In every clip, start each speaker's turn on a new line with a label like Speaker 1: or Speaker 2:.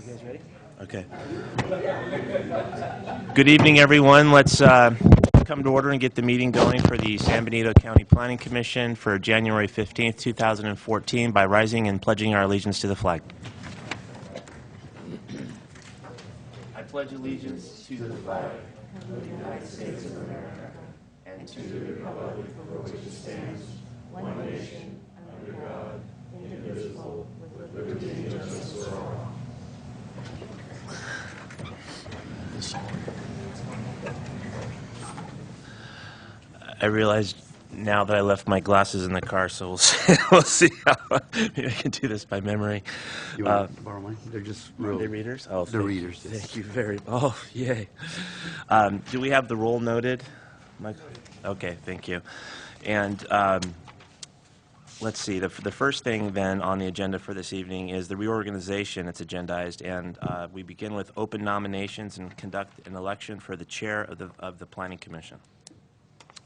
Speaker 1: You guys ready? Okay. Good evening, everyone. Let's come to order and get the meeting going for the San Benito County Planning Commission for January 15th, 2014 by rising and pledging our allegiance to the flag. I pledge allegiance to the flag of the United States of America and to the republic for which it stands, one nation, under God, indivisible, with liberty and justice for all. I realized now that I left my glasses in the car, so we'll see how maybe I can do this by memory.
Speaker 2: You want to borrow mine? They're just
Speaker 1: Are they readers? Oh,
Speaker 2: they're readers.
Speaker 1: Thank you very much. Oh, yay. Do we have the roll noted, Mike? Okay, thank you. And let's see. The first thing then on the agenda for this evening is the reorganization. It's agendized, and we begin with open nominations and conduct an election for the chair of the Planning Commission.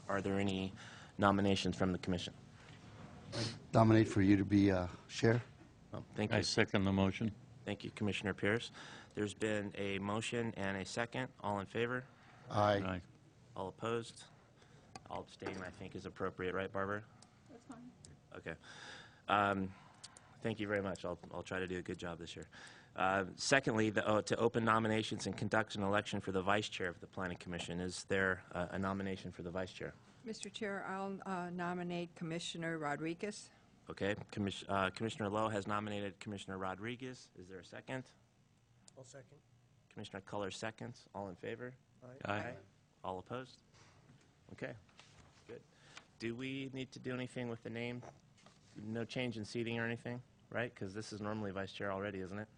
Speaker 1: Are there any nominations from the commission?
Speaker 2: I nominate for you to be chair.
Speaker 1: Oh, thank you.
Speaker 3: I second the motion.
Speaker 1: Thank you, Commissioner Pierce. There's been a motion and a second. All in favor?
Speaker 2: Aye.
Speaker 3: Aye.
Speaker 1: All opposed? All abstain, I think, is appropriate, right, Barbara?
Speaker 4: That's fine.
Speaker 1: Okay. Thank you very much. I'll try to do a good job this year. Secondly, to open nominations and conduct an election for the vice chair of the Planning Commission. Is there a nomination for the vice chair?
Speaker 4: Mr. Chair, I'll nominate Commissioner Rodriguez.
Speaker 1: Okay. Commissioner Lowe has nominated Commissioner Rodriguez. Is there a second?
Speaker 5: I'll second.
Speaker 1: Commissioner Culler seconds. All in favor?
Speaker 3: Aye.
Speaker 1: All opposed? Okay. Good. Do we need to do anything with the name? No change in seating or anything, right? Because this is normally vice chair already, isn't it?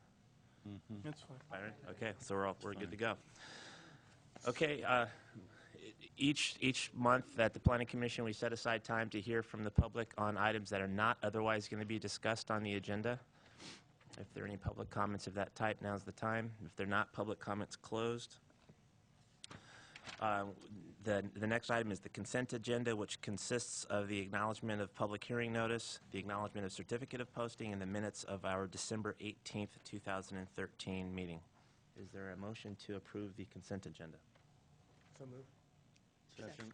Speaker 3: Mm-hmm.
Speaker 5: That's fine.
Speaker 1: Byron? Okay, so we're good to go. Okay, each month at the Planning Commission, we set aside time to hear from the public on items that are not otherwise going to be discussed on the agenda. If there are any public comments of that type, now's the time. If they're not, public comments closed. The next item is the consent agenda, which consists of the acknowledgement of public hearing notice, the acknowledgement of certificate of posting, and the minutes of our December 18th, 2013 meeting. Is there a motion to approve the consent agenda?
Speaker 5: So moved.
Speaker 3: Second.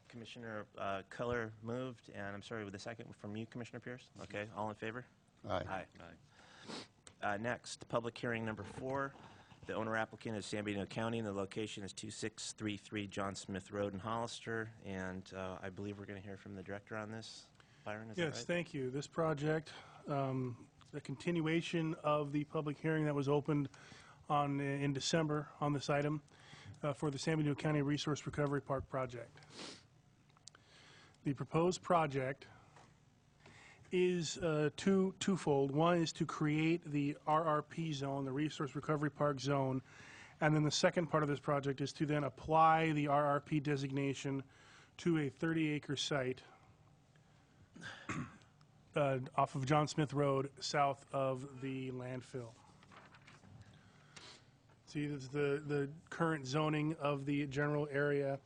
Speaker 1: Commissioner Culler moved, and I'm sorry, with a second from you, Commissioner Pierce? Okay, all in favor?
Speaker 2: Aye.
Speaker 1: Aye. Next, public hearing number 4. The owner applicant is San Benito County, and the location is 2633 John Smith Road in Hollister. And I believe we're going to hear from the director on this. Byron, is that right?
Speaker 5: Yes, thank you. This project, a continuation of the public hearing that was opened in December on this item for the San Benito County Resource Recovery Park project. The proposed project is twofold. One is to create the RRP zone, the Resource Recovery Park zone, and then the second part of this project is to then apply the RRP designation to a 30-acre site off of John Smith Road, south of the landfill. See, this is the current zoning of the general area.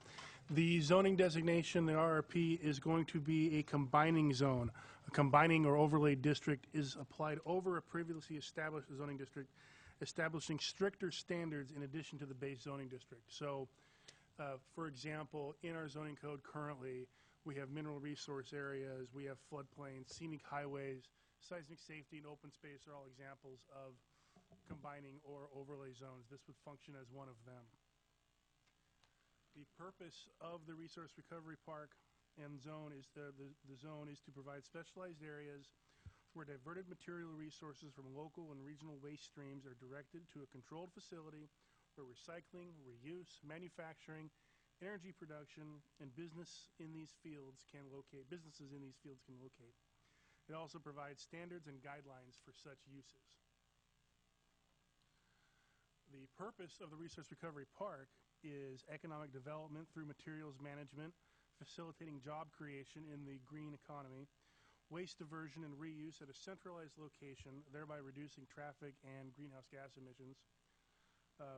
Speaker 5: The zoning designation, the RRP, is going to be a combining zone. A combining or overlay district is applied over a previously established zoning district, establishing stricter standards in addition to the base zoning district. So, for example, in our zoning code currently, we have mineral resource areas, we have floodplains, scenic highways, seismic safety, and open space are all examples of combining or overlay zones. This would function as one of them. The purpose of the Resource Recovery Park and zone is the zone is to provide specialized areas where diverted material resources from local and regional waste streams are directed to a controlled facility where recycling, reuse, manufacturing, energy production, and businesses in these fields can locate. It also provides standards and guidelines for such uses. The purpose of the Resource Recovery Park is economic development through materials management, facilitating job creation in the green economy, waste diversion and reuse at a centralized location, thereby reducing traffic and greenhouse gas emissions,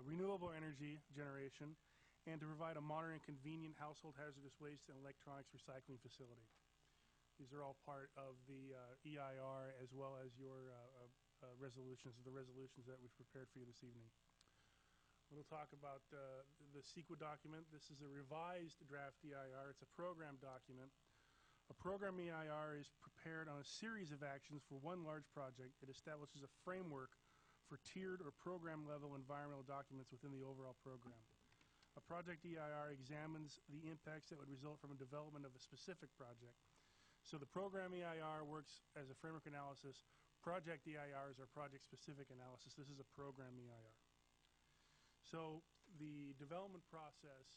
Speaker 5: renewable energy generation, and to provide a modern and convenient household hazardous waste and electronics recycling facility. These are all part of the EIR as well as your resolutions, the resolutions that we've prepared for you this evening. We'll talk about the CEQA document. This is a revised draft EIR. It's a program document. A program EIR is prepared on a series of actions for one large project. It establishes a framework for tiered or program-level environmental documents within the overall program. A project EIR examines the impacts that would result from a development of a specific project. So the program EIR works as a framework analysis. Project EIRs are project-specific analysis. This is a program EIR. So the development process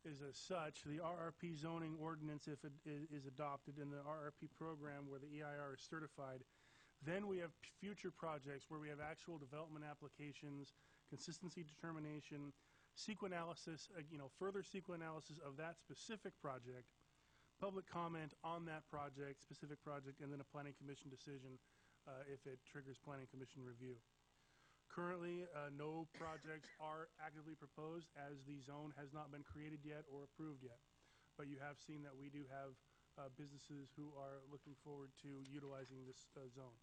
Speaker 5: is as such. The RRP zoning ordinance, if it is adopted, in the RRP program where the EIR is certified, then we have future projects where we have actual development applications, consistency determination, CEQA analysis, further CEQA analysis of that specific project, public comment on that project, specific project, and then a planning commission decision if it triggers planning commission review. Currently, no projects are actively proposed as the zone has not been created yet or approved yet. But you have seen that we do have businesses who are looking forward to utilizing this zone.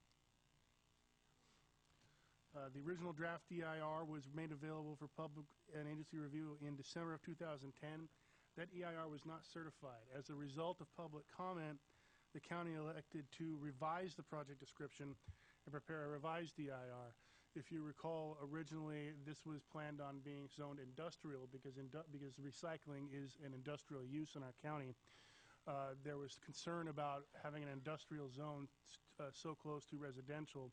Speaker 5: The original draft EIR was made available for public and agency review in December of 2010. That EIR was not certified. As a result of public comment, the county elected to revise the project description and prepare a revised EIR. If you recall, originally this was planned on being zoned industrial because recycling is an industrial use in our county. There was concern about having an industrial zone so close to residential,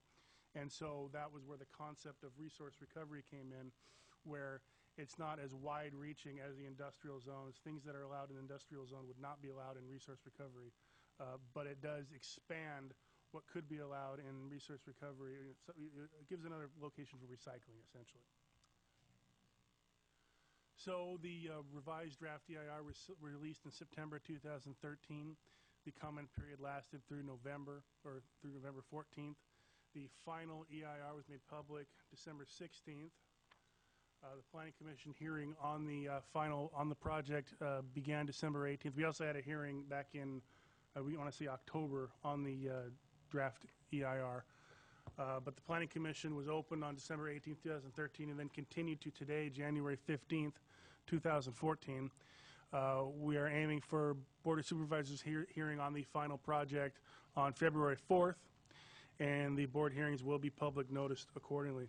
Speaker 5: and so that was where the concept of resource recovery came in, where it's not as wide-reaching as the industrial zones. Things that are allowed in the industrial zone would not be allowed in resource recovery, but it does expand what could be allowed in resource recovery. So it gives another location for recycling, essentially. So the revised draft EIR was released in September 2013. The comment period lasted through November 14th. The final EIR was made public December 16th. The Planning Commission hearing on the project began December 18th. We also had a hearing back in, we want to say October, on the draft EIR. But the Planning Commission was opened on December 18th, 2013, and then continued to today, January 15th, 2014. We are aiming for Board of Supervisors hearing on the final project on February 4th, and the board hearings will be public noticed accordingly.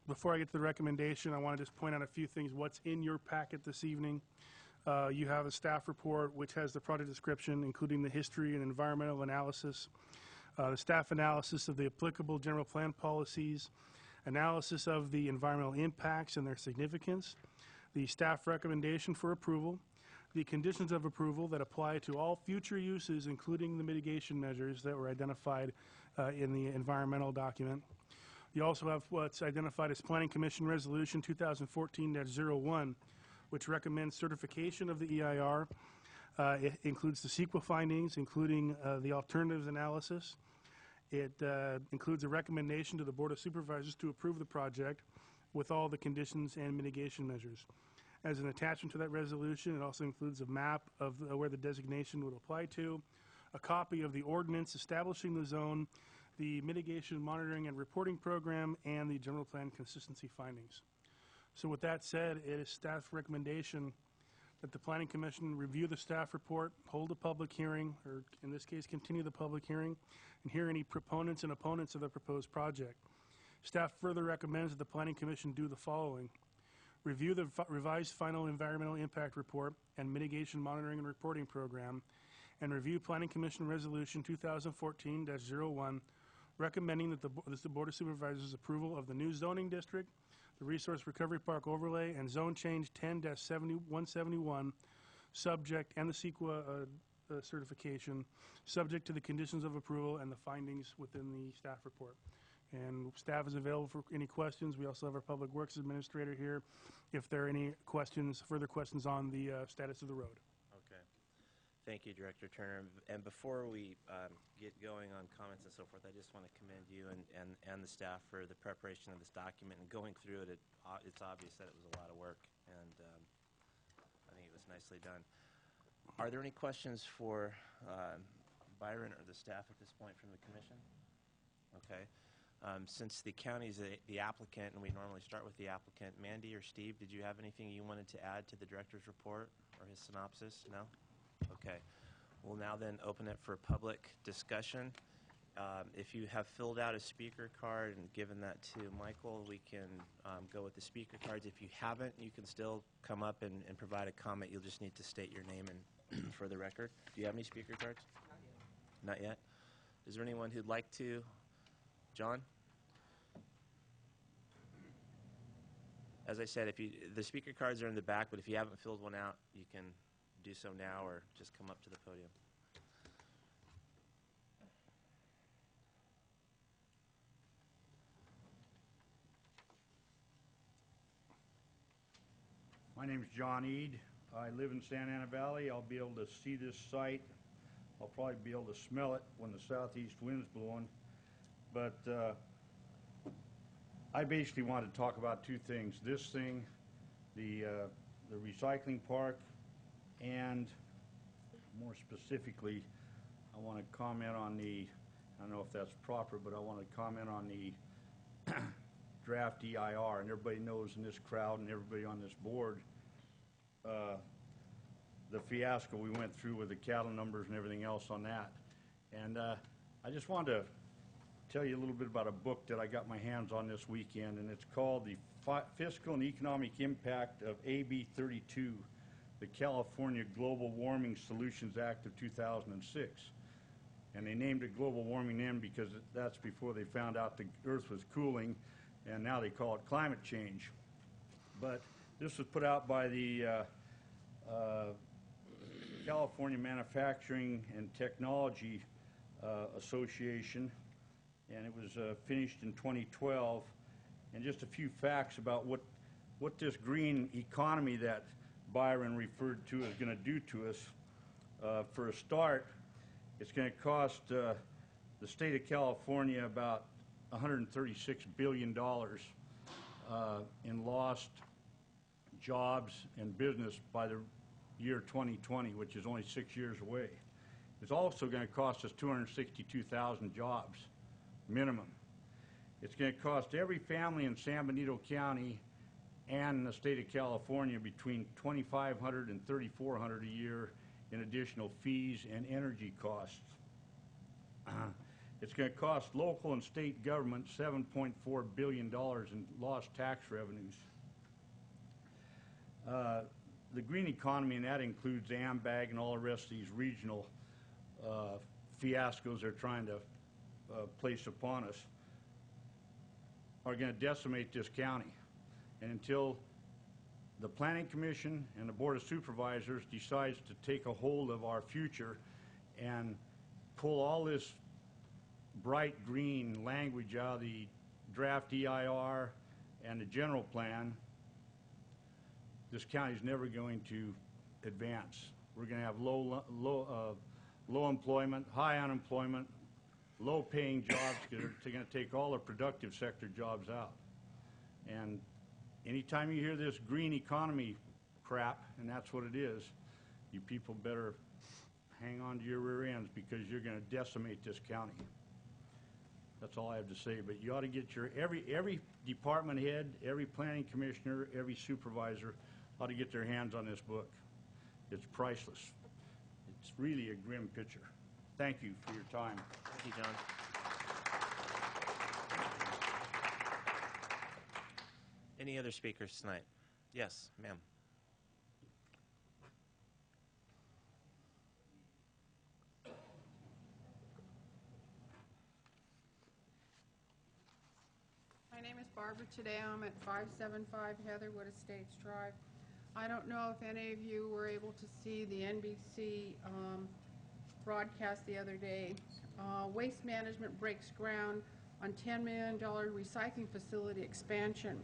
Speaker 5: Before I get to the recommendation, I want to just point out a few things. What's in your packet this evening? You have a staff report which has the project description, including the history and environmental analysis, the staff analysis of the applicable general plan policies, analysis of the environmental impacts and their significance, the staff recommendation for approval, the conditions of approval that apply to all future uses, including the mitigation measures that were identified in the environmental document. You also have what's identified as Planning Commission Resolution 2014-01, which recommends certification of the EIR. It includes the CEQA findings, including the alternatives analysis. It includes a recommendation to the Board of Supervisors to approve the project with all the conditions and mitigation measures. As an attachment to that resolution, it also includes a map of where the designation would apply to, a copy of the ordinance establishing the zone, the mitigation monitoring and reporting program, and the general plan consistency findings. So with that said, it is staff's recommendation that the Planning Commission review the staff report, hold a public hearing, or in this case, continue the public hearing, and hear any proponents and opponents of the proposed project. Staff further recommends that the Planning Commission do the following: review the revised final environmental impact report and mitigation monitoring and reporting program, and review Planning Commission Resolution 2014-01, recommending that the Board of Supervisors approval of the new zoning district, the Resource Recovery Park overlay, and zone change 10-171, subject, and the CEQA certification, subject to the conditions of approval and the findings within the staff report. And staff is available for any questions. We also have our Public Works Administrator here if there are any questions, further questions on the status of the road.
Speaker 1: Okay. Thank you, Director Turner. And before we get going on comments and so forth, I just want to commend you and the staff for the preparation of this document. And going through it, it's obvious that it was a lot of work, and I think it was nicely done. Are there any questions for Byron or the staff at this point from the commission? Okay. Since the county's the applicant, and we normally start with the applicant, Mandy or Steve, did you have anything you wanted to add to the director's report or his synopsis? No? Okay. We'll now then open it for public discussion. If you have filled out a speaker card and given that to Michael, we can go with the speaker cards. If you haven't, you can still come up and provide a comment. You'll just need to state your name and for the record. Do you have any speaker cards? Not yet. Is there anyone who'd like to? John? As I said, the speaker cards are in the back, but if you haven't filled one out, you can do so now or just come up to the podium.
Speaker 6: My name is John Eade. I live in Santa Ana Valley. I'll be able to see this site. I'll probably be able to smell it when the southeast wind's blowing. But I basically want to talk about two things. This thing, the recycling park, and more specifically, I want to comment on the, I don't know if that's proper, but I want to comment on the draft EIR. And everybody knows in this crowd and everybody on this board, the fiasco we went through with the cattle numbers and everything else on that. And I just wanted to tell you a little bit about a book that I got my hands on this weekend, and it's called The Fiscal and Economic Impact of AB 32, the California Global Warming Solutions Act of 2006. And they named it global warming then because that's before they found out the Earth was cooling, and now they call it climate change. But this was put out by the California Manufacturing and Technology Association, and it was finished in 2012. And just a few facts about what this green economy that Byron referred to is going to do to us. For a start, it's going to cost the state of California about $136 billion in lost jobs and business by the year 2020, which is only 6 years away. It's also going to cost us 262,000 jobs, minimum. It's going to cost every family in San Benito County and the state of California between $2,500 and $3,400 a year in additional fees and energy costs. It's going to cost local and state government $7.4 billion in lost tax revenues. The green economy, and that includes AMBAG and all the rest of these regional fiascos they're trying to place upon us, are going to decimate this county. And until the Planning Commission and the Board of Supervisors decides to take a hold of our future and pull all this bright green language out of the draft EIR and the general plan, this county is never going to advance. We're going to have low employment, high unemployment, low-paying jobs because they're going to take all the productive sector jobs out. And anytime you hear this green economy crap, and that's what it is, you people better hang on to your rear ends because you're going to decimate this county. That's all I have to say. But you ought to get your every department head, every planning commissioner, every supervisor ought to get their hands on this book. It's priceless. It's really a grim picture. Thank you for your time.
Speaker 1: Thank you, John. Any other speakers tonight? Yes, ma'am.
Speaker 4: My name is Barbara. Today I'm at 575 Heatherwood Estates Drive. I don't know if any of you were able to see the NBC broadcast the other day. Waste Management breaks ground on $10 million recycling facility expansion.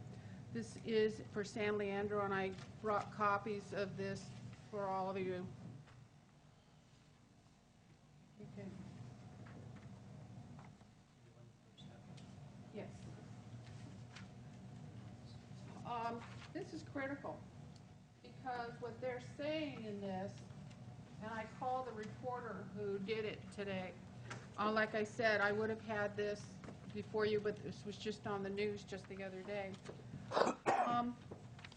Speaker 4: This is for San Leandro, and I brought copies of this for all of you. Okay. Yes. This is critical because what they're saying in this and I called the reporter who did it today. Like I said, I would have had this before you, but this was just on the news just the other day.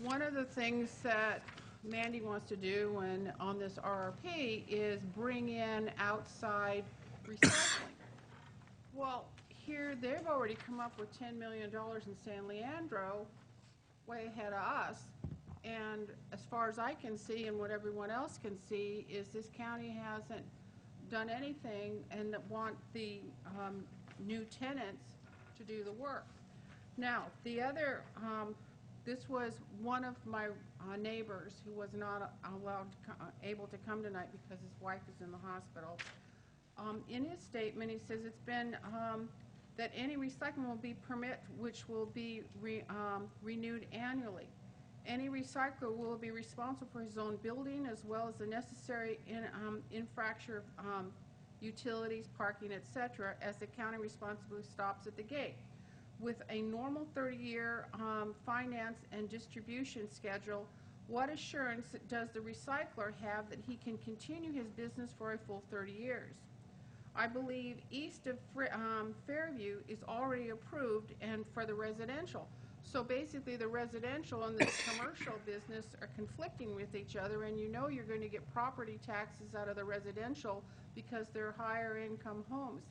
Speaker 4: One of the things that Mandy wants to do when on this RRP is bring in outside recycling. Well, here they've already come up with $10 million in San Leandro, way ahead of us. And as far as I can see and what everyone else can see is this county hasn't done anything and want the new tenants to do the work. Now, the other, this was one of my neighbors who was not allowed to able to come tonight because his wife is in the hospital. In his statement, he says it's been that any recycling will be permit which will be renewed annually. Any recycler will be responsible for his own building as well as the necessary infrastructure, utilities, parking, etc., as the county responsibly stops at the gate. With a normal 30-year finance and distribution schedule, what assurance does the recycler have that he can continue his business for a full 30 years? I believe east of Fairview is already approved and for the residential. So basically the residential and the commercial business are conflicting with each other, and you know you're going to get property taxes out of the residential because they're higher income homes.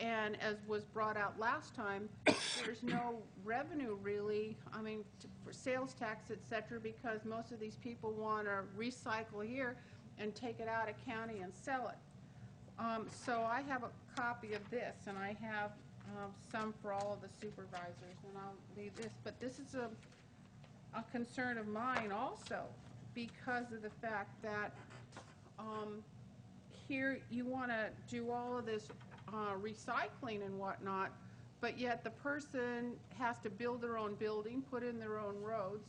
Speaker 4: And as was brought out last time, there's no revenue really, I mean, for sales tax, et cetera, because most of these people want to recycle here and take it out of county and sell it. So I have a copy of this, and I have some for all of the supervisors, and I'll leave this. But this is a concern of mine also because of the fact that here you want to do all of this recycling and whatnot, but yet the person has to build their own building, put in their own roads,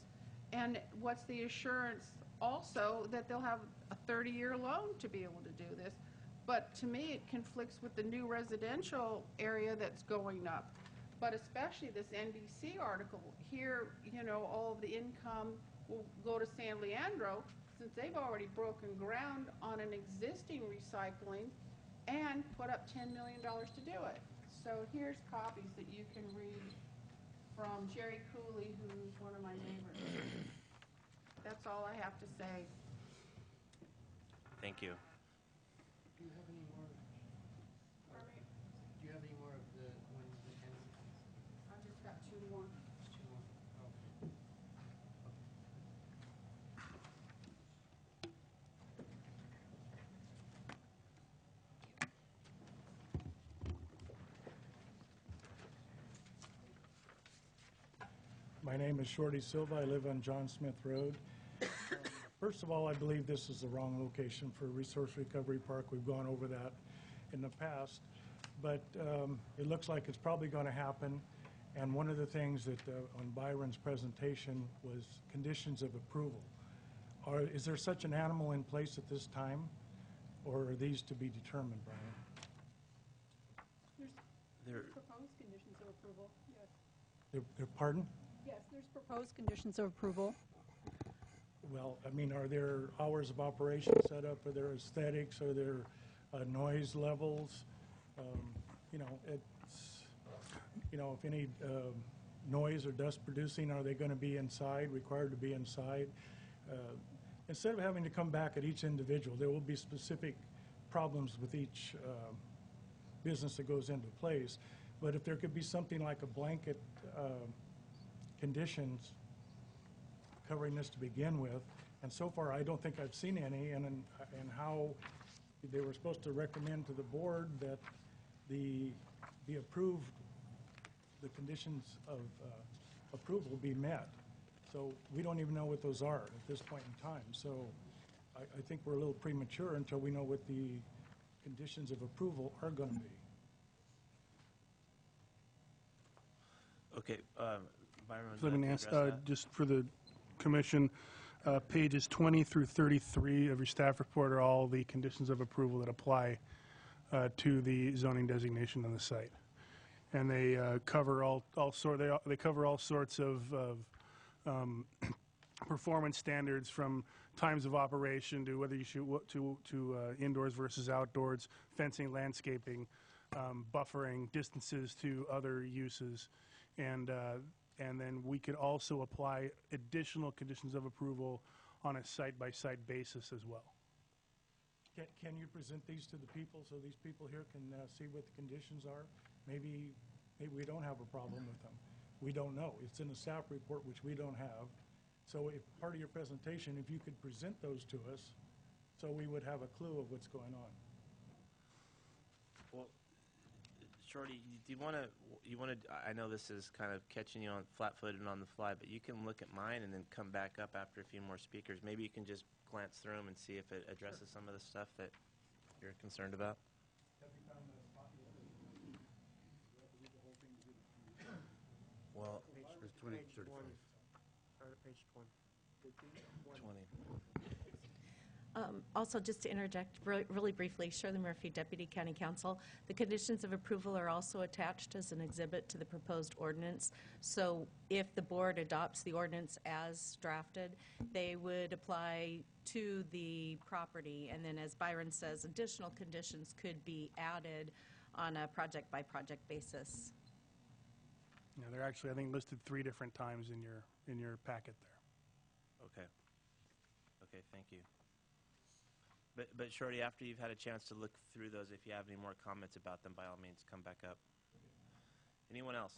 Speaker 4: and what's the assurance also that they'll have a 30-year loan to be able to do this? But to me, it conflicts with the new residential area that's going up. But especially this NBC article here, you know, all of the income will go to San Leandro since they've already broken ground on an existing recycling and put up $10 million to do it. So here's copies that you can read from Jerry Cooley, who's one of my neighbors. That's all I have to say.
Speaker 1: Thank you.
Speaker 2: Do you have any more? Do you have any more of the ones that can?
Speaker 4: I've just got two more.
Speaker 2: Two more. Okay.
Speaker 7: My name is Shorty Silva. I live on John Smith Road. First of all, I believe this is the wrong location for a resource recovery park. We've gone over that in the past, but it looks like it's probably going to happen. And one of the things that on Byron's presentation was conditions of approval. Is there such an animal in place at this time, or are these to be determined, Brian?
Speaker 1: There,
Speaker 8: Proposed conditions of approval, yes.
Speaker 7: Pardon?
Speaker 8: Yes, there's proposed conditions of approval.
Speaker 7: Well, I mean, are there hours of operation set up? Are there aesthetics? Are there noise levels? You know, it's, you know, if any noise or dust producing, are they going to be inside, required to be inside? Instead of having to come back at each individual, there will be specific problems with each business that goes into place. But if there could be something like a blanket conditions covering this to begin with, and so far I don't think I've seen any, and how they were supposed to recommend to the board that the approved, the conditions of approval be met. So we don't even know what those are at this point in time. So I think we're a little premature until we know what the conditions of approval are going to be.
Speaker 1: okay, Byron, would
Speaker 5: So
Speaker 1: you
Speaker 5: let me
Speaker 1: like
Speaker 5: ask,
Speaker 1: to address that?
Speaker 5: just for the commission, pages 20 through 33 of your staff report are all the conditions of approval that apply to the zoning designation on the site. And they cover they cover all sorts of performance standards from times of operation, to whether you shoot to indoors versus outdoors, fencing, landscaping, buffering, distances to other uses, and then we could also apply additional conditions of approval on a site-by-site basis as well.
Speaker 7: Can you present these to the people so these people here can see what the conditions are? Maybe we don't have a problem with them. We don't know. It's in the staff report, which we don't have. So if part of your presentation, if you could present those to us, so we would have a clue of what's going on.
Speaker 1: Well, Shorty, do you want to, I know this is kind of catching you on flat-footed and on the fly, but you can look at mine and then come back up after a few more speakers. Maybe you can just glance through them and see if it addresses some of the stuff that you're concerned about. Well,
Speaker 2: It's 2035.
Speaker 9: Page 20.
Speaker 1: 20.
Speaker 10: Also, just to interject really briefly, Shirley Murphy, Deputy County Counsel. The conditions of approval are also attached as an exhibit to the proposed ordinance. So if the board adopts the ordinance as drafted, they would apply to the property. And then, as Byron says, additional conditions could be added on a project-by-project basis.
Speaker 5: Yeah, they're actually, I think, listed 3 different times in your packet there.
Speaker 1: Okay. Okay, thank you. But Shorty, after you've had a chance to look through those, if you have any more comments about them, by all means, come back up. Anyone else?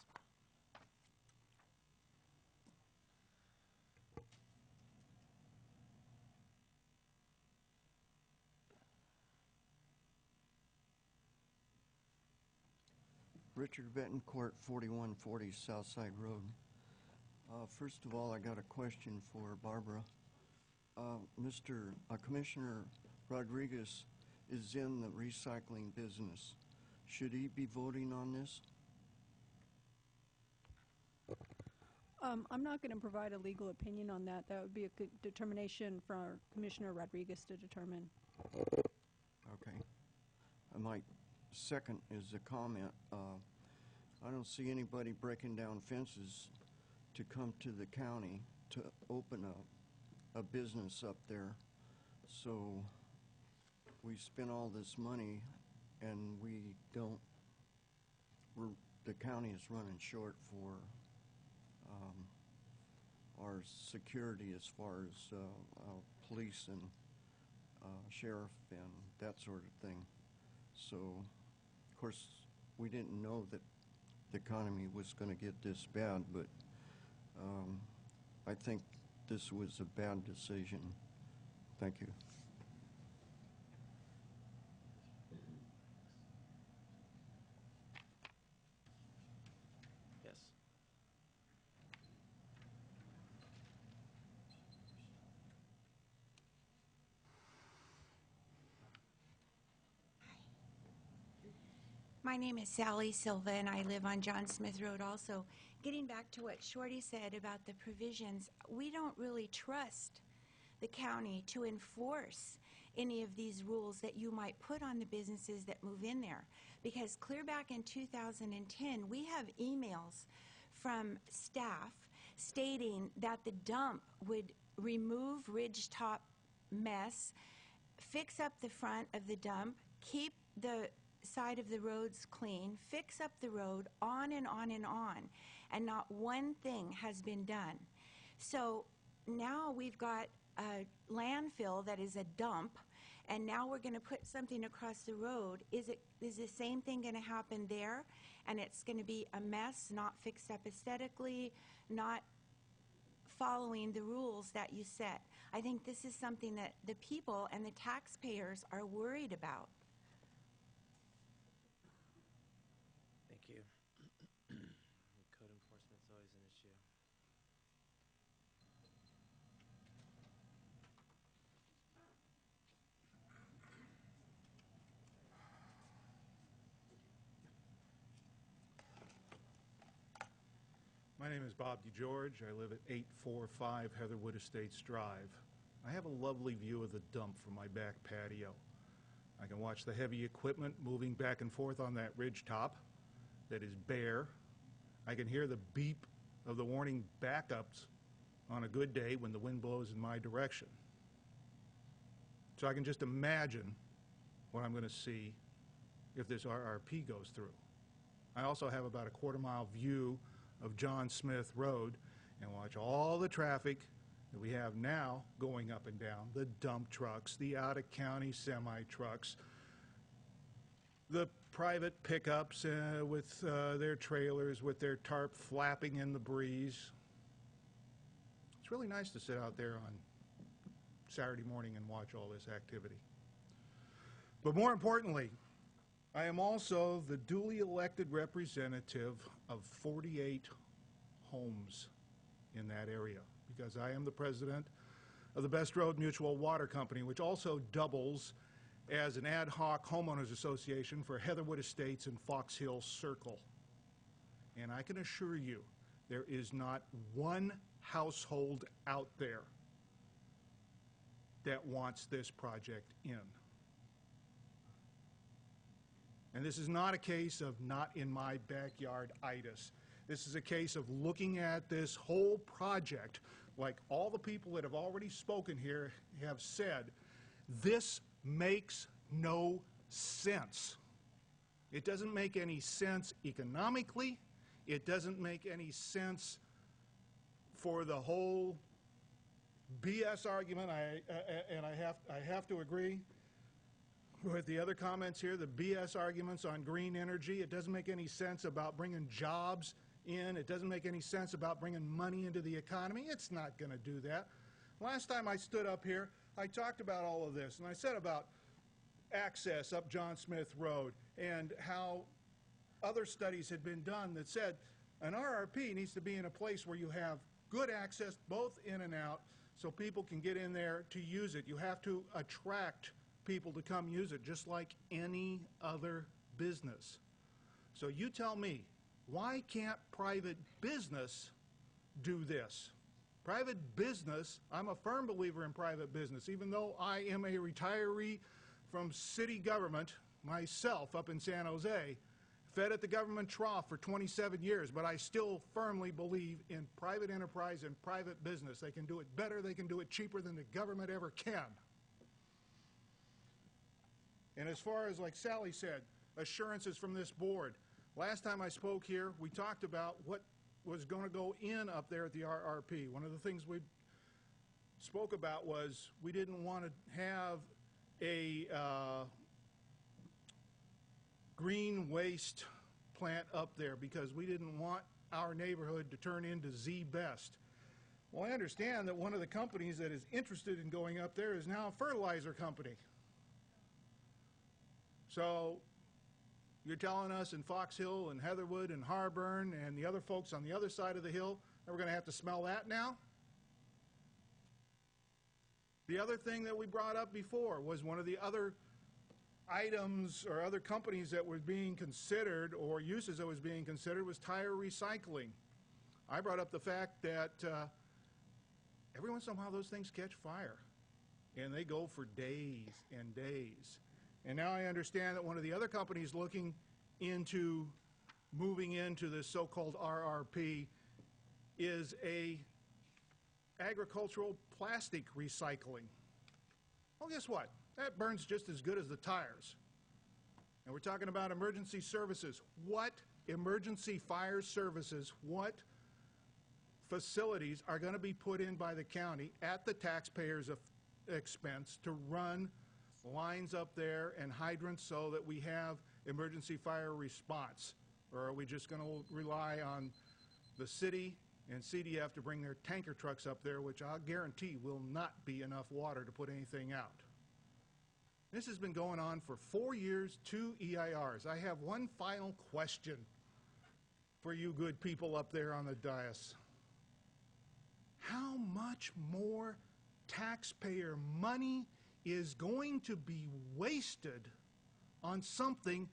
Speaker 11: Richard Betancourt, 4140 Southside Road. First of all, I got a question for Barbara. Commissioner Rodriguez is in the recycling business. Should he be voting on this?
Speaker 8: I'm not going to provide a legal opinion on that. That would be a determination for Commissioner Rodriguez to determine.
Speaker 11: Okay. My second is a comment. I don't see anybody breaking down fences to come to the county to open a business up there. So we spent all this money and the county is running short for our security as far as police and sheriff and that sort of thing. So, of course, we didn't know that the economy was going to get this bad, but I think this was a bad decision. Thank you.
Speaker 1: Yes.
Speaker 12: My name is Sally Silva, and I live on John Smith Road also. Getting back to what Shorty said about the provisions, we don't really trust the county to enforce any of these rules that you might put on the businesses that move in there. Because clear back in 2010, we have emails from staff stating that the dump would remove ridgetop mess, fix up the front of the dump, keep the side of the roads clean, fix up the road, on and on and on. And not one thing has been done. So now we've got a landfill that is a dump, and now we're going to put something across the road. Is the same thing going to happen there? And it's going to be a mess, not fixed up aesthetically, not following the rules that you set. I think this is something that the people and the taxpayers are worried about.
Speaker 1: Thank you. Code enforcement's always an issue.
Speaker 13: My name is Bob DeGeorge. I live at 845 Heatherwood Estates Drive. I have a lovely view of the dump from my back patio. I can watch the heavy equipment moving back and forth on that ridge top that is bare. I can hear the beep of the warning backups on a good day when the wind blows in my direction. So I can just imagine what I'm going to see if this RRP goes through. I also have about a quarter-mile view of John Smith Road and watch all the traffic that we have now going up and down, the dump trucks, the out-of-county semi-trucks, the private pickups with their trailers, with their tarp flapping in the breeze. It's really nice to sit out there on Saturday morning and watch all this activity. But more importantly, I am also the duly elected representative of 48 homes in that area, because I am the president of the Best Road Mutual Water Company, which also doubles as an ad hoc homeowners association for Heatherwood Estates and Fox Hill Circle. And I can assure you, there is not one household out there that wants this project in. And this is not a case of not in my backyard-itis. This is a case of looking at this whole project, like all the people that have already spoken here have said, this makes no sense. It doesn't make any sense economically. It doesn't make any sense for the whole BS argument. I have to agree with the other comments here, the BS arguments on green energy. It doesn't make any sense about bringing jobs in. It doesn't make any sense about bringing money into the economy. It's not going to do that. Last time I stood up here, I talked about all of this, and I said about access up John Smith Road and how other studies had been done that said an RRP needs to be in a place where you have good access both in and out so people can get in there to use it. You have to attract people to come use it just like any other business. So you tell me, why can't private business do this? Private business, I'm a firm believer in private business, even though I am a retiree from city government myself up in San Jose, fed at the government trough for 27 years, but I still firmly believe in private enterprise and private business. They can do it better, they can do it cheaper than the government ever can. And as far as, like Sally said, assurances from this board, last time I spoke here, we talked about what was going to go in up there at the RRP. One of the things we spoke about was we didn't want to have a green waste plant up there because we didn't want our neighborhood to turn into Z-Best. Well, I understand that one of the companies that is interested in going up there is now a fertilizer company. So you're telling us in Fox Hill and Heatherwood and Harburn and the other folks on the other side of the hill that we're going to have to smell that now? The other thing that we brought up before was one of the other items or other companies that were being considered or uses that was being considered was tire recycling. I brought up the fact that every once in a while those things catch fire and they go for days and days. And now I understand that one of the other companies looking into moving into this so-called RRP is a agricultural plastic recycling. Well, guess what? That burns just as good as the tires. And we're talking about emergency services. What emergency fire services, what facilities are going to be put in by the county at the taxpayers' expense to run lines up there and hydrants so that we have emergency fire response? Or are we just going to rely on the city and CDF to bring their tanker trucks up there, which I'll guarantee will not be enough water to put anything out? This has been going on for 4 years, 2 EIRs. I have one final question for you good people up there on the dais. How much more taxpayer money is going to be wasted on something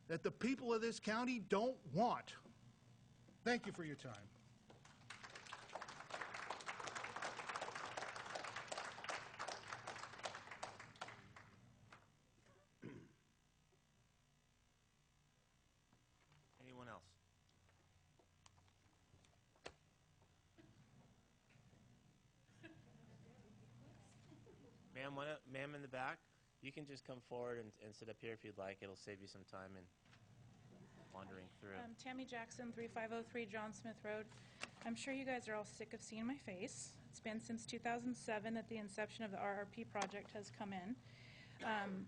Speaker 13: that the people of this county don't want? Thank you for your time.
Speaker 1: Anyone else? Ma'am, Pam in the back, you can just come forward and sit up here if you'd like. It'll save you some time in wandering through.
Speaker 14: Tammy Jackson, 3503 John Smith Road. I'm sure you guys are all sick of seeing my face. It's been since 2007 that the inception of the RRP project has come in.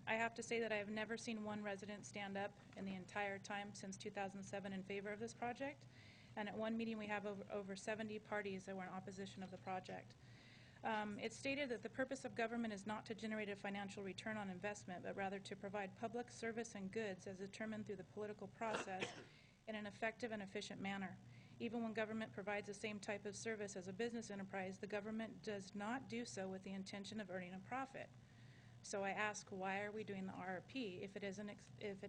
Speaker 14: I have to say that I have never seen one resident stand up in the entire time since 2007 in favor of this project. And at one meeting, we have over 70 parties that were in opposition of the project. It's stated that the purpose of government is not to generate a financial return on investment, but rather to provide public service and goods as determined through the political process in an effective and efficient manner. Even when government provides the same type of service as a business enterprise, the government does not do so with the intention of earning a profit. So I ask, why are we doing the RRP if it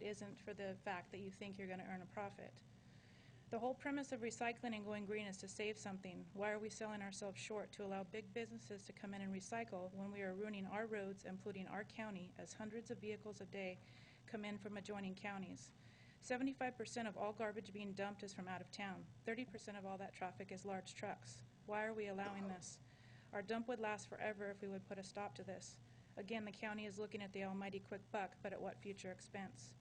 Speaker 14: isn't for the fact that you think you're going to earn a profit? The whole premise of recycling and going green is to save something. Why are we selling ourselves short to allow big businesses to come in and recycle when we are ruining our roads and polluting our county as hundreds of vehicles a day come in from adjoining counties? 75% of all garbage being dumped is from out of town. 30% of all that traffic is large trucks. Why are we allowing this? Our dump would last forever if we would put a stop to this. Again, the county is looking at the almighty quick buck, but at what future expense?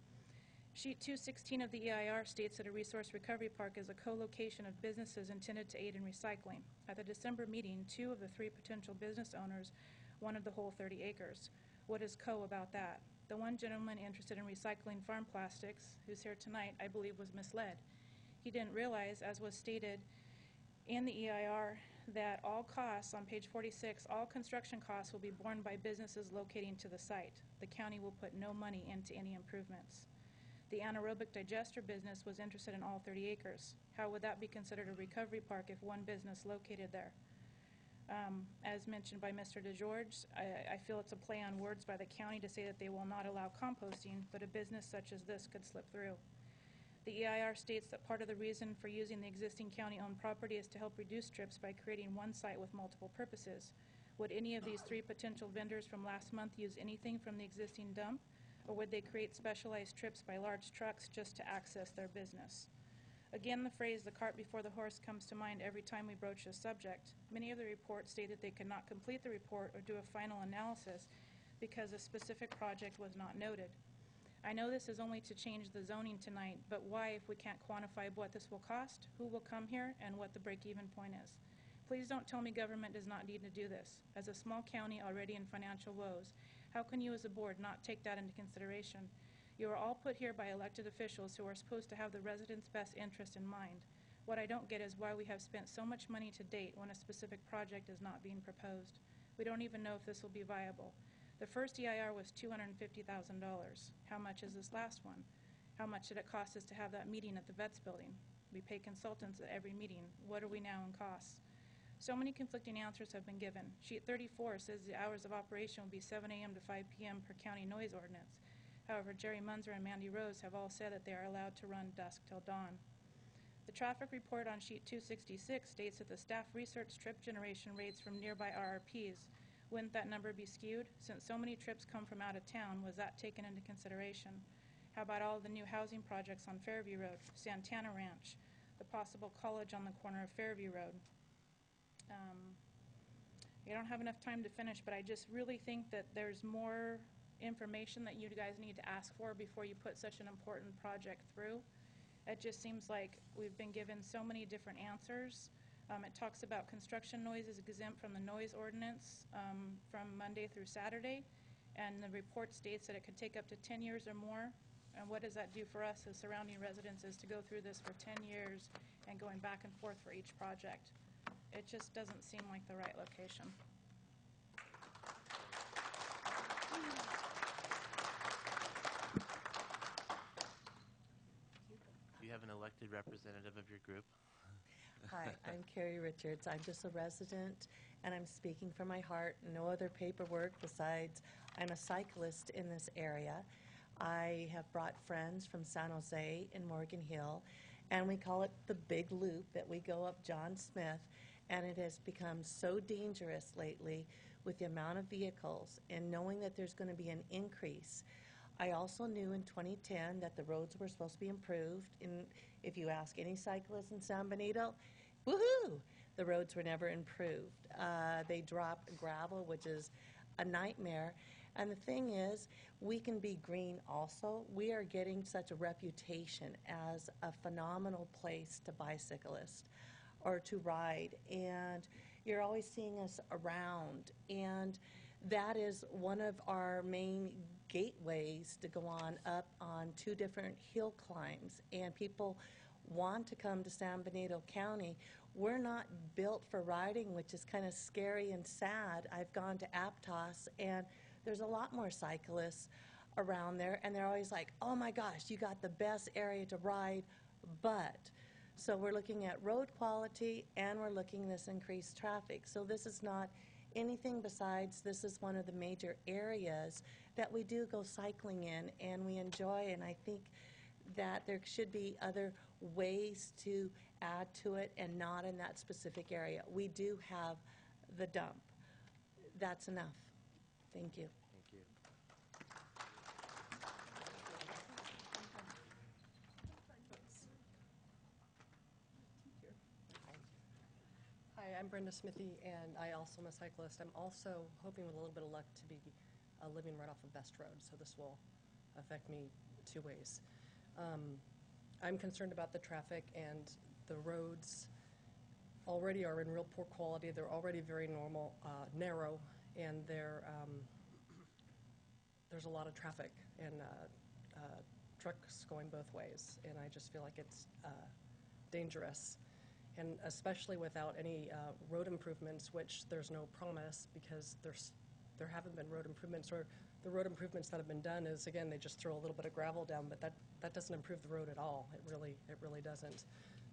Speaker 14: Sheet 216 of the EIR states that a resource recovery park is a co-location of businesses intended to aid in recycling. At the December meeting, 2 of the 3 potential business owners wanted the whole 30 acres. What is co about that? The one gentleman interested in recycling farm plastics, who's here tonight, I believe was misled. He didn't realize, as was stated in the EIR, that all costs, on page 46, all construction costs will be borne by businesses locating to the site. The county will put no money into any improvements. The anaerobic digester business was interested in all 30 acres. How would that be considered a recovery park if one business located there? As mentioned by Mr. DeGeorge, I feel it's a play on words by the county to say that they will not allow composting, but a business such as this could slip through. The EIR states that part of the reason for using the existing county-owned property is to help reduce trips by creating one site with multiple purposes. Would any of these 3 potential vendors from last month use anything from the existing dump? Or would they create specialized trips by large trucks just to access their business? Again, the phrase, the cart before the horse, comes to mind every time we broach this subject. Many of the reports state that they could not complete the report or do a final analysis because a specific project was not noted. I know this is only to change the zoning tonight, but why if we can't quantify what this will cost, who will come here, and what the break-even point is? Please don't tell me government does not need to do this. As a small county already in financial woes, how can you as a board not take that into consideration? You are all put here by elected officials who are supposed to have the residents' best interest in mind. What I don't get is why we have spent so much money to date when a specific project is not being proposed. We don't even know if this will be viable. The first EIR was $250,000. How much is this last one? How much did it cost us to have that meeting at the Vets building? We pay consultants at every meeting. What are we now in costs? So many conflicting answers have been given. Sheet 34 says the hours of operation will be 7 a.m. to 5 p.m. per county noise ordinance. However, Jerry Munzer and Mandy Rose have all said that they are allowed to run dusk till dawn. The traffic report on sheet 266 states that the staff research trip generation rates from nearby RRPs. Wouldn't that number be skewed? Since so many trips come from out of town, was that taken into consideration? How about all the new housing projects on Fairview Road, Santana Ranch, the possible college on the corner of Fairview Road? I don't have enough time to finish, but I just really think that there's more information that you guys need to ask for before you put such an important project through. It just seems like we've been given so many different answers. It talks about construction noise is exempt from the noise ordinance from Monday through Saturday, and the report states that it could take up to 10 years or more. And what does that do for us as surrounding residents is to go through this for 10 years and going back and forth for each project. It just doesn't seem like the right location.
Speaker 1: Do you have an elected representative of your group?
Speaker 15: Hi, I'm Carrie Richards. I'm just a resident, and I'm speaking from my heart. No other paperwork besides I'm a cyclist in this area. I have brought friends from San Jose and Morgan Hill, and we call it the Big Loop that we go up John Smith, and it has become so dangerous lately with the amount of vehicles and knowing that there's going to be an increase. I also knew in 2010 that the roads were supposed to be improved, and if you ask any cyclist in San Benito, woohoo, the roads were never improved. They drop gravel, which is a nightmare. And the thing is, we can be green also. We are getting such a reputation as a phenomenal place to bicyclist or to ride, and you're always seeing us around, and that is one of our main gateways to go on up on 2 different hill climbs, and people want to come to San Benito County. We're not built for riding, which is kind of scary and sad. I've gone to Aptos, and there's a lot more cyclists around there, and they're always like, oh my gosh, you got the best area to ride, but. So we're looking at road quality, and we're looking at this increased traffic. So this is not anything besides, this is one of the major areas that we do go cycling in, and we enjoy, and I think that there should be other ways to add to it and not in that specific area. We do have the dump. That's enough. Thank you.
Speaker 1: Thank you.
Speaker 9: Hi, I'm Brenda Smithy, and I also am a cyclist. I'm also hoping with a little bit of luck to be living right off of Best Road, so this will affect me 2 ways. I'm concerned about the traffic, and the roads already are in real poor quality. They're already very narrow, and there's a lot of traffic and trucks going both ways, and I just feel like it's dangerous. And especially without any road improvements, which there's no promise because there haven't been road improvements, or the road improvements that have been done is, again, they just throw a little bit of gravel down, but that doesn't improve the road at all. It really doesn't.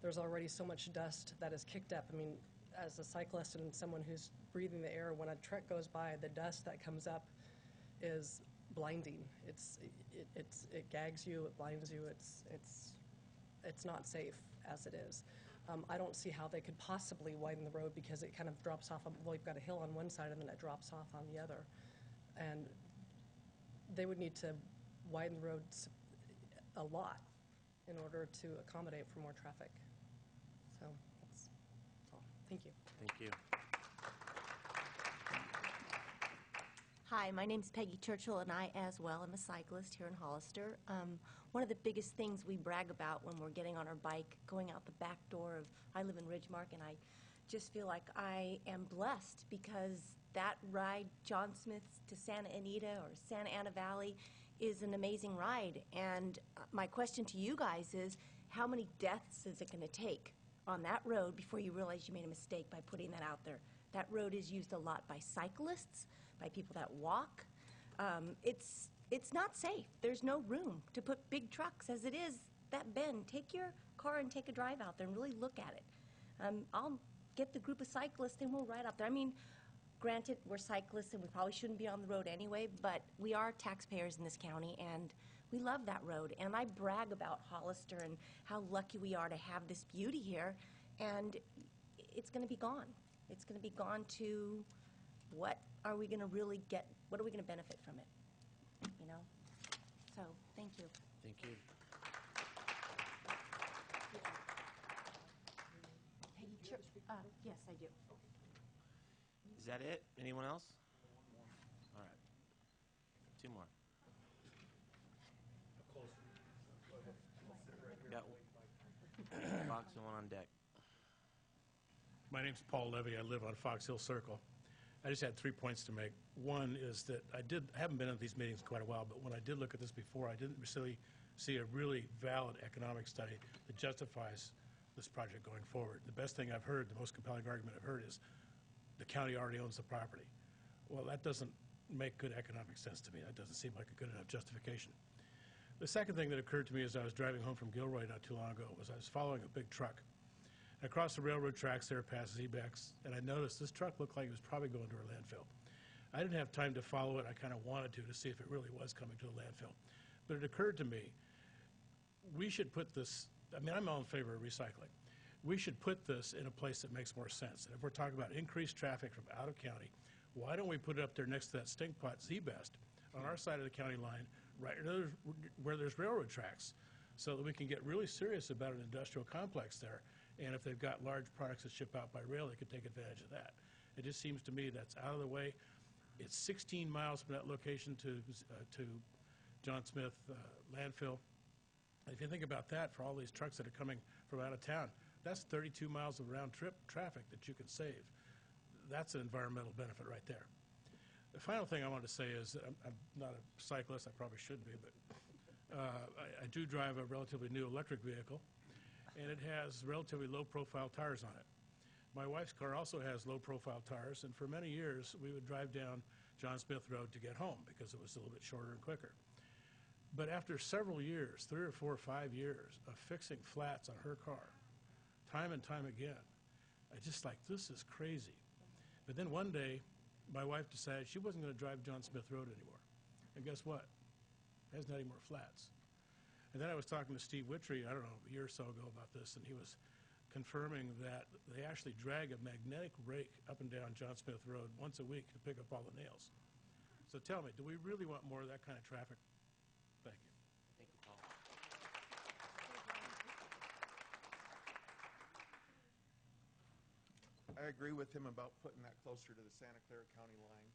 Speaker 9: There's already so much dust that is kicked up. I mean, as a cyclist and someone who's breathing the air, when a truck goes by, the dust that comes up is blinding. It gags you, it blinds you, it's not safe as it is. I don't see how they could possibly widen the road because it kind of drops off. Well, you've got a hill on one side and then it drops off on the other. And they would need to widen the roads a lot in order to accommodate for more traffic. So that's all. Thank you.
Speaker 1: Thank you.
Speaker 16: Hi, my name's Peggy Churchill, and I as well am a cyclist here in Hollister. One of the biggest things we brag about when we're getting on our bike, going out the back door of, I live in Ridgemark, and I just feel like I am blessed because that ride, John Smith to Santa Anita or Santa Ana Valley, is an amazing ride. And my question to you guys is, how many deaths is it going to take on that road before you realize you made a mistake by putting that out there? That road is used a lot by cyclists, by people that walk. It's not safe. There's no room to put big trucks as it is. That bend, take your car and take a drive out there and really look at it. I'll get the group of cyclists and we'll ride out there. I mean, granted, we're cyclists and we probably shouldn't be on the road anyway, but we are taxpayers in this county and we love that road. And I brag about Hollister and how lucky we are to have this beauty here, and it's going to be gone. It's going to be gone to what are we going to really get, what are we going to benefit from it, you know? So, thank you.
Speaker 1: Thank you.
Speaker 16: Yes, I do.
Speaker 1: Is that it? Anyone else? All right. 2 more. Got Fox and one on deck.
Speaker 17: My name's Paul Levy. I live on Fox Hill Circle. I just had 3 points to make. One is that I haven't been at these meetings in quite a while, but when I did look at this before, I didn't really see a really valid economic study that justifies this project going forward. The best thing I've heard, the most compelling argument I've heard is the county already owns the property. Well, that doesn't make good economic sense to me. That doesn't seem like a good enough justification. The second thing that occurred to me as I was driving home from Gilroy not too long ago was I was following a big truck. And across the railroad tracks there past Zebex, and I noticed this truck looked like it was probably going to a landfill. I didn't have time to follow it. I kind of wanted to see if it really was coming to a landfill. But it occurred to me, we should put this, I mean, I'm all in favor of recycling. We should put this in a place that makes more sense. And if we're talking about increased traffic from out of county, why don't we put it up there next to that stink pot Z-Best on our side of the county line, right where there's railroad tracks, so that we can get really serious about an industrial complex there. And if they've got large products that ship out by rail, they could take advantage of that. It just seems to me that's out of the way. It's 16 miles from that location to John Smith landfill. If you think about that, for all these trucks that are coming from out of town, that's 32 miles of round-trip traffic that you could save. That's an environmental benefit right there. The final thing I want to say is that I'm not a cyclist. I probably should be, but I do drive a relatively new electric vehicle, and it has relatively low-profile tires on it. My wife's car also has low-profile tires, and for many years, we would drive down John Smith Road to get home because it was a little bit shorter and quicker. But after several years, 3 or 4 or 5 years of fixing flats on her car, time and time again, I just like, this is crazy. But then one day, my wife decided she wasn't going to drive John Smith Road anymore. And guess what? It hasn't had any more flats. And then I was talking to Steve Wittry, I don't know, a year or so ago about this, and he was confirming that they actually drag a magnetic rake up and down John Smith Road once a week to pick up all the nails. So tell me, do we really want more of that kind of traffic? Thank you.
Speaker 1: Thank you, Paul.
Speaker 18: I agree with him about putting that closer to the Santa Clara County line.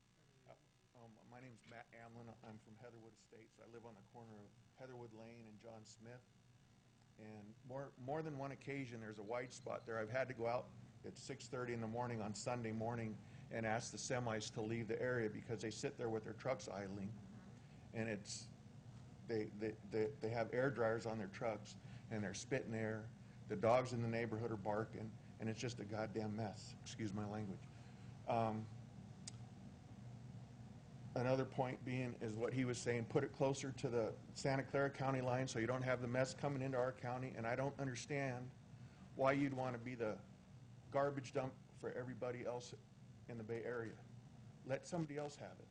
Speaker 18: My name's Matt Amlin. I'm from Heatherwood Estates. I live on the corner of Heatherwood Lane and John Smith. And more than one occasion, there's a wide spot there. I've had to go out at 6:30 in the morning on Sunday morning and ask the semis to leave the area because they sit there with their trucks idling. And they have air dryers on their trucks, and they're spitting air. The dogs in the neighborhood are barking, and it's just a goddamn mess. Excuse my language. Another point being is what he was saying, put it closer to the Santa Clara County line so you don't have the mess coming into our county, and I don't understand why you'd want to be the garbage dump for everybody else in the Bay Area. Let somebody else have it.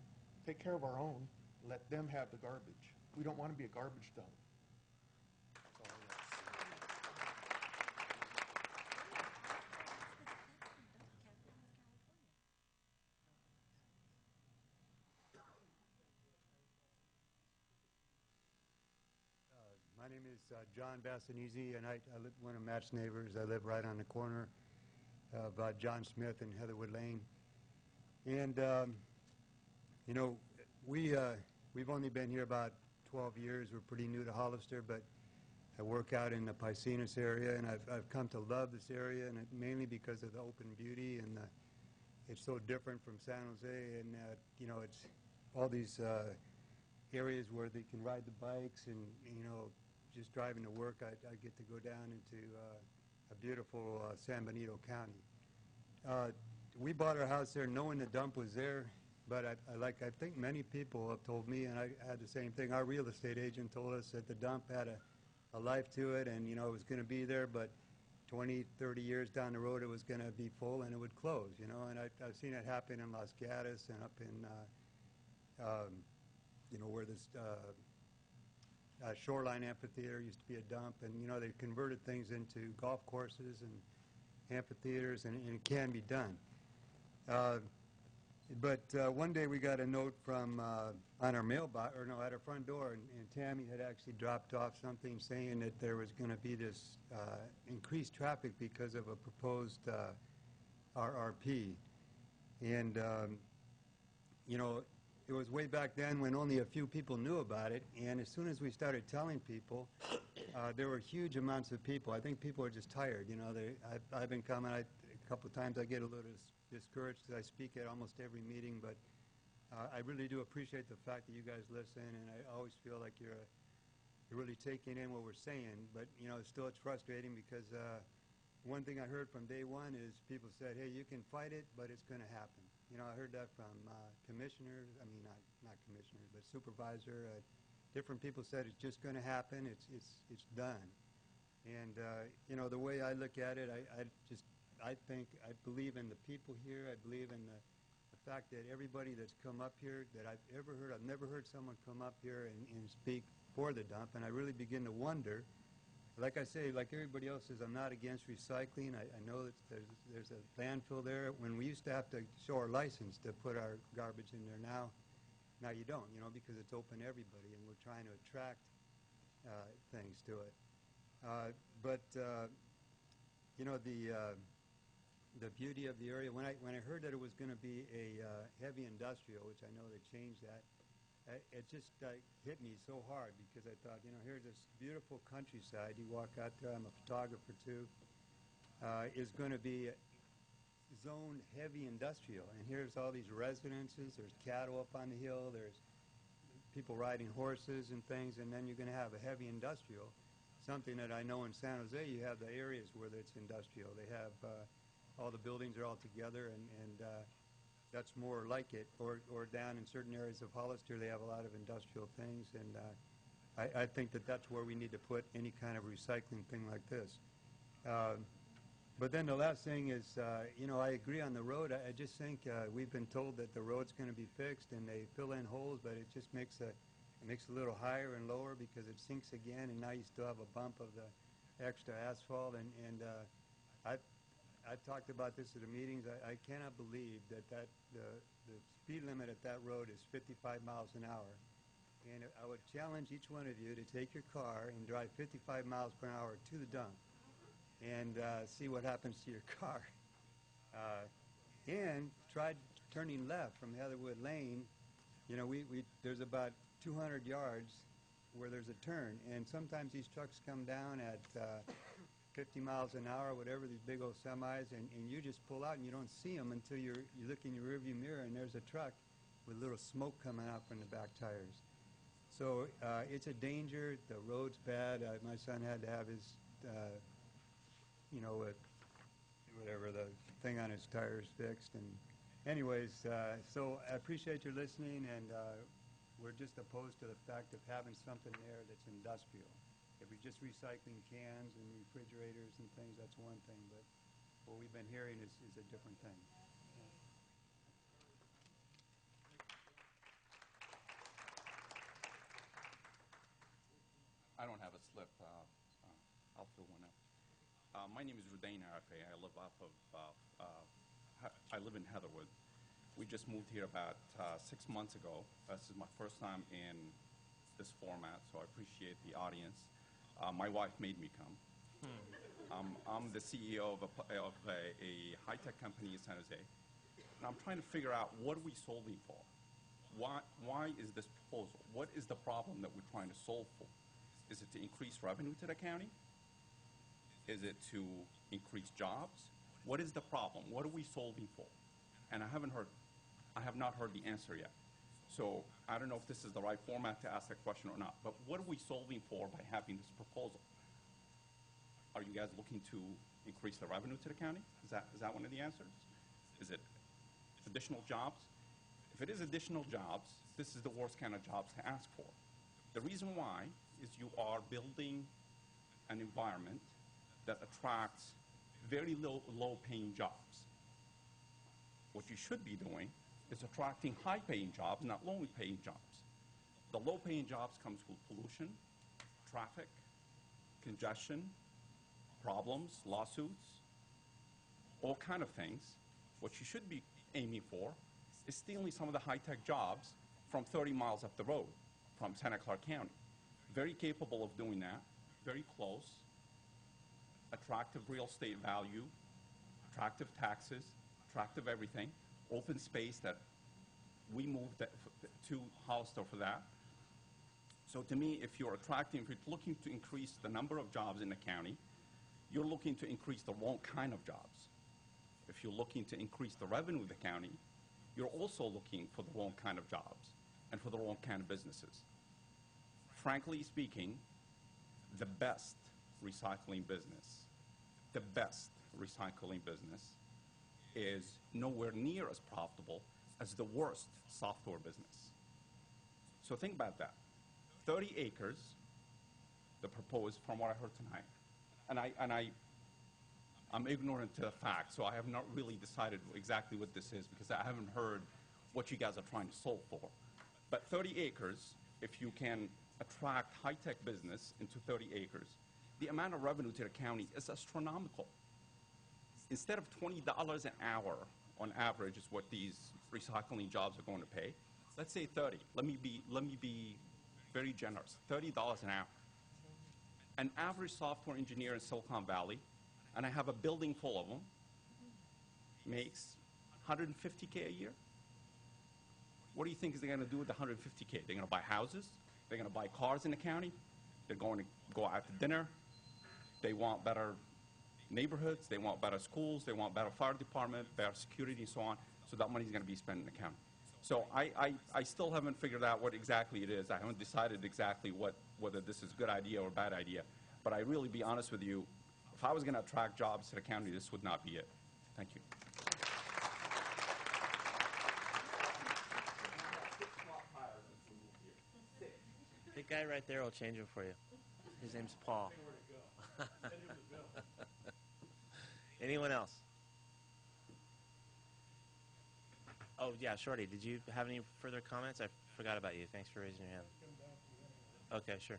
Speaker 18: Take care of our own. Let them have the garbage. We don't want to be a garbage dump. That's all I got.
Speaker 2: My name is John Bassanese, and I live one of Matt's neighbors. I live right on the corner of John Smith and Heatherwood Lane. And, you know, we've only been here about 12 years. We're pretty new to Hollister, but I work out in the Piscinas area, and I've come to love this area, and mainly because of the open beauty, and it's so different from San Jose, and, you know, it's all these areas where they can ride the bikes, and, you know, just driving to work, I get to go down into a beautiful San Benito County. We bought our house there knowing the dump was there, but I think many people have told me, and I had the same thing. Our real estate agent told us that the dump had a life to it, and, you know, it was going to be there, but 20, 30 years down the road, it was going to be full and it would close, you know, and I've seen it happen in Los Gatos and up in, you know, where this Shoreline Amphitheater used to be a dump, and, you know, they converted things into golf courses and amphitheaters, and it can be done. But one day we got a note from on our mailbox, or no, at our front door, and Tammy had actually dropped off something saying that there was going to be this increased traffic because of a proposed RRP. And, you know, it was way back then when only a few people knew about it, and as soon as we started telling people, there were huge amounts of people. I think people are just tired, you know. I've been coming, a couple of times I get a little discouraged because I speak at almost every meeting, but I really do appreciate the fact that you guys listen, and I always feel like you're really taking in what we're saying, but, you know, still it's frustrating because one thing I heard from day one is people said, hey, you can fight it, but it's going to happen. You know, I heard that from commissioners, I mean, not commissioners, but supervisor. Different people said it's just going to happen, it's done. And, you know, the way I look at it, I believe in the people here. I believe in the fact that everybody that's come up here that I've ever heard, I've never heard someone come up here and speak for the dump, and I really begin to wonder. Like I say, like everybody else says, I'm not against recycling. I know that there's a landfill there. When we used to have to show our license to put our garbage in there, now you don't, you know, because it's open to everybody, and we're trying to attract things to it. But you know, the beauty of the area. When I heard that it was going to be a heavy industrial, which I know they changed that, it just hit me so hard because I thought, you know, here's this beautiful countryside. You walk out there, I'm a photographer too, is going to be zoned heavy industrial. And here's all these residences. There's cattle up on the hill. There's people riding horses and things. And then you're going to have a heavy industrial, something that I know in San Jose you have the areas where it's industrial. They have all the buildings are all together, and that's more like it. Or down in certain areas of Hollister, they have a lot of industrial things, and I think that that's where we need to put any kind of recycling thing like this. But then the last thing is, you know, I agree on the road. I just think we've been told that the road's going to be fixed, and they fill in holes, but it just makes it makes it a little higher and lower because it sinks again, and now you still have a bump of the extra asphalt. And I've talked about this at the meetings. I cannot believe that the speed limit at that road is 55 miles an hour. And I would challenge each one of you to take your car and drive 55 miles per hour to the dump and see what happens to your car. And try turning left from Heatherwood Lane. You know, there's about 200 yards where there's a turn, and sometimes these trucks come down at 50 miles an hour, whatever, these big old semis, and you just pull out and you don't see them until you look in your rearview mirror and there's a truck with little smoke coming out from the back tires. So it's a danger. The road's bad. My son had to have his, you know, whatever, the thing on his tires fixed. And anyways, so I appreciate your listening, and we're just opposed to the fact of having something there that's industrial. If we're just recycling cans and refrigerators and things, that's one thing, but what we've been hearing is a different thing.
Speaker 19: I don't have a slip. I'll fill one out. My name is Rudain Arafay. I live off of, I live in Heatherwood. We just moved here about 6 months ago. This is my first time in this format, so I appreciate the audience. My wife made me come. I'm the CEO of a high-tech company in San Jose, and I'm trying to figure out what are we solving for? Why is this proposal? What is the problem that we're trying to solve for? Is it to increase revenue to the county? Is it to increase jobs? What is the problem? What are we solving for? And I have not heard the answer yet. So I don't know if this is the right format to ask that question or not, but what are we solving for by having this proposal? Are you guys looking to increase the revenue to the county? Is that one of the answers? Is it additional jobs? If it is additional jobs, this is the worst kind of jobs to ask for. The reason why is you are building an environment that attracts very low-paying jobs. What you should be doing is attracting high-paying jobs, not low-paying jobs. The low-paying jobs comes with pollution, traffic, congestion, problems, lawsuits, all kind of things. What you should be aiming for is stealing some of the high-tech jobs from 30 miles up the road from Santa Clara County. Very capable of doing that, very close, attractive real estate value, attractive taxes, attractive everything, open space that we moved to Hollister for that. So to me, if you're looking to increase the number of jobs in the county, you're looking to increase the wrong kind of jobs. If you're looking to increase the revenue of the county, you're also looking for the wrong kind of jobs and for the wrong kind of businesses. Frankly speaking, the best recycling business is nowhere near as profitable as the worst software business. So think about that. 30 acres, the proposed, from what I heard tonight, and I'm ignorant to the facts, so I have not really decided exactly what this is because I haven't heard what you guys are trying to solve for. But 30 acres, if you can attract high-tech business into 30 acres, the amount of revenue to the county is astronomical. Instead of $20 an hour on average is what these recycling jobs are going to pay, let's say 30. Let me be very generous, $30 an hour. An average software engineer in Silicon Valley, and I have a building full of them, makes $150K a year. What do you think is they're going to do with the $150K? They're going to buy houses? They're going to buy cars in the county? They're going to go out to dinner? They want better neighborhoods? They want better schools? They want better fire department, better security, and so on. So that money is going to be spent in the county. So I still haven't figured out what exactly it is. I haven't decided exactly whether this is a good idea or a bad idea. But I really be honest with you, if I was going to attract jobs to the county, this would not be it. Thank you.
Speaker 1: The guy right there will change them for you. His name's Paul. Anyone else? Oh, yeah, Shorty, did you have any further comments? I forgot about you. Thanks for raising your hand. Okay, sure.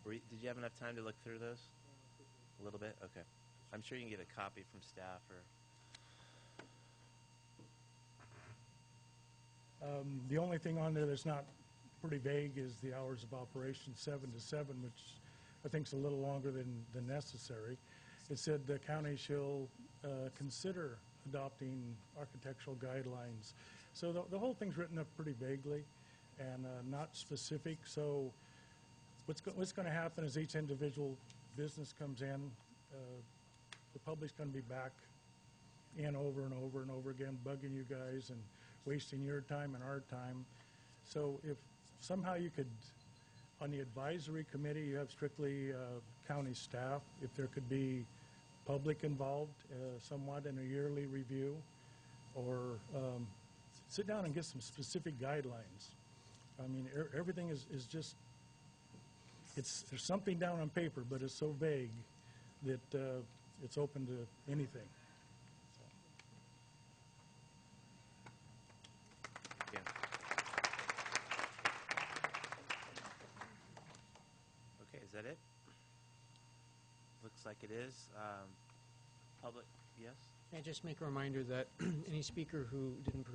Speaker 1: Did you have enough time to look through those? A little bit? Okay. I'm sure you can get a copy from staff or...
Speaker 7: The only thing on there that's not pretty vague is the hours of operation, 7 to 7, which I think is a little longer than necessary. It said the county shall consider adopting architectural guidelines. So the whole thing's written up pretty vaguely and not specific. So what's going to happen is each individual business comes in, the public's going to be back in over and over and over again, bugging you guys and wasting your time and our time. So if somehow you could, on the advisory committee, you have strictly county staff, if there could be public involved somewhat in a yearly review, or sit down and get some specific guidelines. I mean, everything is just, there's something down on paper, but it's so vague that it's open to anything.
Speaker 1: Yeah. Okay, is that it? Looks like it is. Public, yes?
Speaker 20: I just make a reminder that any speaker who didn't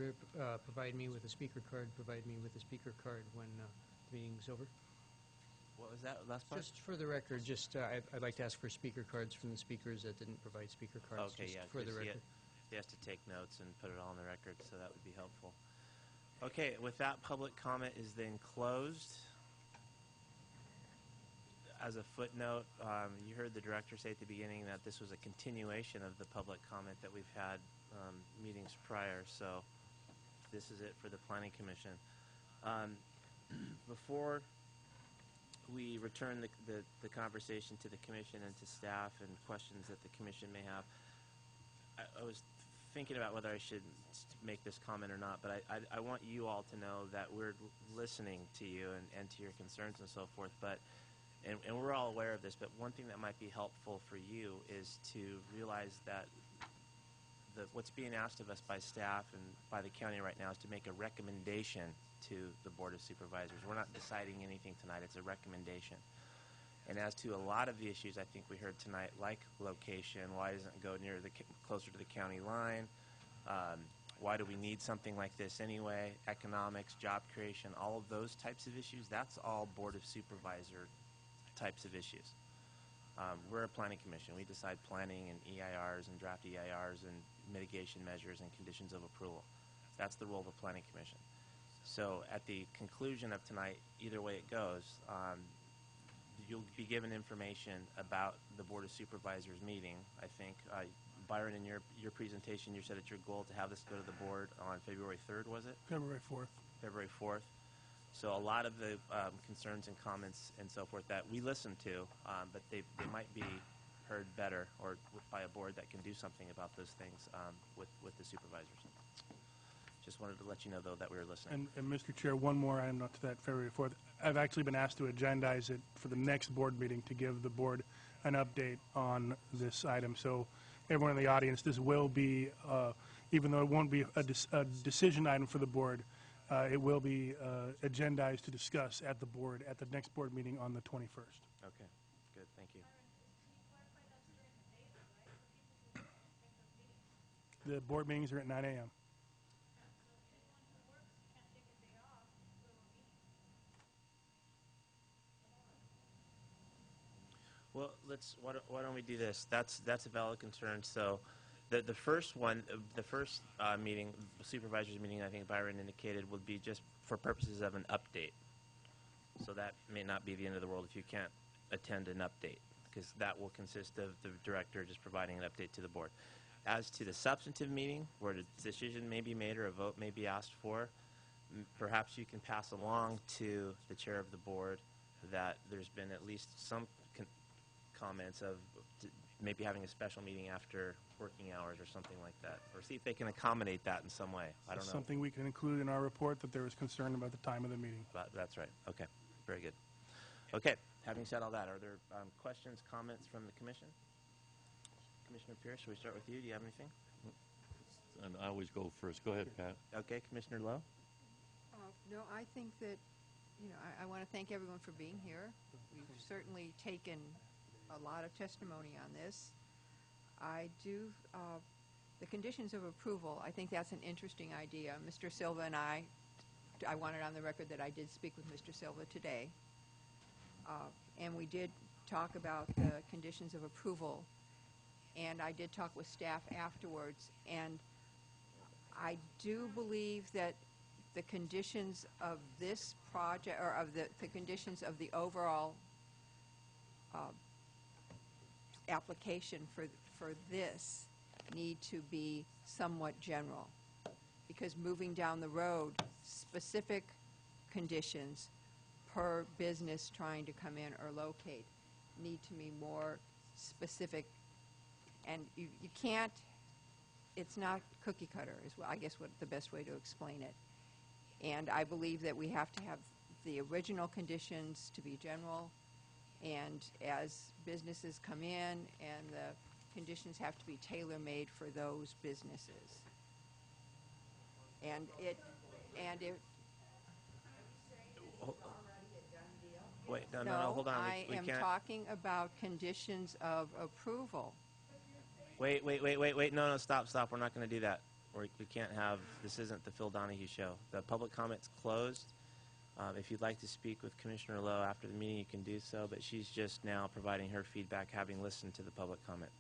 Speaker 20: provide me with a speaker card, provide me with a speaker card when the meeting's over.
Speaker 1: What was that last part?
Speaker 20: Just for the record, I'd like to ask for speaker cards from the speakers that didn't provide speaker cards.
Speaker 1: Okay,
Speaker 20: just
Speaker 1: yeah,
Speaker 20: for the
Speaker 1: 'cause
Speaker 20: record.
Speaker 1: he has to take notes and put it all on the record, so that would be helpful. Okay, with that, public comment is then closed. As a footnote, you heard the director say at the beginning that this was a continuation of the public comment that we've had meetings prior, so this is it for the Planning Commission. Before we return the conversation to the commission and to staff and questions that the commission may have, I was thinking about whether I should make this comment or not, but I want you all to know that we're listening to you and to your concerns and so forth, but and we're all aware of this, but one thing that might be helpful for you is to realize that what's being asked of us by staff and by the county right now is to make a recommendation to the Board of Supervisors. We're not deciding anything tonight. It's a recommendation. And as to a lot of the issues I think we heard tonight, like location, why doesn't it go closer to the county line, why do we need something like this anyway, economics, job creation, all of those types of issues, that's all Board of Supervisor types of issues. We're a planning commission. We decide planning and EIRs and draft EIRs and mitigation measures and conditions of approval. That's the role of a planning commission. So at the conclusion of tonight, either way it goes, you'll be given information about the Board of Supervisors meeting, I think. Byron, in your presentation, you said it's your goal to have this go to the board on February 3rd, was it?
Speaker 5: February 4th.
Speaker 1: February 4th. So a lot of the concerns and comments and so forth that we listen to, but they might be heard better or by a board that can do something about those things with the supervisors. Just wanted to let you know, though, that we were listening.
Speaker 5: And Mr. Chair, one more item to that February 4th. I've actually been asked to agendize it for the next board meeting to give the board an update on this item. So everyone in the audience, this will be, even though it won't be a decision item for the board, it will be agendized to discuss at the board at the next board meeting on the 21st.
Speaker 1: Okay, good, thank you.
Speaker 5: The board meetings are at 9 a.m.
Speaker 1: Well, why don't we do this? That's a valid concern. So The first one, the first meeting, supervisors meeting, I think Byron indicated, would be just for purposes of an update. So that may not be the end of the world if you can't attend an update, because that will consist of the director just providing an update to the board. As to the substantive meeting, where the decision may be made or a vote may be asked for, perhaps you can pass along to the chair of the board that there's been at least some comments of maybe having a special meeting after working hours or something like that, or see if they can accommodate that in some way. I don't know.
Speaker 5: Something we can include in our report, that there was concern about the time of the meeting.
Speaker 1: That's right. Okay. Very good. Okay. Having said all that, are there questions, comments from the commission? Commissioner Pierce, shall we start with you? Do you have anything?
Speaker 3: And I always go first. Go ahead, Pat.
Speaker 1: Okay. Commissioner Lowe?
Speaker 21: No, I think that, I want to thank everyone for being here. We've certainly taken a lot of testimony on this. I do, the conditions of approval, I think that's an interesting idea. Mr. Silva and I wanted on the record that I did speak with Mr. Silva today. And we did talk about the conditions of approval. And I did talk with staff afterwards. And I do believe that the conditions of this project, or of the conditions of the overall application for this need to be somewhat general, because moving down the road, specific conditions per business trying to come in or locate need to be more specific, and you can't, it's not cookie cutter is I guess what the best way to explain it. And I believe that we have to have the original conditions to be general, and as businesses come in, and the conditions have to be tailor-made for those businesses. And it
Speaker 1: Wait, no, hold on.
Speaker 21: I
Speaker 1: we
Speaker 21: am
Speaker 1: can't.
Speaker 21: talking about conditions of approval.
Speaker 1: Wait, no, stop. We're not going to do that. We can't have, this isn't the Phil Donahue show. The public comment's closed. If you'd like to speak with Commissioner Lowe after the meeting, you can do so, but she's just now providing her feedback, having listened to the public comment.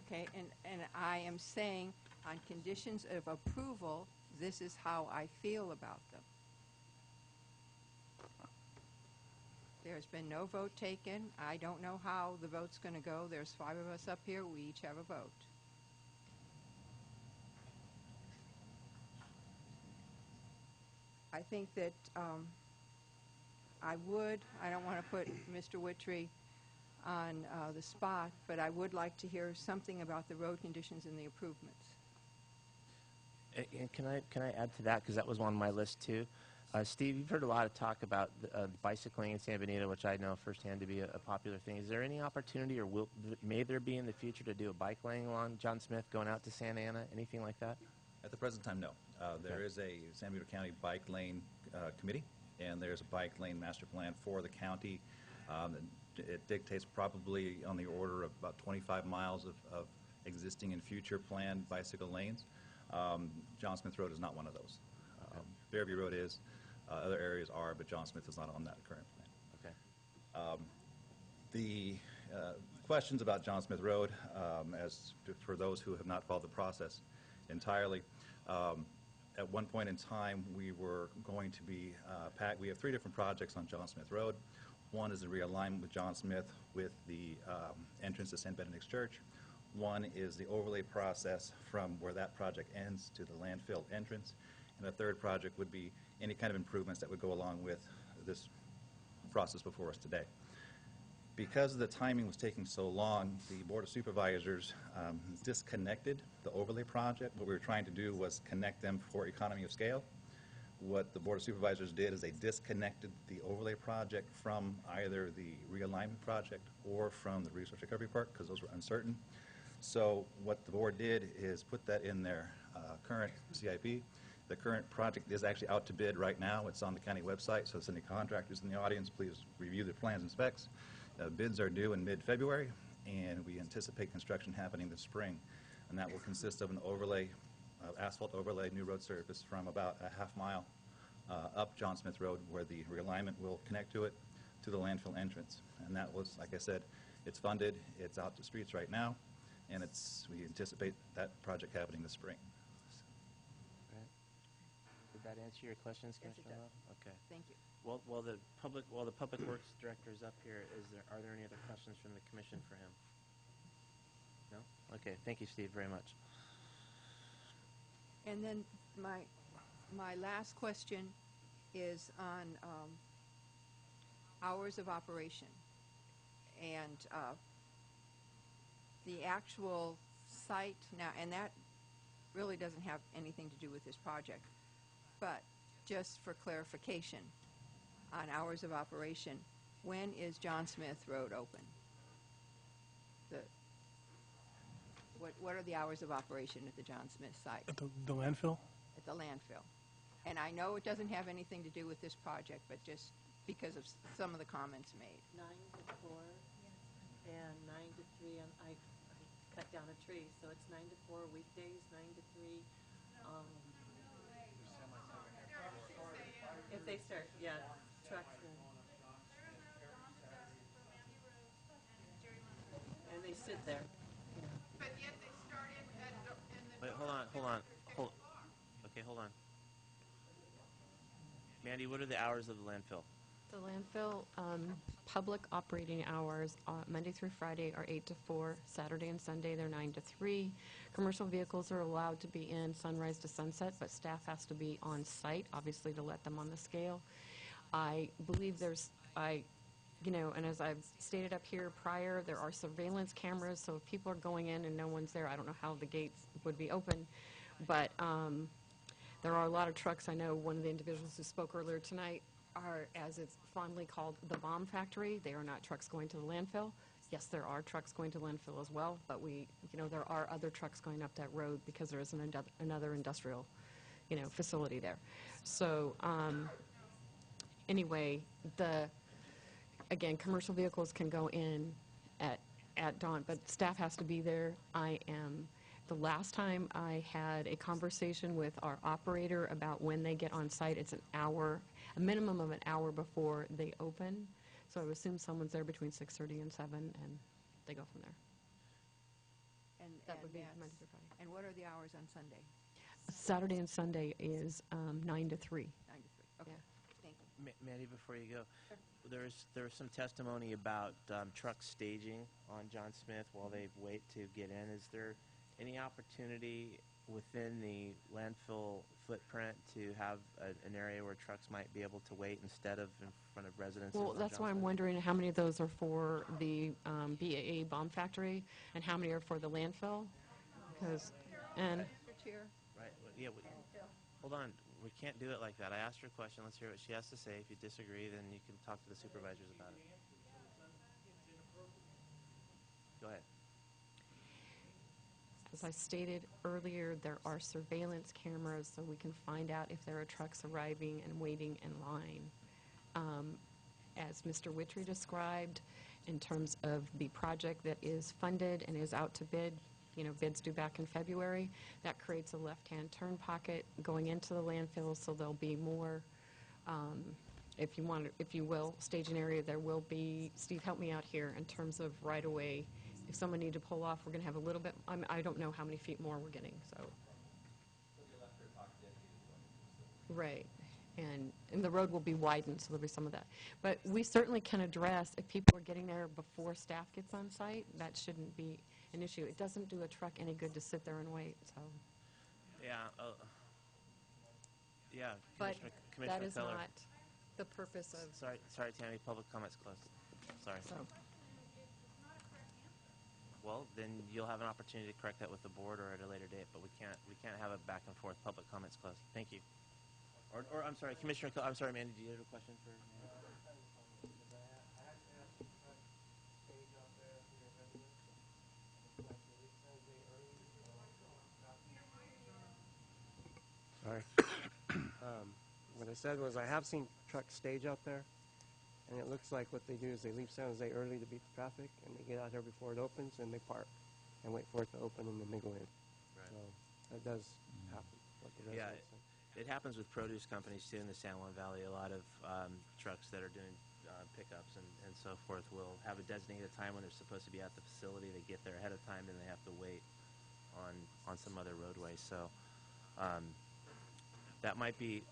Speaker 21: Okay, and I am saying on conditions of approval, this is how I feel about them. There's been no vote taken. I don't know how the vote's going to go. There's 5 of us up here. We each have a vote. I think that I don't want to put Mr. Wittry on the spot, but I would like to hear something about the road conditions and the improvements.
Speaker 1: And can I add to that, because that was on my list too. Steve, you've heard a lot of talk about bicycling in San Benito, which I know firsthand to be a popular thing. Is there any opportunity, or may there be in the future, to do a bike lane along John Smith going out to Santa Ana, anything like that?
Speaker 22: At the present time, no. There is a San Benito County Bike Lane Committee, and there's a bike lane master plan for the county. It dictates probably on the order of about 25 miles of existing and future planned bicycle lanes. John Smith Road is not one of those. Fairview Road is. Other areas are, but John Smith is not on that current plan.
Speaker 1: Okay.
Speaker 22: The questions about John Smith Road, for those who have not followed the process entirely, at one point in time we were going to be we have 3 different projects on John Smith Road. One is the realignment with John Smith with the entrance to St. Benedict's Church. One is the overlay process from where that project ends to the landfill entrance. And the third project would be any kind of improvements that would go along with this process before us today. Because the timing was taking so long, the Board of Supervisors disconnected the overlay project. What we were trying to do was connect them for economy of scale. What the Board of Supervisors did is they disconnected the overlay project from either the realignment project or from the resource recovery part, because those were uncertain. So what the board did is put that in their current CIP. The current project is actually out to bid right now. It's on the county website, so if any contractors in the audience, please review the plans and specs. Bids are due in mid-February, and we anticipate construction happening this spring. And that will consist of an overlay, asphalt overlay, new road surface from about a half mile up John Smith Road, where the realignment will connect to it, to the landfill entrance. And that was, like I said, it's funded, it's out to streets right now, and we anticipate that project happening this spring.
Speaker 1: Right. Did that answer your questions,
Speaker 21: Yes, it
Speaker 1: Commissioner
Speaker 21: does.
Speaker 1: Love? Okay.
Speaker 21: Thank you.
Speaker 1: Well, while the public works director is up here, are there any other questions from the commission for him? No? Okay. Thank you, Steve, very much.
Speaker 21: And then my last question is on hours of operation. And the actual site now, and that really doesn't have anything to do with this project, but just for clarification, on hours of operation, when is John Smith Road open? What are the hours of operation at the John Smith site?
Speaker 5: At the landfill?
Speaker 21: At the landfill. And I know it doesn't have anything to do with this project, but just because of some of the comments made.
Speaker 15: 9 to 4 and 9 to 3. I cut down a tree, so it's 9 to 4 weekdays, 9 to 3. If they start, yeah, trucks and they sit there. Yeah.
Speaker 21: But yet they started in the...
Speaker 1: Wait, hold on. Okay, hold on. Mandy, what are the hours of the landfill?
Speaker 4: The landfill public operating hours, Monday through Friday, are 8 to 4. Saturday and Sunday, they're 9 to 3. Commercial vehicles are allowed to be in sunrise to sunset, but staff has to be on site, obviously, to let them on the scale. I believe and as I've stated up here prior, there are surveillance cameras, so if people are going in and no one's there, I don't know how the gates would be open, but there are a lot of trucks. I know one of the individuals who spoke earlier tonight are, as it's fondly called, the bomb factory. They are not trucks going to the landfill. Yes, there are trucks going to landfill as well, but there are other trucks going up that road because there is another industrial, facility there. So, anyway, again, commercial vehicles can go in at dawn, but staff has to be there. The last time I had a conversation with our operator about when they get on site, it's a minimum of an hour before they open. So I would assume someone's there between 6:30 and 7, and they go from there. That would be Monday through Friday.
Speaker 21: And what are the hours on Sunday?
Speaker 4: Saturday and Sunday is 9 to 3.
Speaker 21: 9 to 3. Okay.
Speaker 4: Yeah.
Speaker 21: Thank you.
Speaker 1: Mandy, before you go, there was some testimony about truck staging on John Smith while they wait to get in. Is there any opportunity within the landfill footprint to have an area where trucks might be able to wait instead of in front of residences?
Speaker 4: Well, that's why I'm wondering how many of those are for the BAA bomb factory and how many are for the landfill?
Speaker 1: Right. Yeah. Hold on. We can't do it like that. I asked her a question. Let's hear what she has to say. If you disagree, then you can talk to the supervisors about it. Go ahead.
Speaker 4: As I stated earlier, there are surveillance cameras so we can find out if there are trucks arriving and waiting in line. As Mr. Witry described, in terms of the project that is funded and is out to bid, bids due back in February, that creates a left-hand turn pocket going into the landfill, so there'll be more, if you will, staging area. There will be, Steve, help me out here, in terms of right-of-way. If someone needed to pull off, we're going to have a little bit, I don't know how many feet more we're getting, so. Right, and the road will be widened, so there'll be some of that. But we certainly can address, if people are getting there before staff gets on site, that shouldn't be an issue. It doesn't do a truck any good to sit there and wait, so.
Speaker 1: Yeah. Yeah.
Speaker 4: But
Speaker 1: Commissioner
Speaker 4: that is
Speaker 1: Keller.
Speaker 4: not the purpose of.
Speaker 1: Sorry, Tammy. Public comments closed. Sorry.
Speaker 4: So.
Speaker 1: Well, then you'll have an opportunity to correct that with the board or at a later date, but we can't have a back and forth. Public comments closed. Thank you. Or I'm sorry, Commissioner. I'm sorry, Mandy. Do you have a question for?
Speaker 6: Sorry. What I said was I have seen trucks stage out there, and it looks like what they do is they leave San Jose early to beat the traffic, and they get out there before it opens, and they park and wait for it to open, and then they go in.
Speaker 1: Right.
Speaker 6: So that does happen. What the
Speaker 1: Yeah,
Speaker 6: residents say.
Speaker 1: it happens with produce companies too in the San Juan Valley. A lot of trucks that are doing pickups and so forth will have a designated time when they're supposed to be at the facility. They get there ahead of time, then they have to wait on some other roadway. So that might be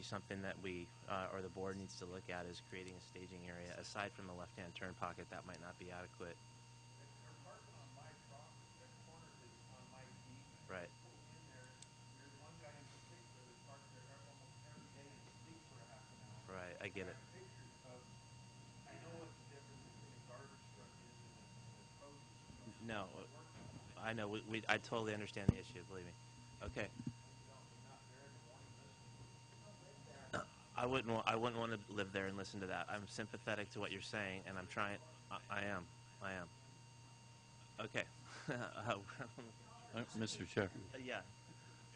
Speaker 1: something that we or the board needs to look at, is creating a staging area aside from the left-hand turn pocket. That might not be adequate.
Speaker 18: They're parking on my property. That corner is on my deed.
Speaker 1: Right.
Speaker 18: Pull in there. There's one guy in particular that parks there almost every day and sleeps for a half an hour.
Speaker 1: Right, I get it.
Speaker 18: have pictures of, I know what the difference between a garbage truck is and a produce truck.
Speaker 1: No, I know. I totally understand the issue. Believe me. Okay. I wouldn't want to live there and listen to that. I'm sympathetic to what you're saying, and I'm trying. I am. Okay.
Speaker 3: Mr. Chair.
Speaker 1: Yeah.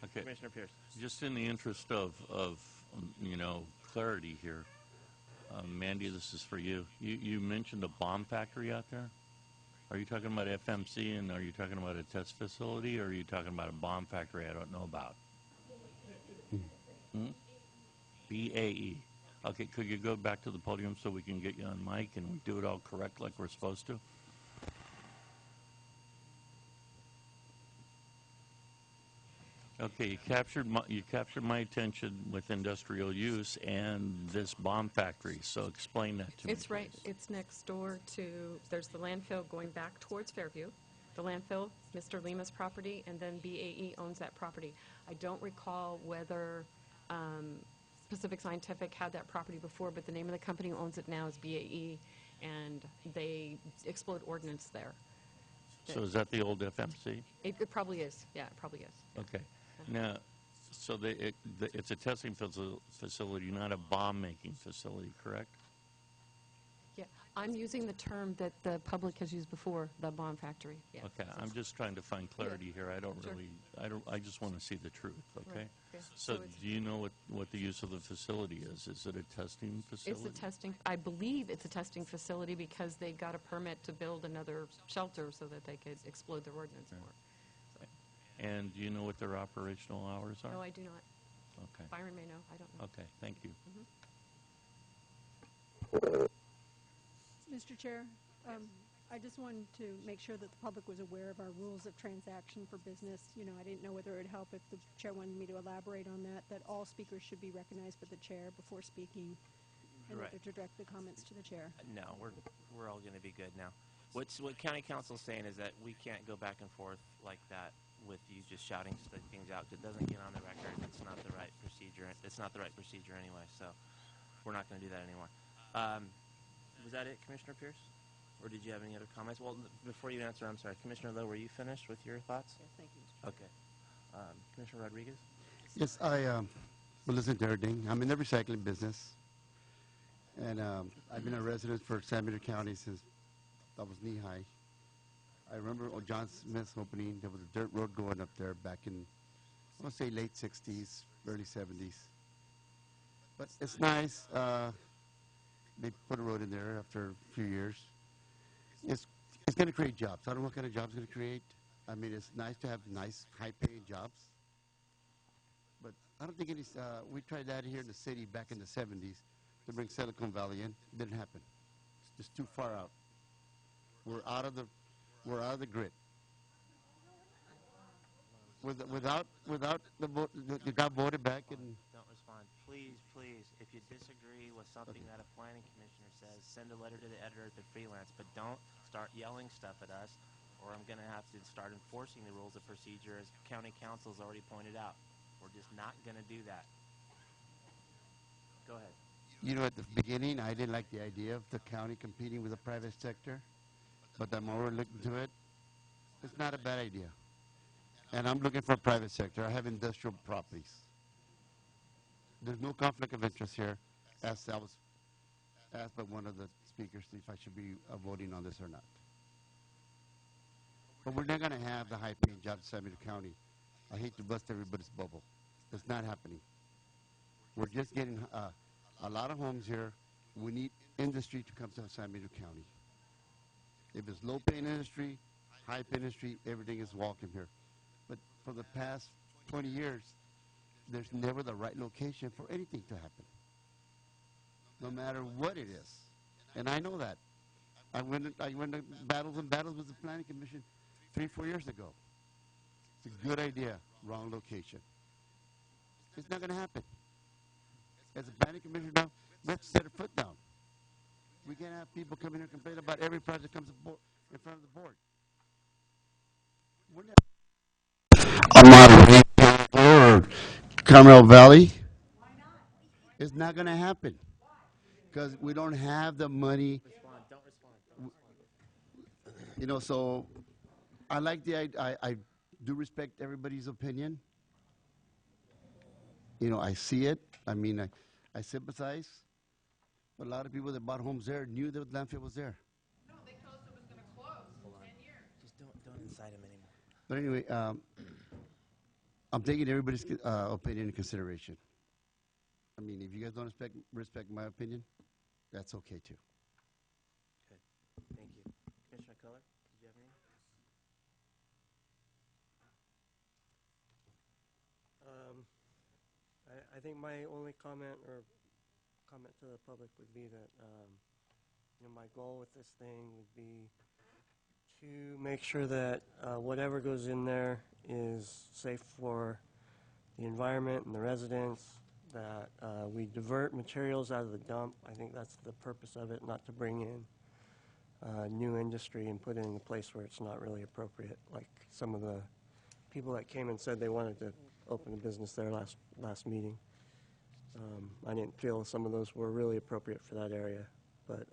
Speaker 3: Okay.
Speaker 1: Commissioner Pierce.
Speaker 3: Just in the interest of clarity here, Mandy, this is for you. You mentioned a bomb factory out there. Are you talking about FMC, and are you talking about a test facility, or are you talking about a bomb factory I don't know about? BAE. Okay, could you go back to the podium so we can get you on mic and we do it all correct like we're supposed to? Okay, you captured my attention with industrial use and this bomb factory. So explain that to me.
Speaker 4: It's right, it's next door to, there's the landfill going back towards Fairview. The landfill, Mr. Lima's property, and then BAE owns that property. I don't recall whether Pacific Scientific had that property before, but the name of the company who owns it now is BAE, and they explode ordnance there.
Speaker 3: So is that the old FMC?
Speaker 4: It probably is, yeah, it probably is.
Speaker 3: Okay. Now, so it's a testing facility, not a bomb-making facility, correct?
Speaker 4: Yeah, I'm using the term that the public has used before, the bomb factory. Yeah.
Speaker 3: Okay, I'm just trying to find clarity here. I don't
Speaker 4: Sure.
Speaker 3: really, I just want to see the truth, okay?
Speaker 4: Right, okay.
Speaker 3: So
Speaker 4: So it's-
Speaker 3: do you know what the use of the facility is? Is it a testing facility?
Speaker 4: It's a testing, I believe it's a testing facility because they got a permit to build another shelter so that they could explode their ordnance more. So,
Speaker 3: And do you know what their operational hours are?
Speaker 4: no, I do not.
Speaker 3: Okay.
Speaker 4: Byron may know, I don't know.
Speaker 3: Okay, thank you.
Speaker 8: Mr. Chair, I just wanted to make sure that the public was aware of our rules of transaction for business. You know, I didn't know whether it would help if the chair wanted me to elaborate on that all speakers should be recognized by the chair before speaking, and
Speaker 1: Right.
Speaker 8: that they're to direct the comments to the chair.
Speaker 1: No, we're all going to be good now. What county council's saying is that we can't go back and forth like that with you just shouting things out. It doesn't get on the record. It's not the right procedure. It's not the right procedure anyway. So we're not going to do that anymore. Was that it, Commissioner Pierce? Or did you have any other comments? Well, before you answer, I'm sorry. Commissioner Lowe, were you finished with your thoughts?
Speaker 8: Yes, thank you, Mr. Chair.
Speaker 1: Okay. Commissioner Rodriguez?
Speaker 10: Yes, I will listen to everything. I'm in the recycling business, and I've been a resident for San Pedro County since I was knee-high. I remember John Smith's opening. There was a dirt road going up there back in, I want to say, late 60s, early 70s. But it's nice. They put a road in there after a few years. It's going to create jobs. I don't know what kind of jobs it's going to create. I mean, it's nice to have nice, high-paying jobs. But I don't think any. We tried that here in the city back in the 70s to bring Silicon Valley in. It didn't happen. It's just too far out. We're out of the grid. Without the vote, you got voted back and.
Speaker 1: Don't respond. Please, if you disagree with something that a planning commissioner says, send a letter to the editor at the freelance, but don't start yelling stuff at us, or I'm going to have to start enforcing the rules of procedure, as county council's already pointed out. We're just not going to do that. Go ahead.
Speaker 10: You know, at the beginning, I didn't like the idea of the county competing with the private sector, but the more we're looking to it, it's not a bad idea. And I'm looking for private sector. I have industrial properties. There's no conflict of interest here, as I was asked by one of the speakers if I should be voting on this or not. But we're not going to have the high-paying jobs in San Pedro County. I hate to bust everybody's bubble. It's not happening. We're just getting a lot of homes here. We need industry to come to San Pedro County. If it's low-paying industry, high-paying industry, everything is welcome here. But for the past 20 years, there's never the right location for anything to happen. no matter what it is. And I know that. I went to battles and battles with the Planning Commission 3-4 years ago. It's a good idea, wrong location. It's not going to happen. As a Planning Commissioner now, let's set a foot down. We can't have people come in here and complain about every project that comes in front of the board. Or Carmel Valley. It's not going to happen because we don't have the money.
Speaker 1: Don't respond.
Speaker 10: You know, so I like I do respect everybody's opinion. You know, I see it. I mean, I sympathize. But a lot of people that bought homes there knew the landfill was there.
Speaker 11: No, they told us it was going to close in 10 years.
Speaker 1: Just don't incite him anymore.
Speaker 10: But anyway, I'm taking everybody's opinion into consideration. I mean, if you guys don't respect my opinion, that's okay too.
Speaker 1: Okay, thank you. Commissioner Culler, did you have anything?
Speaker 6: I think my only comment to the public would be that my goal with this thing would be to make sure that whatever goes in there is safe for the environment and the residents, that we divert materials out of the dump. I think that's the purpose of it, not to bring in new industry and put it in a place where it's not really appropriate, like some of the people that came and said they wanted to open a business there last meeting. I didn't feel some of those were really appropriate for that area, but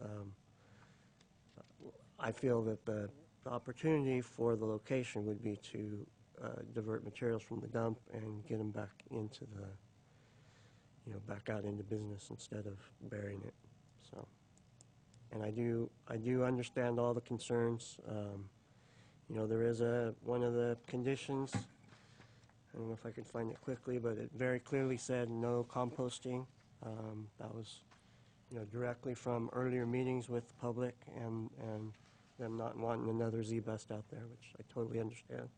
Speaker 6: I feel that the opportunity for the location would be to divert materials from the dump and get them back into the, back out into business instead of burying it. So, and I do understand all the concerns. There is one of the conditions. I don't know if I can find it quickly, but it very clearly said no composting. That was, directly from earlier meetings with the public and them not wanting another Z-Best out there, which I totally understand.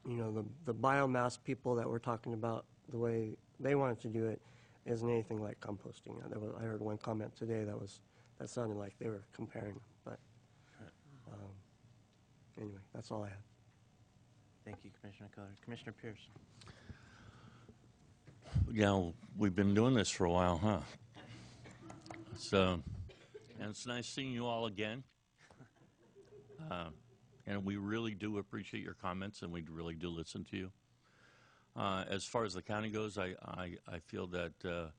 Speaker 6: The biomass people that we're talking about, the way they wanted to do it, isn't anything like composting. I heard one comment today that sounded like they were comparing them, but anyway, that's all I have.
Speaker 1: Thank you, Commissioner Culler. Commissioner Pierce.
Speaker 3: Yeah, we've been doing this for a while, huh? So, and it's nice seeing you all again. And we really do appreciate your comments, and we really do listen to you. As far as the county goes, I feel that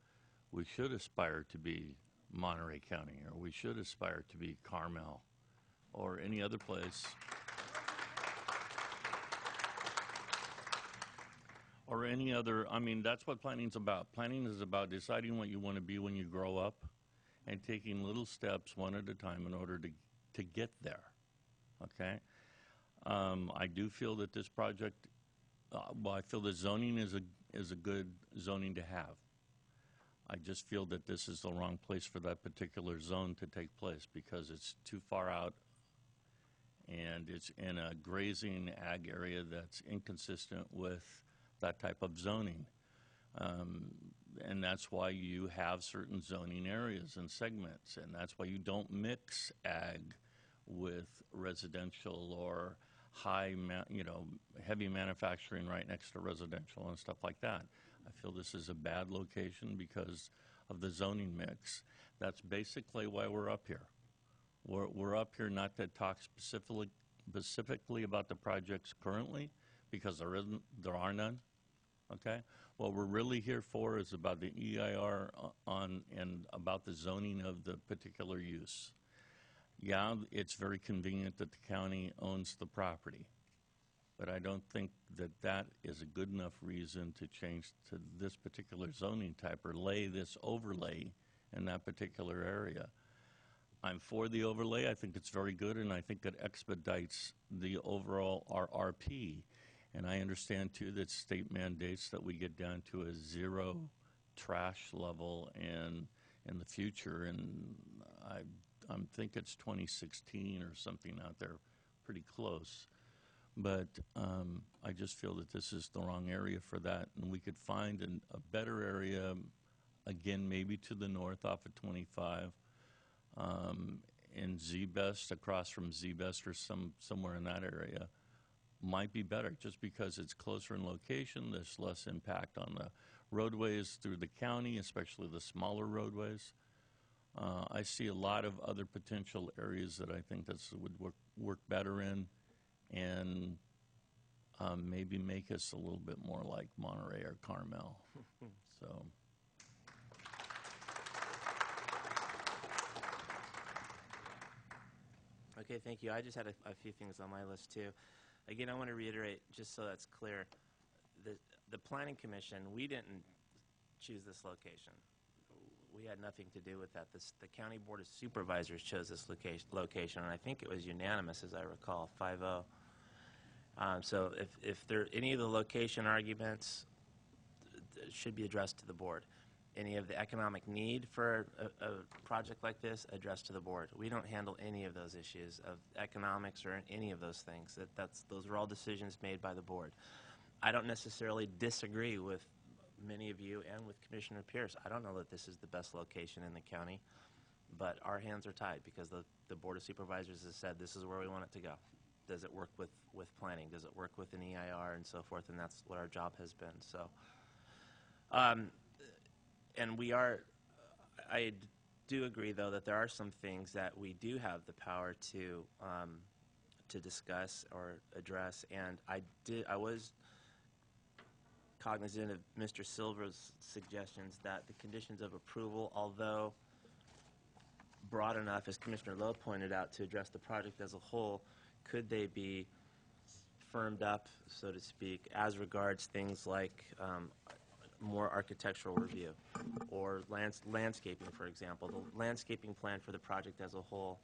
Speaker 3: we should aspire to be Monterey County, or we should aspire to be Carmel, or any other place. Or any other, that's what planning's about. Planning is about deciding what you want to be when you grow up and taking little steps one at a time in order to get there, okay? I do feel that this project, I feel that zoning is a good zoning to have. I just feel that this is the wrong place for that particular zone to take place because it's too far out and it's in a grazing ag area that's inconsistent with that type of zoning. And that's why you have certain zoning areas and segments, and that's why you don't mix ag with residential or heavy manufacturing right next to residential and stuff like that. I feel this is a bad location because of the zoning mix. That's basically why we're up here. We're up here not to talk specifically about the projects currently, because there are none. Okay, what we're really here for is about the EIR and about the zoning of the particular use. Yeah, it's very convenient that the county owns the property, but I don't think that that is a good enough reason to change to this particular zoning type or lay this overlay in that particular area. I'm for the overlay. I think it's very good, and I think it expedites the overall RRP. And I understand, too, that state mandates that we get down to a zero trash level in the future. And I think it's 2016 or something out there, pretty close. But I just feel that this is the wrong area for that. And we could find a better area again, maybe to the north off of 25, and Z-Best, across from Z-Best or somewhere in that area, might be better, just because it's closer in location, there's less impact on the roadways through the county, especially the smaller roadways. I see a lot of other potential areas that I think this would work better in, and maybe make us a little bit more like Monterey or Carmel. So.
Speaker 1: Okay, thank you. I just had a few things on my list too. Again, I want to reiterate, just so that's clear, the Planning Commission, we didn't choose this location. We had nothing to do with that. The County Board of Supervisors chose this location, and I think it was unanimous, as I recall, 5-0. So if there any of the location arguments should be addressed to the board. Any of the economic need for a project like this, addressed to the board. We don't handle any of those issues of economics or any of those things. Those are all decisions made by the board. I don't necessarily disagree with many of you and with Commissioner Pierce. I don't know that this is the best location in the county, but our hands are tied because the Board of Supervisors has said this is where we want it to go. Does it work with planning? Does it work with an EIR and so forth? And that's what our job has been. So. And I do agree, though, that there are some things that we do have the power to discuss or address. And I was cognizant of Mr. Silver's suggestions that the conditions of approval, although broad enough, as Commissioner Lowe pointed out, to address the project as a whole, could they be firmed up, so to speak, as regards things like more architectural review or landscaping, for example. The landscaping plan for the project as a whole,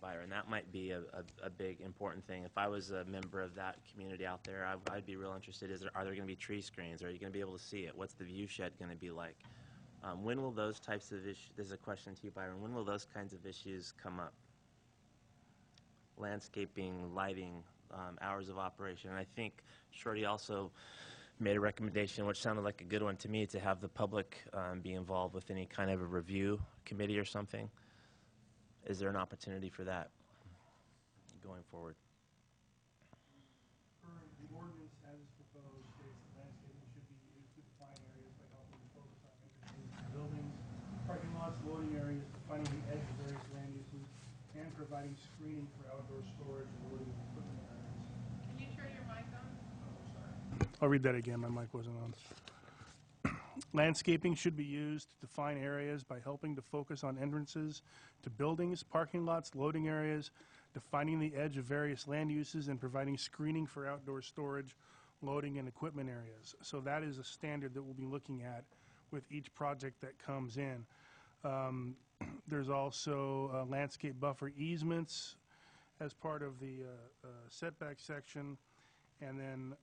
Speaker 1: Byron, that might be a big important thing. If I was a member of that community out there, I'd be real interested. Are there going to be tree screens? Are you going to be able to see it? What's the view shed going to be like? When will those types of issues, there's a question to you, Byron, when will those kinds of issues come up? Landscaping, lighting, hours of operation. And I think Shorty also made a recommendation, which sounded like a good one to me, to have the public be involved with any kind of a review committee or something. Is there an opportunity for that going forward?
Speaker 5: The ordinance as proposed states that landscaping should be used to define areas by helping to focus on entrances, buildings, parking lots, loading areas, defining the edge of various land uses, and providing screening for outdoor storage and loading equipment areas.
Speaker 11: Can you turn your mic on?
Speaker 5: I'll read that again. My mic wasn't on. Landscaping should be used to define areas by helping to focus on entrances to buildings, parking lots, loading areas, defining the edge of various land uses, and providing screening for outdoor storage, loading, and equipment areas. So that is a standard that we'll be looking at with each project that comes in. There's also landscape buffer easements as part of the setback section, and then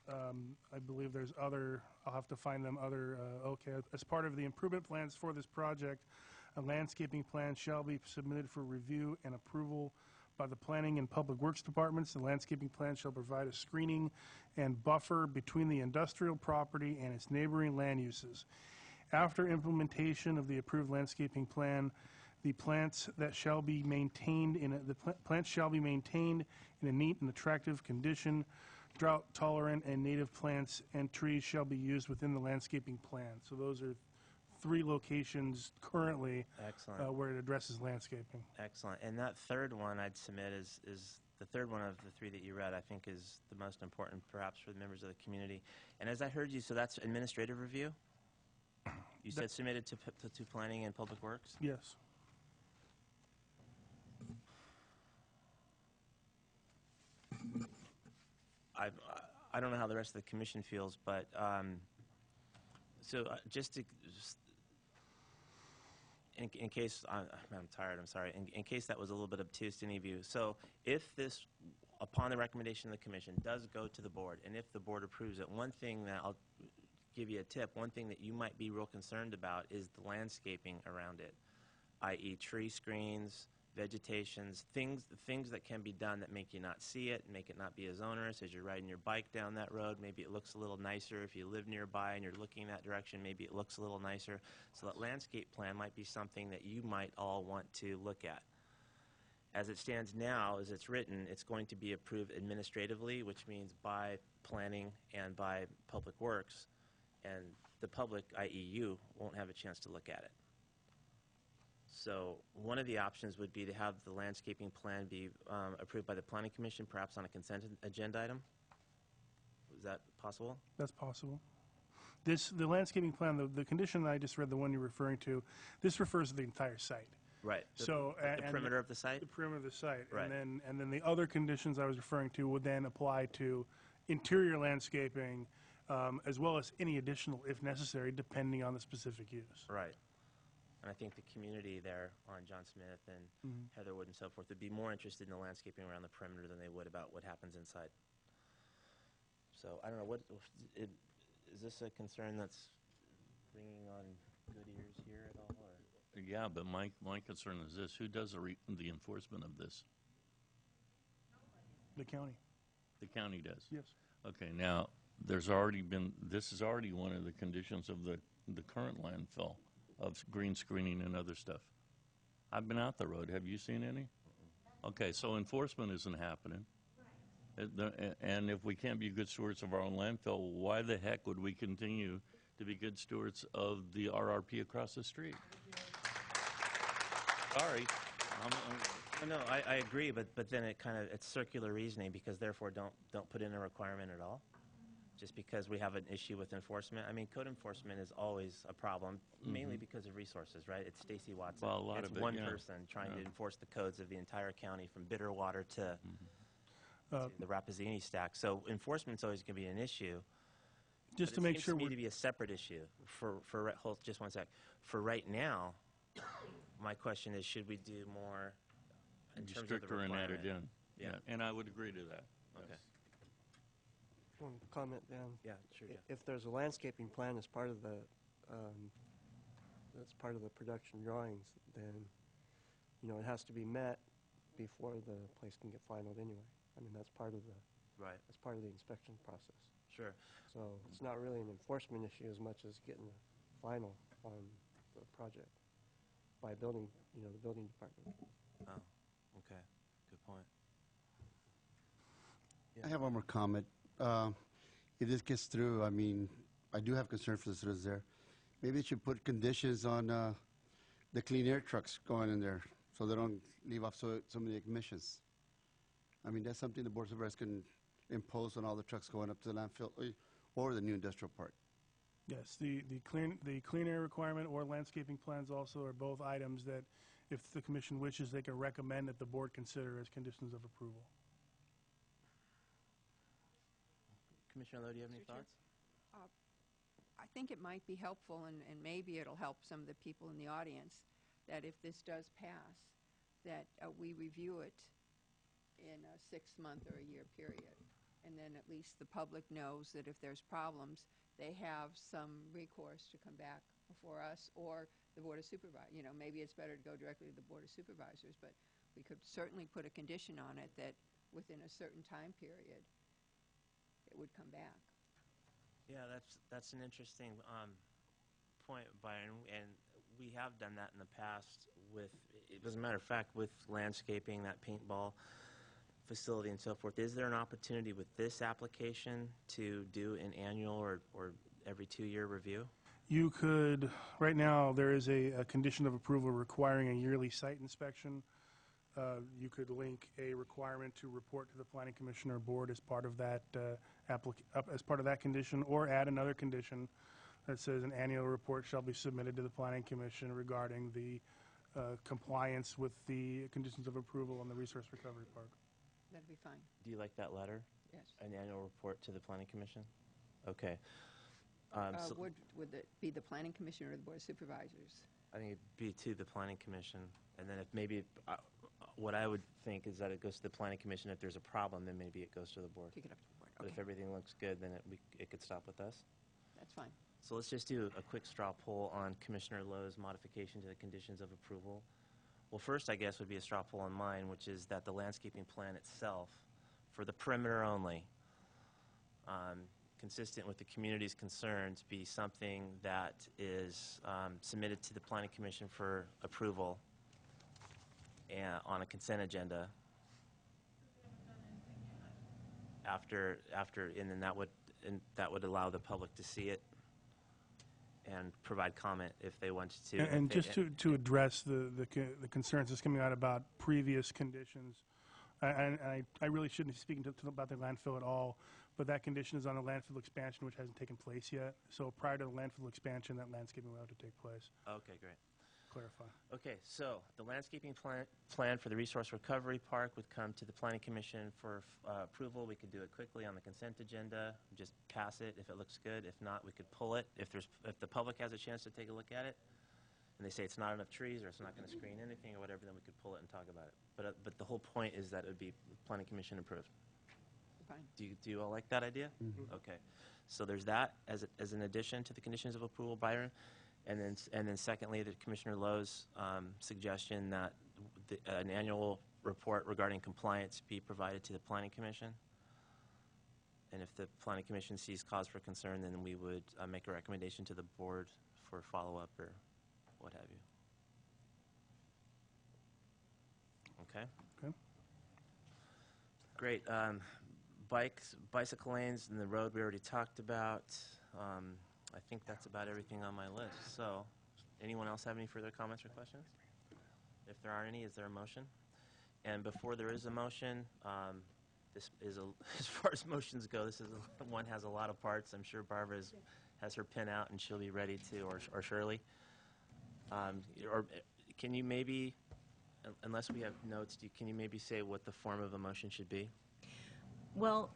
Speaker 5: I believe there's other, I'll have to find them other, okay, as part of the improvement plans for this project, a landscaping plan shall be submitted for review and approval by the Planning and Public Works Departments. The landscaping plan shall provide a screening and buffer between the industrial property and its neighboring land uses. After implementation of the approved landscaping plan, the plants that shall be maintained plants shall be maintained in a neat and attractive condition. Drought-tolerant and native plants and trees shall be used within the landscaping plan. So those are 3 locations currently where it addresses landscaping.
Speaker 1: Excellent. And that third one I'd submit is the third one of the 3 that you read, I think, is the most important, perhaps, for the members of the community. And as I heard you, so that's administrative review? You said submitted to Planning and Public Works?
Speaker 5: Yes.
Speaker 1: I don't know how the rest of the commission feels, but in case I'm tired, I'm sorry. In case that was a little bit obtuse to any of you, so if this, upon the recommendation of the commission, does go to the board, and if the board approves it, one thing that I'll give you a tip. One thing that you might be real concerned about is the landscaping around it, i.e., tree screens, vegetations, things that can be done that make you not see it, make it not be as onerous as you're riding your bike down that road. Maybe it looks a little nicer if you live nearby and you're looking that direction. Maybe it looks a little nicer. So that landscape plan might be something that you might all want to look at. As it stands now, as it's written, it's going to be approved administratively, which means by planning and by public works, and the public, i.e. you, won't have a chance to look at it. So one of the options would be to have the landscaping plan be approved by the Planning Commission, perhaps on a consent agenda item. Is that possible?
Speaker 5: That's possible. The landscaping plan, the condition I just read, the one you're referring to, this refers to the entire site.
Speaker 1: Right.
Speaker 5: So
Speaker 1: The perimeter of the site?
Speaker 5: The perimeter of the site.
Speaker 1: Right.
Speaker 5: And then the other conditions I was referring to would then apply to interior landscaping, as well as any additional, if necessary, depending on the specific use.
Speaker 1: Right. And I think the community there on John Smith and
Speaker 5: Mhm.
Speaker 1: Heatherwood and so forth would be more interested in the landscaping around the perimeter than they would about what happens inside. So I don't know, is this a concern that's ringing on good ears here at all? Or?
Speaker 3: Yeah, but my concern is this: who does the enforcement of this?
Speaker 5: The county.
Speaker 3: The county does.
Speaker 5: Yes.
Speaker 3: Okay. Now, this is already one of the conditions of the current landfill of green screening and other stuff. I've been out the road. Have you seen any? Okay, so enforcement isn't happening. And if we can't be good stewards of our own landfill, why the heck would we continue to be good stewards of the RRP across the street? Sorry.
Speaker 1: No, I agree, but then it's circular reasoning, because therefore don't put in a requirement at all, just because we have an issue with enforcement. I mean, code enforcement is always a problem, mainly because of resources, right? It's Stacy Watson.
Speaker 3: Well, a lot
Speaker 1: it's
Speaker 3: of it,
Speaker 1: one
Speaker 3: yeah.
Speaker 1: person trying to
Speaker 3: Yeah.
Speaker 1: enforce the codes of the entire county, from Bitterwater to the Rappazzini stack. So enforcement's always going to be an issue.
Speaker 5: Just
Speaker 1: But
Speaker 5: to make
Speaker 1: it
Speaker 5: sure
Speaker 1: seems to me to be a separate issue. Hold just one sec. For right now, my question is, should we do more in
Speaker 3: Be
Speaker 1: terms of the
Speaker 3: stricter and added
Speaker 1: requirement?
Speaker 3: in.
Speaker 1: Yeah.
Speaker 3: And I would agree to that.
Speaker 1: Okay.
Speaker 3: Yes.
Speaker 6: One comment, Dan.
Speaker 1: Yeah, sure, Jeff.
Speaker 6: If there's a landscaping plan as part of the, that's part of the production drawings, then, it has to be met before the place can get finalized anyway. I mean, that's part of the,
Speaker 1: Right.
Speaker 6: that's part of the inspection process.
Speaker 1: Sure.
Speaker 6: So it's not really an enforcement issue as much as getting the final on the project by building, the building department.
Speaker 1: Oh, okay. Good point.
Speaker 10: I have one more comment. If this gets through, I mean, I do have concern for the citizens there. Maybe it should put conditions on the clean air trucks going in there, so they don't leave off so many emissions. I mean, that's something the Board of Supervisors can impose on all the trucks going up to the landfill or the new industrial park.
Speaker 5: Yes, the clean air requirement or landscaping plans also are both items that, if the commission wishes, they can recommend that the board consider as conditions of approval.
Speaker 1: Commissioner Lowe, do you have any
Speaker 21: Mr. Chair?
Speaker 1: thoughts?
Speaker 21: I think it might be helpful, and maybe it'll help some of the people in the audience, that if this does pass, that we review it in a 6-month or a year period. And then at least the public knows that if there's problems, they have some recourse to come back before us or the Board of Supervisors. Maybe it's better to go directly to the Board of Supervisors, but we could certainly put a condition on it that within a certain time period, it would come back.
Speaker 1: Yeah, that's an interesting point, Byron, and we have done that in the past with, as a matter of fact, with landscaping, that paintball facility and so forth. Is there an opportunity with this application to do an annual or every 2-year review?
Speaker 5: You could, right now, there is a condition of approval requiring a yearly site inspection. You could link a requirement to report to the Planning Commission or Board as part of that condition, or add another condition that says an annual report shall be submitted to the Planning Commission regarding the compliance with the conditions of approval on the Resource Recovery Park.
Speaker 21: That'd be fine.
Speaker 1: Do you like that letter?
Speaker 21: Yes.
Speaker 1: An annual report to the Planning Commission? Okay.
Speaker 21: Would it be the Planning Commission or the Board of Supervisors?
Speaker 1: I think it'd be to the Planning Commission, and then if maybe, what I would think is that it goes to the Planning Commission. If there's a problem, then maybe it goes to the board.
Speaker 21: Take it up to the board,
Speaker 1: But if
Speaker 21: okay.
Speaker 1: everything looks good, then it could stop with us.
Speaker 21: That's fine.
Speaker 1: So let's just do a quick straw poll on Commissioner Lowe's modification to the conditions of approval. Well, first, I guess, would be a straw poll on mine, which is that the landscaping plan itself, for the perimeter only, consistent with the community's concerns, be something that is submitted to the Planning Commission for approval on a consent agenda and then that would allow the public to see it and provide comment if they wanted to.
Speaker 5: And just to address the concerns that's coming out about previous conditions, and I really shouldn't be speaking about the landfill at all, but that condition is on a landfill expansion which hasn't taken place yet. So prior to the landfill expansion, that landscaping will have to take place.
Speaker 1: Okay, great.
Speaker 5: Clarify.
Speaker 1: Okay, so the landscaping plan for the Resource Recovery Park would come to the Planning Commission for approval. We could do it quickly on the consent agenda, just pass it if it looks good. If not, we could pull it. If the public has a chance to take a look at it, and they say it's not enough trees or it's not going to screen anything or whatever, then we could pull it and talk about it. But the whole point is that it would be Planning Commission approved.
Speaker 21: Fine.
Speaker 1: Do you all like that idea?
Speaker 5: Mm-hmm.
Speaker 1: Okay. So there's that as an addition to the conditions of approval, Byron. And then secondly, the Commissioner Lowe's suggestion that an annual report regarding compliance be provided to the Planning Commission. And if the Planning Commission sees cause for concern, then we would make a recommendation to the board for follow-up or what have you. Okay?
Speaker 5: Okay.
Speaker 1: Great. Bicycle lanes and the road we already talked about. I think that's about everything on my list. So, anyone else have any further comments or questions? If there aren't any, is there a motion? And before there is a motion, this is as far as motions go, this is one has a lot of parts. I'm sure Barbara has her pen out and she'll be ready to, or Shirley. Or can you maybe, unless we have notes, can you maybe say what the form of a motion should be?
Speaker 15: Well,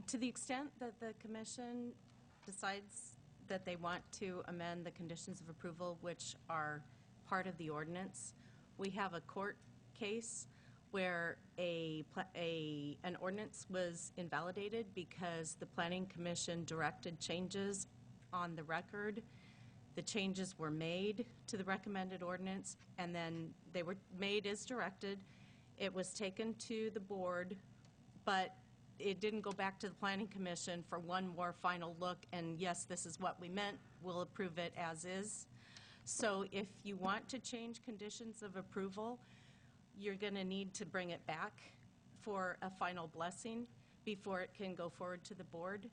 Speaker 15: to the extent that the commission decides that they want to amend the conditions of approval, which are part of the ordinance, we have a court case where an ordinance was invalidated because the Planning Commission directed changes on the record. The changes were made to the recommended ordinance, and then they were made as directed. It was taken to the board, but it didn't go back to the Planning Commission for one more final look, and yes, this is what we meant, we'll approve it as is. So if you want to change conditions of approval, you're going to need to bring it back for a final blessing before it can go forward to the board.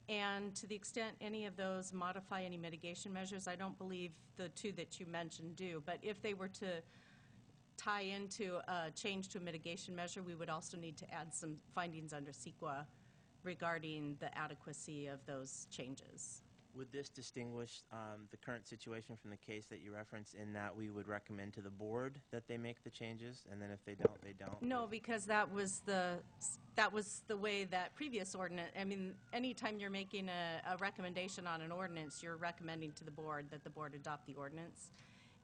Speaker 15: And to the extent any of those modify any mitigation measures, I don't believe the two that you mentioned do, but if they were to tie into a change to a mitigation measure, we would also need to add some findings under CEQA regarding the adequacy of those changes.
Speaker 1: Would this distinguish the current situation from the case that you referenced in that we would recommend to the board that they make the changes, and then if they don't, they don't?
Speaker 15: No, because that was the way that previous ordinance, I mean, anytime you're making a recommendation on an ordinance, you're recommending to the board that the board adopt the ordinance.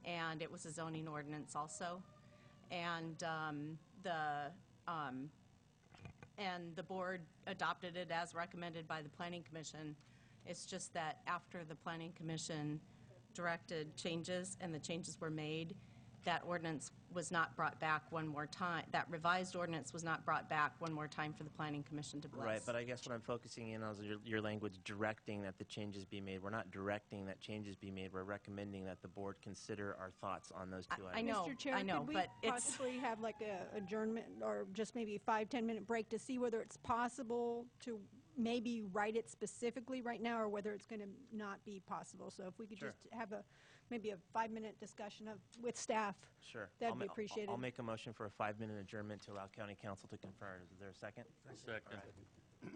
Speaker 15: And it was a zoning ordinance also. And the board adopted it as recommended by the Planning Commission. It's just that after the Planning Commission directed changes and the changes were made, that ordinance was not brought back one more time. That revised ordinance was not brought back one more time for the Planning Commission to bless.
Speaker 1: Right, but I guess what I'm focusing in on is your language directing that the changes be made. We're not directing that changes be made. We're recommending that the board consider our thoughts on those two items.
Speaker 15: I know,
Speaker 8: Mr. Chair,
Speaker 15: I know,
Speaker 8: could we
Speaker 15: but it's
Speaker 8: possibly have like a adjournment or just maybe a 5-10 minute break to see whether it's possible to maybe write it specifically right now or whether it's going to not be possible? So if we could
Speaker 1: Sure.
Speaker 8: just have maybe a 5-minute discussion with staff.
Speaker 1: Sure.
Speaker 8: That'd be appreciated.
Speaker 1: I'll make a motion for a 5-minute adjournment to allow county council to confer. Is there a second?
Speaker 3: Second.
Speaker 1: All right.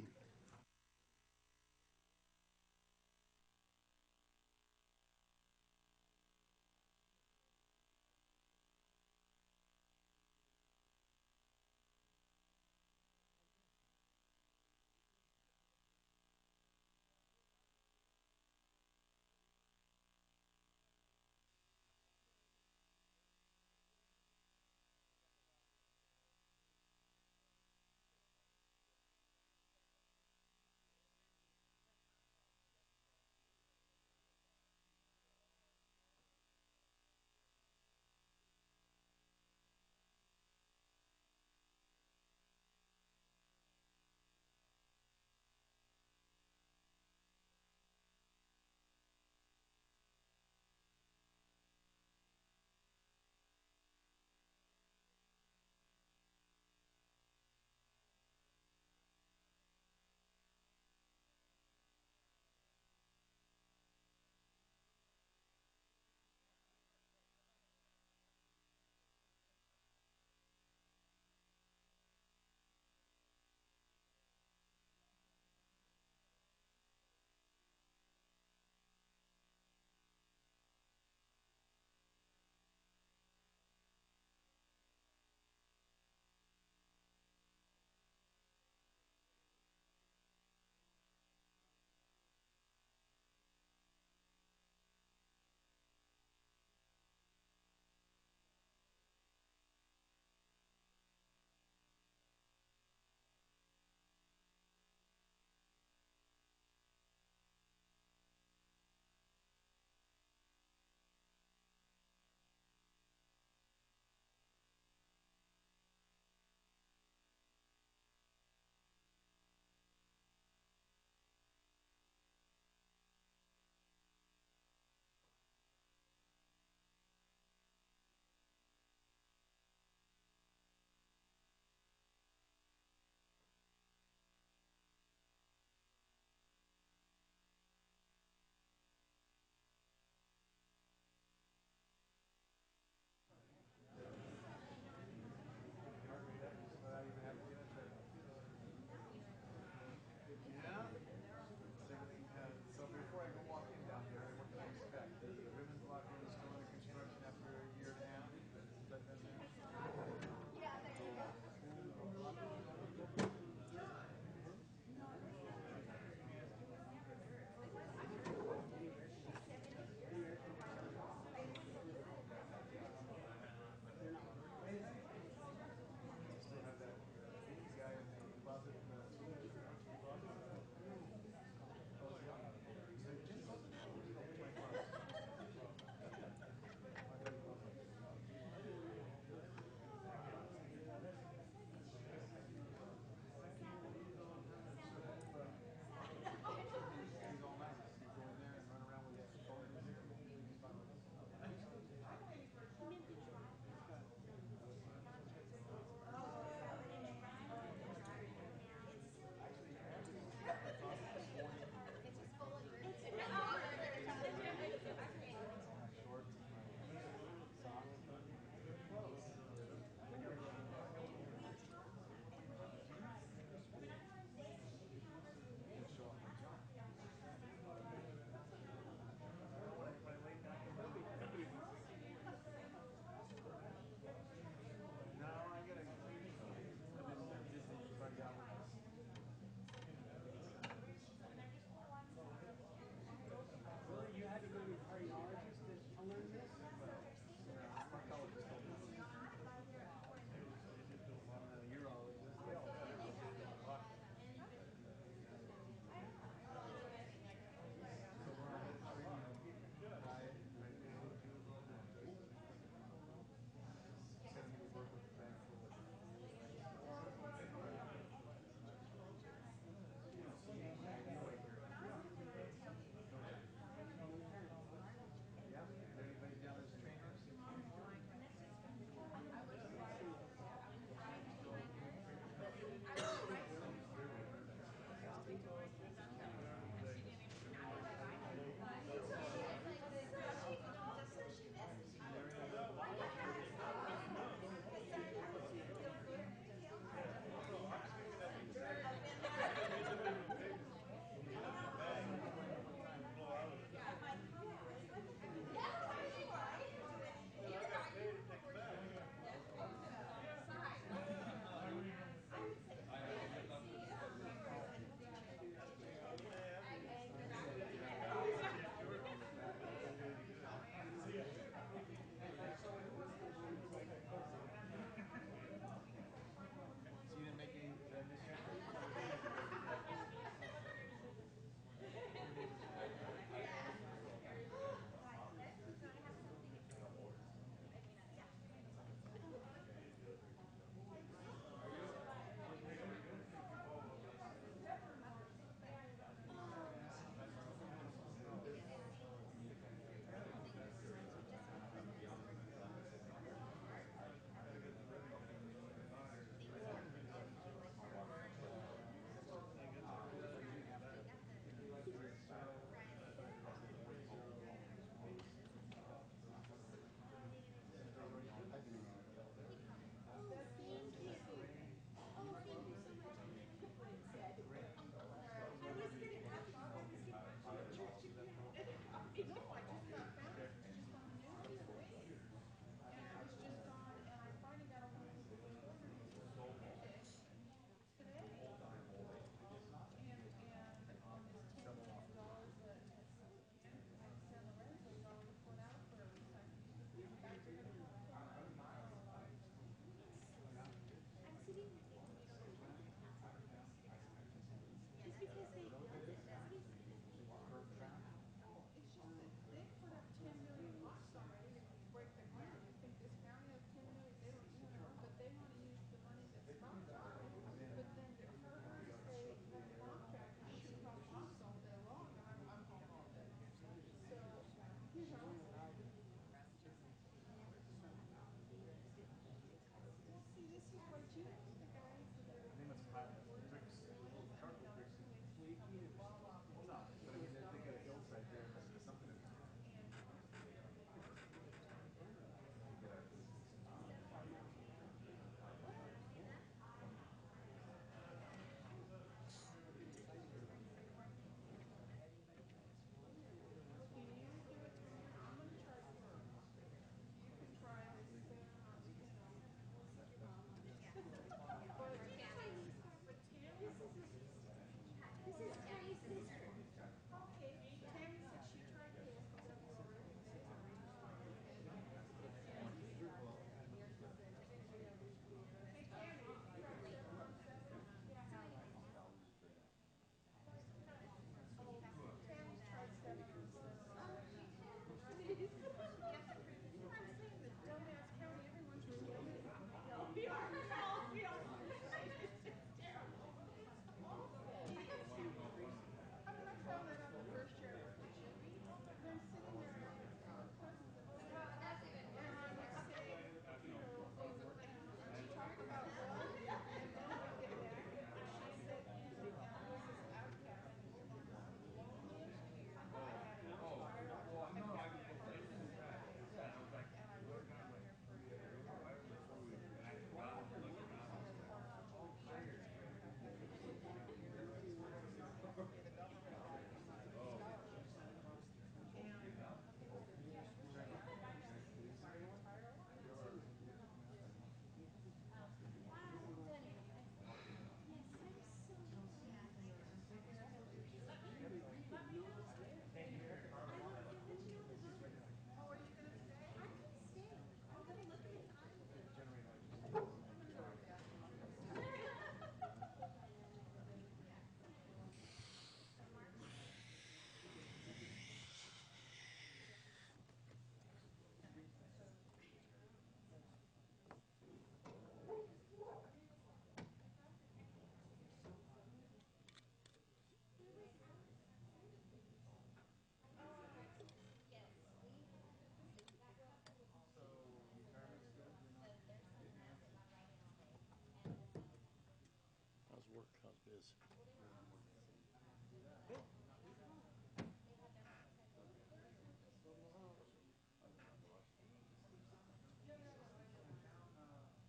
Speaker 3: How's work? How's biz?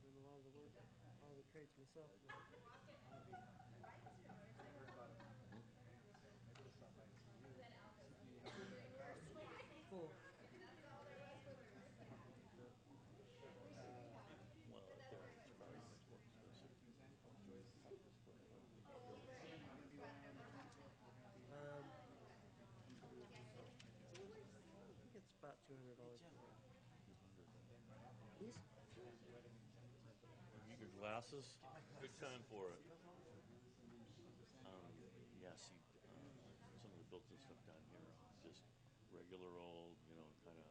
Speaker 6: Doing a lot of the work, all the trades myself. Cool.
Speaker 3: Well, up there, it's probably much more expensive.
Speaker 6: I think it's about $200 per day. These
Speaker 3: Get your glasses. Good time for it. Yeah, see, some of the built-in stuff down here, just regular old, kind of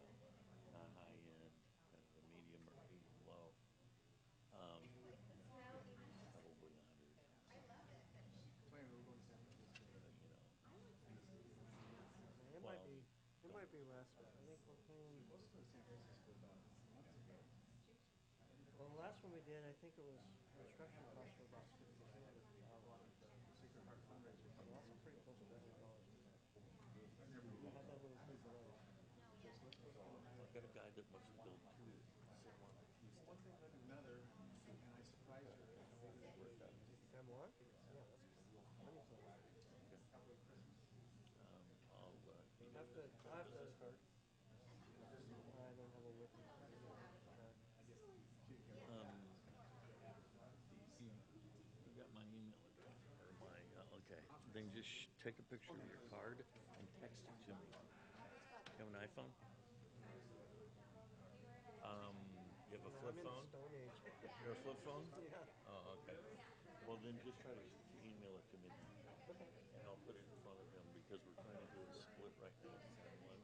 Speaker 3: not high end, kind of the medium or medium low. Probably 100.
Speaker 6: It
Speaker 3: Well,
Speaker 6: might be less, but I think we're paying. Well, the last one we did, I think it was construction costs were about $6,200. So that's a pretty close to $100 per day. I had that little key below.
Speaker 3: I've got a guy that wants to build two similar pieces.
Speaker 6: One thing led to another, and I surprised her. M1? Yeah, that's cool. Money flow.
Speaker 3: Okay. I'll
Speaker 6: I have to card. I don't have a with me.
Speaker 3: You got my email address or my okay. Then just take a picture of your card and text it to me. You have an iPhone? You have a flip
Speaker 6: I'm in
Speaker 3: phone?
Speaker 6: the Stone Age.
Speaker 3: You're a flip phone?
Speaker 6: Yeah.
Speaker 3: Oh, okay. Well, then just try to email it to me, and I'll put it in front of him because we're trying to do a split right now in San Juan,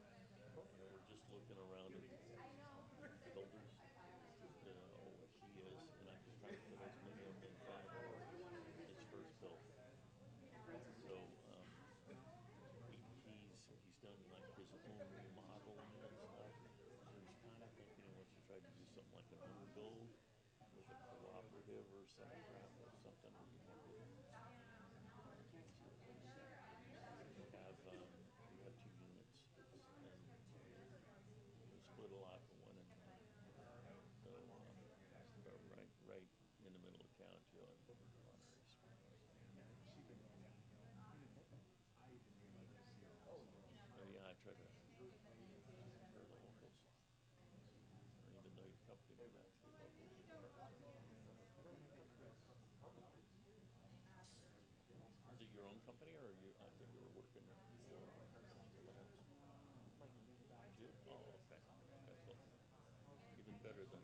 Speaker 3: and we're just looking around at builders to know what he is, and I'm just trying to put as many of them in front of him as first built. So he's done like his own remodeling and stuff. So he's kind of thinking he wants to try to do something like an owner build with a cooperative or center graph or something where you make it easier. We have two units, and we split a lot for one and one. So right in the middle of town, Joe, and Monterey Springs. So yeah, I try to serve the locals, even though your company may not be local. Is it your own company, or I thought you were working for someone else? You? Oh, okay. Okay, well, even better than.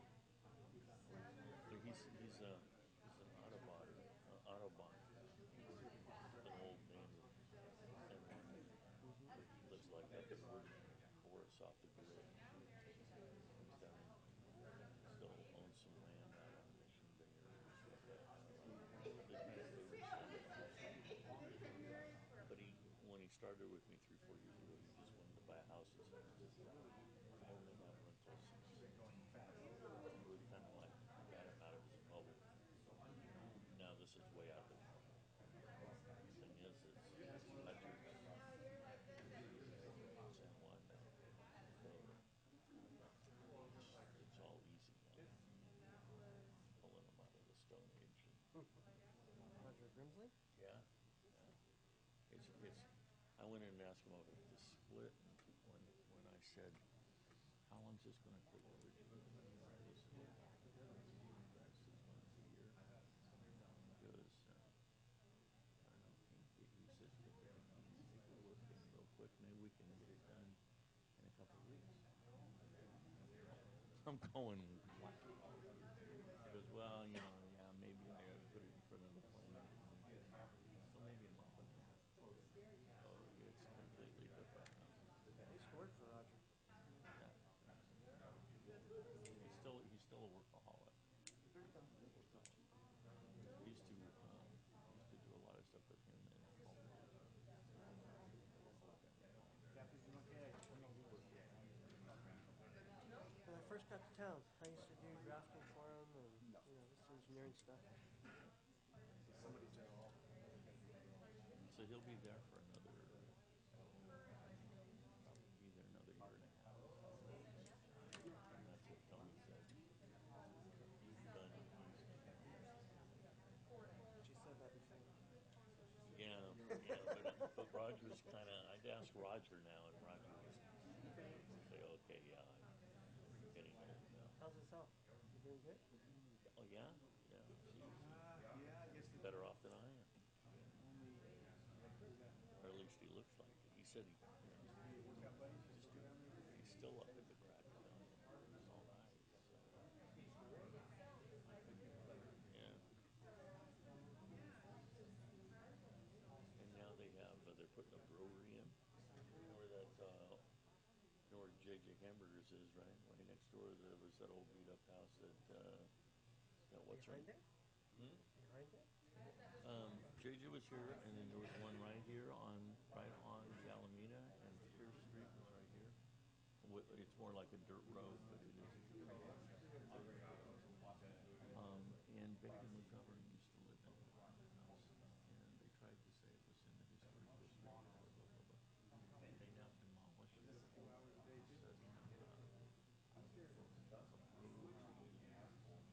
Speaker 3: But he's an Autobahn, an old man but he lives like up in Woodland, Forest off the grid. He's down in, still owns some land out on Mission Bay area. They kind of but when he started with me 3-4 years ago, he just wanted to buy a house and I only have rentals. We kind of like got him out of his bubble. Now this is way out of it. The thing is Patrick's San Juan now, so it's all easy now. Pulling him out of the Stone Age.
Speaker 6: Roger Grimsley?
Speaker 3: Yeah. I went in and asked him over the split, and when I said, how long is this going to take? He said, 1 year. He goes, I don't know, he says, can you take a look at it real quick? Maybe we can get it done in a couple of weeks. I'm going, what? He goes, well, yeah, maybe I ought to put it in front of the planning commission. So maybe a month and a half. Oh, it's completely different now.
Speaker 6: I used to work for Roger.
Speaker 3: Yeah. He's still a workaholic. We used to do a lot of stuff with him and Paul.
Speaker 6: When I first got to town, I used to do drafting for him and this engineering stuff.
Speaker 3: So he'll be there for another year and a half. And that's what Tony said. He's done easy.
Speaker 6: She said that before.
Speaker 3: Yeah, but Roger's kind of, I'd ask Roger now, and Roger would say, okay, yeah, I'm getting old now.
Speaker 6: How's this help? You doing good?
Speaker 3: Oh, yeah? He's better off than I am. Or at least he looks like it. He said he's still up at the crack of dawn all night. So. Yeah. And now they're putting a brewery in. You know where JJ Hamburgers is, right? Right next door, there was that old beat-up house that what's her name?
Speaker 6: Behind it?
Speaker 3: JJ was here, and then there was one right on Alameda, and Pierce Street was right here. It's more like a dirt road, but it is a dirt road. And Beatty McGovern used to live in that house, and they tried to say it was in the historic district, blah, blah, blah, blah. They now demolished it. Setting up a brewery an Italian restaurant.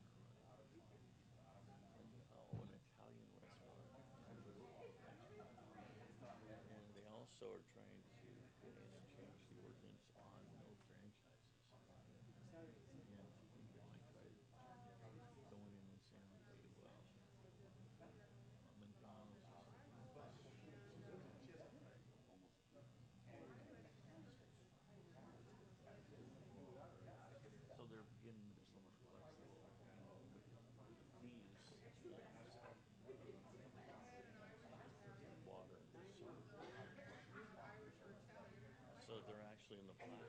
Speaker 3: And they also are trying to get in and change the ordinance on no franchises. And they might try to go in and say, okay, well, McDonald's is so they're getting so much flexible. These water and sewer. So they're actually in the plan.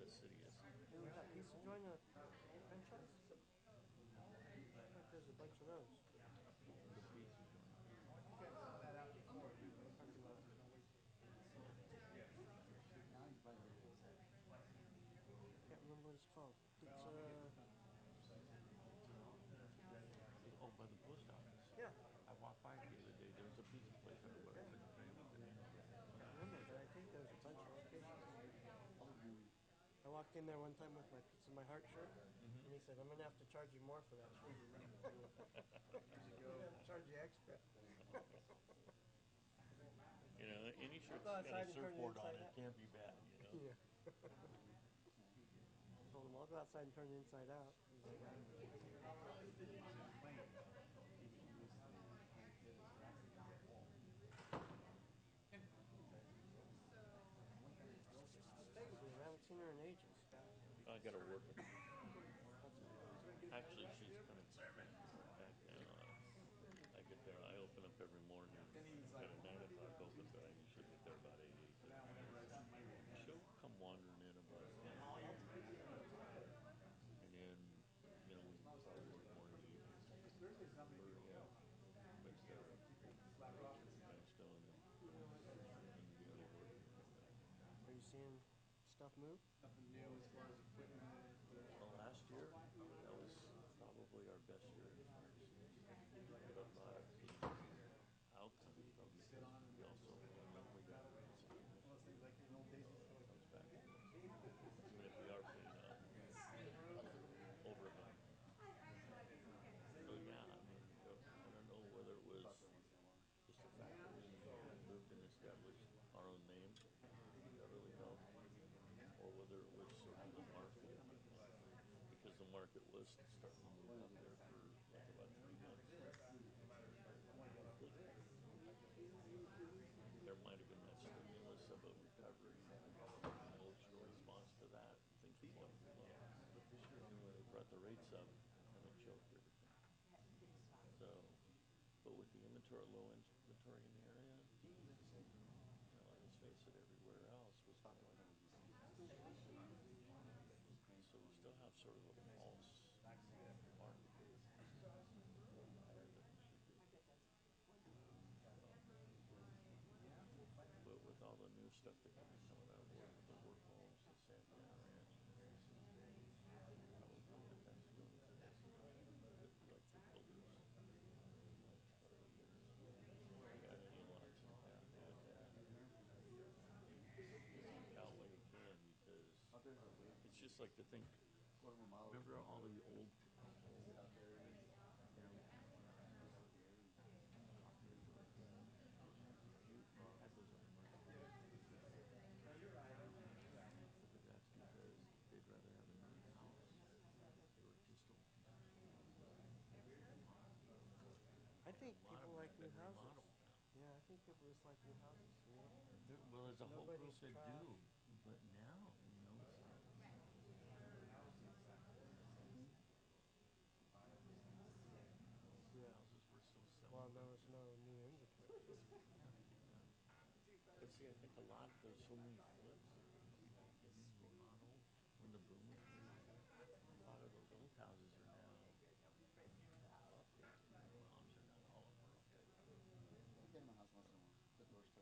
Speaker 3: The city is.
Speaker 6: And we got Pizza Joint a franchise? Looks like there's a bunch of those.
Speaker 3: The Pizza Joint.
Speaker 6: Parking lot. Can't remember what it's called. Pizza. walked in there one time with my Pizza My Heart shirt,
Speaker 3: Mhm.
Speaker 6: and he said, "I'm gonna have to charge you more for that shirt." I'm gonna charge you extra.
Speaker 3: You know, any shirt
Speaker 6: I'll go
Speaker 3: that's got a
Speaker 6: outside and turn it
Speaker 3: surfboard on
Speaker 6: inside
Speaker 3: it
Speaker 6: out.
Speaker 3: can't be bad, you know?
Speaker 6: Yeah. Told him I'll go outside and turn it inside out. He's like, Peggy, I haven't seen her in ages.
Speaker 3: I gotta work with her.
Speaker 6: That's good.
Speaker 3: Actually, she's coming back now. I get there, I open up every morning at a 9 o'clock open, but I usually get there about 8, 8:30. She'll come wandering in about 10. And then, you know, we probably work morning and evening. Or, yeah, mixed up. Stone and the other work.
Speaker 6: Are you seeing stuff move?
Speaker 3: Well, last year, that was probably our best year as far as outcome, though, because we also only got a raise in commission. It comes back to us. Even if we are paid overtime. So, yeah, I mean, I don't know whether it was just the fact that we moved and established our own name that really helped, or whether it was sort of the market, because the market was starting to move up there for like about 3 months. There might have been that stimulus of a recovery, emotional response to that, and things were going too low. And when they brought the rates up, and it choked everything. So, but with the inventory, low inventory in the area, you know, let's face it, everywhere else was going. So we still have sort of a false market higher than we should be. But with all the new stuff that could be coming on board with the work homes, the Santana Ranch increase, probably that's going to like the builders part of the years. Yeah, any lots in town good that. See how way you can, because it's just like to think. Remember all the old, you know, you had those on the market. But that's because they'd rather have a new house or just old piece of property.
Speaker 6: I think
Speaker 3: A lot of
Speaker 6: people
Speaker 3: them
Speaker 6: like
Speaker 3: have
Speaker 6: new
Speaker 3: been
Speaker 6: houses.
Speaker 3: remodeled now.
Speaker 6: Yeah, I think people just like new houses, you know?
Speaker 3: Well, there's a whole group
Speaker 6: Nobody's
Speaker 3: that
Speaker 6: trapped.
Speaker 3: do, but now, you know, it's like,
Speaker 6: Yeah.
Speaker 3: houses were still
Speaker 6: Well,
Speaker 3: selling.
Speaker 6: there was no new inventory, too.
Speaker 3: But see, I think there's so many flips getting remodeled when the boom was really good. A lot of those old houses are now updated. Moms are not, all of them are updated.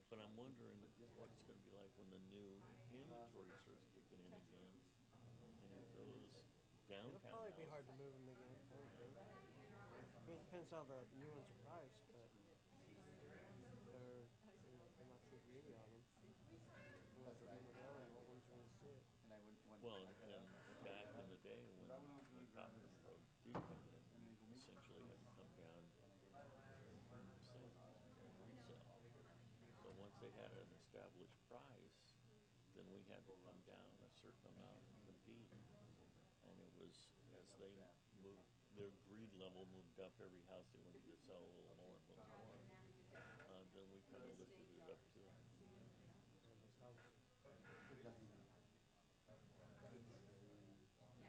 Speaker 3: But I'm wondering what it's going to be like when the new inventory starts kicking in again. And if those
Speaker 6: It'll
Speaker 3: downtown
Speaker 6: probably be
Speaker 3: houses,
Speaker 6: hard to move them again, I would think. I mean, it depends how the new ones are priced, but they might be greedy on them. Unless they're doing the and old ones are going to sit.
Speaker 3: well, and back in the day when Cotton Pro did come in, you essentially had to come down same and resell. So once they had an established price, then we had to come down a certain amount and compete. And it was as they moved, their greed level moved up. Every house they wanted to sell a little more and a little more. Then we kind of lifted it up to.
Speaker 6: Yeah, those houses are pretty nice.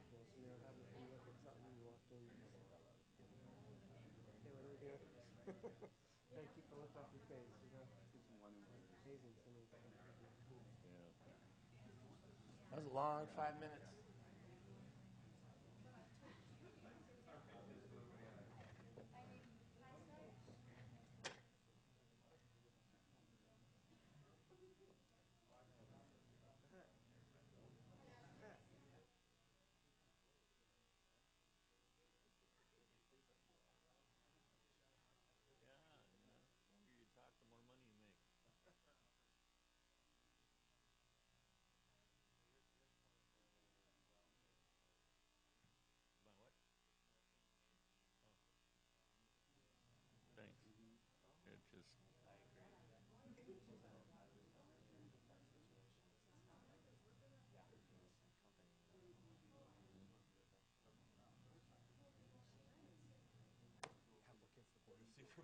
Speaker 6: Yeah, so you're having to come look at something and you walk in and you say, hey, what are we doing? Gotta keep the look off your face, you know? Amazing some of the stuff we do.
Speaker 3: Yeah.
Speaker 12: That was a long 5 minutes.
Speaker 3: Yeah, yeah. The longer you talk, the more money you make.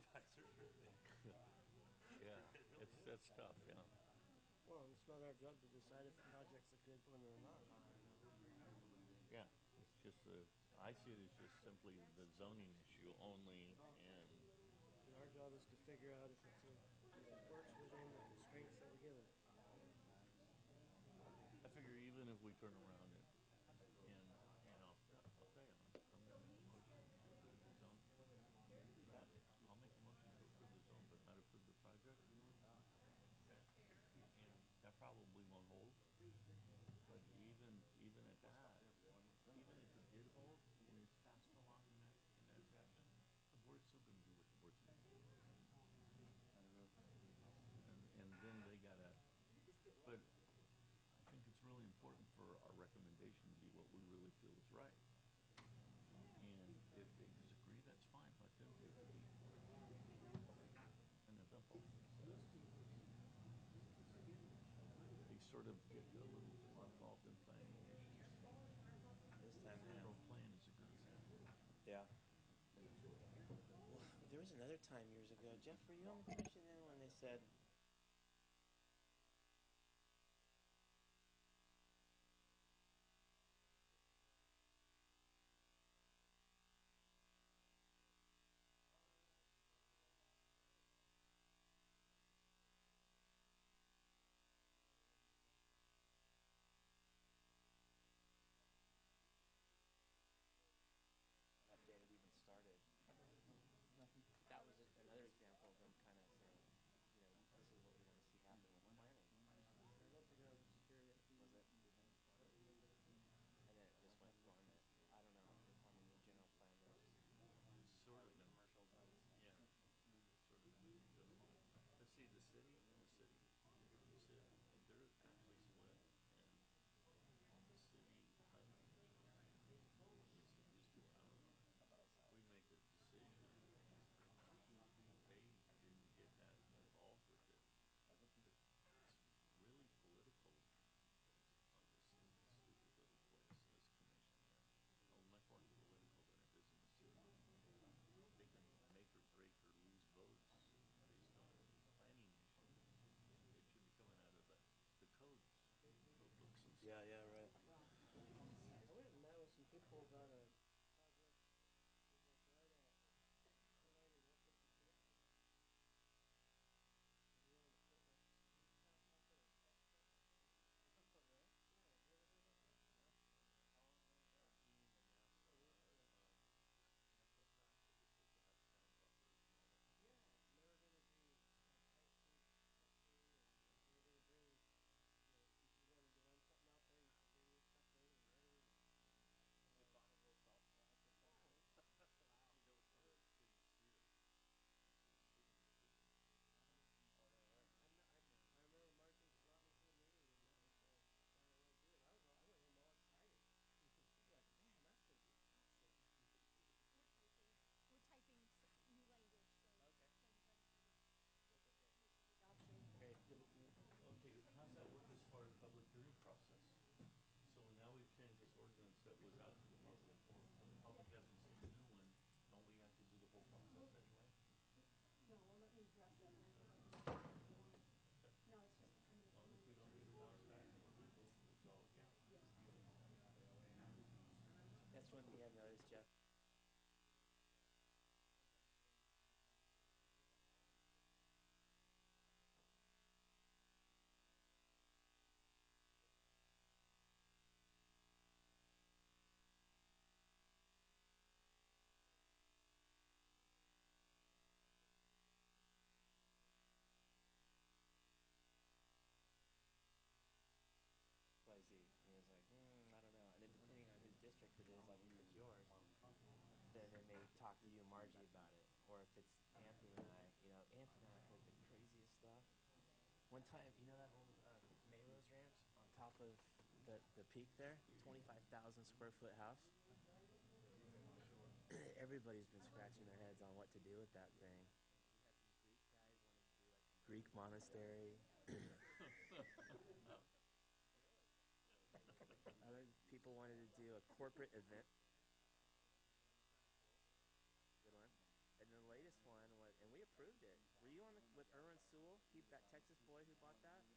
Speaker 1: supervisor.
Speaker 3: Yeah, that's tough, yeah.
Speaker 6: Well, it's not our job to decide if a project's a good one or not.
Speaker 3: Yeah, it's just I see it as just simply the zoning issue only, and
Speaker 6: And our job is to figure out if if it works within the constraints that we're given.
Speaker 3: I figure even if we turn around and I'll tell you, I'm going to make a motion to approve the zone. I'll make a motion to approve the zone, but not approve the project. Okay, and that probably won't hold. But even at that, even if it did hold and it's passed along in that fashion, the board's still going to do what the board's going to do. And then they gotta. But I think it's really important for our recommendation to be what we really feel is right. And if they disagree, that's fine. Let them take the heat. And simple. They sort of get a little too involved in planning issues.
Speaker 1: This time,
Speaker 3: General plan is a good example.
Speaker 1: yeah. Well, there was another time years ago. Jeff, were you on the commission then when they said update had even started? That was another example of them kind of saying, this is what we want to see happen with planning.
Speaker 6: I don't think that was here yet.
Speaker 1: Was it?
Speaker 6: I don't remember that.
Speaker 1: And then it just went dormant. I don't know. On the new general plan, there's
Speaker 3: It's sort of been
Speaker 1: commercial zones.
Speaker 3: Yeah, it's sort of been moved to the point. But see, the city, they're actually split, and the city planning commission is to our. If we make a decision, they didn't get that involved with it. It's really political on this stupid little place, this commission here. Oh, much more political than it is in the city. They can make or break or lose votes based on planning issues. It should be coming out of the code books and stuff.
Speaker 1: Yeah, right.
Speaker 6: I went and met with some people about a project in like right at 29 and 152. And we wanted to put like a speed trap out there, a pet trap out there. Oh, really? Yeah, have you ever heard about that?
Speaker 3: No. Oh, you mean the NASA NASA tracks that are supposed to have sound buffers and all that?
Speaker 6: Yeah, and they were going to do like high-speed testing, and they were going to bring, if you wanted to run something out there, you could bring your stuff in and learn.
Speaker 1: Is it Bonneville Salt Flats or something? Wow.
Speaker 3: See, that was part of the city sphere. That's the city sphere.
Speaker 1: Oh, they were.
Speaker 6: I remember Martin brought me to a meeting, and that was why I went to it. I went home all excited. It's like, man, that's going to be awesome.
Speaker 13: We're typing new language, so
Speaker 1: Okay.
Speaker 13: send ready for the
Speaker 1: Okay.
Speaker 13: commission adoption.
Speaker 1: Great.
Speaker 3: Okay, how's that work as far as public hearing process? So now we've changed this ordinance that was out to the public, and the public hasn't seen the new one. Don't we have to do the whole process anyway?
Speaker 13: No, well, let me address that. No, it's just kind of.
Speaker 3: As long as we don't get a bounce back from the legal, it's all okay.
Speaker 13: Yes.
Speaker 1: That's one thing I've noticed, Jeff. XYZ. And he was like, I don't know. And then depending on whose district it is, like if it's yours, then they may talk to you and Margie about it. Or if it's Anthony and I, Anthony and I have heard the craziest stuff. One time, that old Mayros Ranch on top of the peak there, 25,000 square foot house? Everybody's been scratching their heads on what to do with that thing. We had some Greek guys wanted to do like a Greek monastery. Other people wanted to do a corporate event. Good one. And the latest one was, and
Speaker 12: on with Erwin Sewell? That Texas boy who bought that?
Speaker 3: No,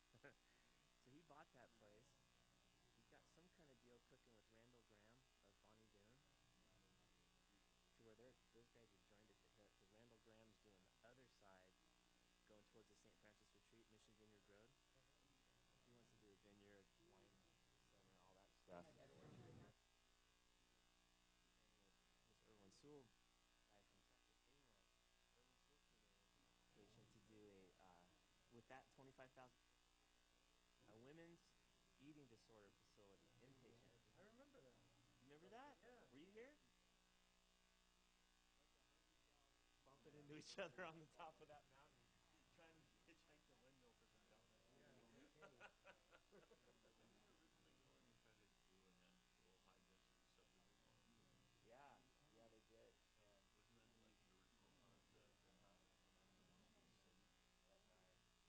Speaker 3: but I heard about this.
Speaker 12: So he bought that place. He's got some kind of deal cooking with Randall Graham of Bonnie Doon, to where those guys are joined at the hip. Because Randall Graham's doing the other side, going towards the St. Francis Retreat, Mission Vineyard Road. He wants to do a vineyard, wine center, all that stuff. This Erwin Sewell guy from Texas. Anyway, Erwin Sewell came in with an application to do with that 25,000, a women's eating disorder facility, inpatient.
Speaker 6: I remember that.
Speaker 12: You remember that?
Speaker 6: Yeah.
Speaker 12: Were you here?
Speaker 6: Bumping
Speaker 12: Into each other on the top of that mountain, trying to hitchhike the windmill for some donuts.
Speaker 6: Yeah, no kidding.
Speaker 3: Didn't you originally go in and try to do an actual high-density subdivision on it?
Speaker 12: Yeah, they did.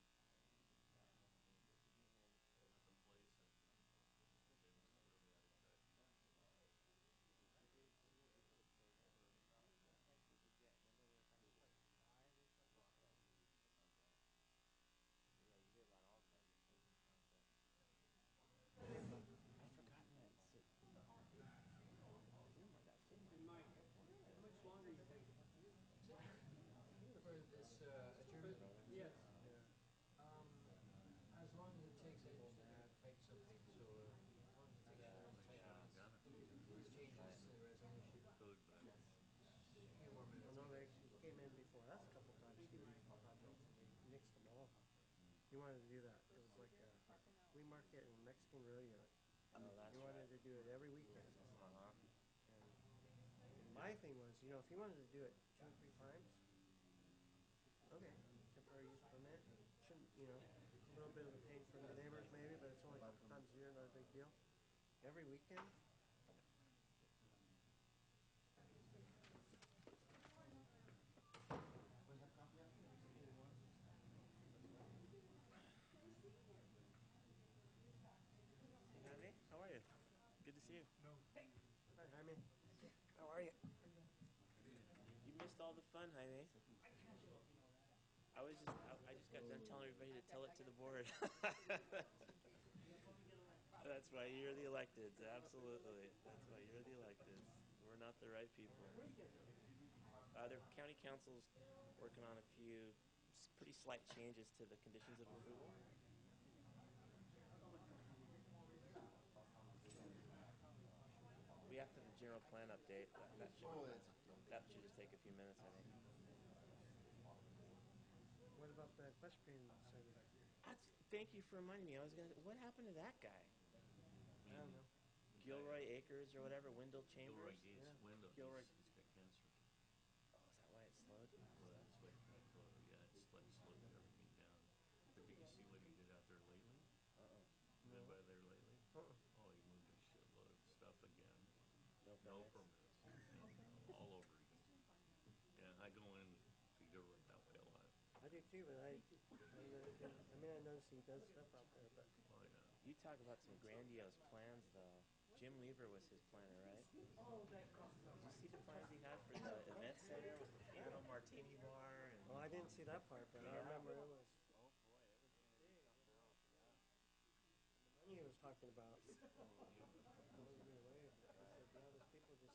Speaker 12: And
Speaker 3: Wasn't that like the original concept? And the city?
Speaker 12: That guy.
Speaker 3: Yeah, I didn't. Wasn't that the place? And they were really out of touch.
Speaker 12: He put it so for. We could get. Remember we were talking about 5 or something. Yeah, you hear about all kinds of crazy concepts. I've forgotten that.
Speaker 20: Mike, how much longer you think? For this adjournment? Yes. As long as it takes, I just gotta type something, so as long as it takes these changes to the resolution.
Speaker 3: Code, but I
Speaker 20: A few more minutes.
Speaker 6: I know they came in before us a couple times, doing projects, and they mixed them all. He wanted to do that. It was like a flea market and Mexican rodeo. He wanted to do it every weekend. And my thing was, if he wanted to do it 2 or 3 times, okay, temporary use permit, shouldn't, a little bit of a pain for the neighbors maybe, but it's only a couple times a year, not a big deal. Every weekend.
Speaker 12: Hey, Jaime, how are you? Good to see you.
Speaker 5: No.
Speaker 6: Hi, Jaime. How are you?
Speaker 12: You missed all the fun, Jaime. I just got done telling everybody to tell it to the board. That's why you're the electeds, absolutely. That's why you're the electeds. We're not the right people. The county council's working on a few pretty slight changes to the conditions of approval. We have to have the general plan update. That should just take a few minutes, I think.
Speaker 6: What about the equestrian center?
Speaker 12: Thank you for reminding me. What happened to that guy?
Speaker 6: I don't know.
Speaker 12: Gilroy Acres or whatever, Wendell Chambers?
Speaker 3: Wendell,
Speaker 12: Gilroy.
Speaker 3: he's got cancer.
Speaker 12: Oh, is that why it slowed?
Speaker 3: Well, that's why it's like slowed everything down. But did you see what he did out there lately? Been by there lately? Oh, he moved a shitload of stuff again. No permits. All over again. Yeah, I go in to Gilroy that way a lot.
Speaker 6: I do too, but I notice he does stuff out there, but.
Speaker 3: Oh, yeah.
Speaker 12: You talk about some grandiose plans, though. Jim Lever was his planner, right? Did you see the plans he had for the event center with the piano martini bar? And
Speaker 6: Well, I didn't see that part, but I remember it was.
Speaker 12: Oh boy, it was going to be something else. Yeah.
Speaker 6: The money he was talking about blows me away. I said, those people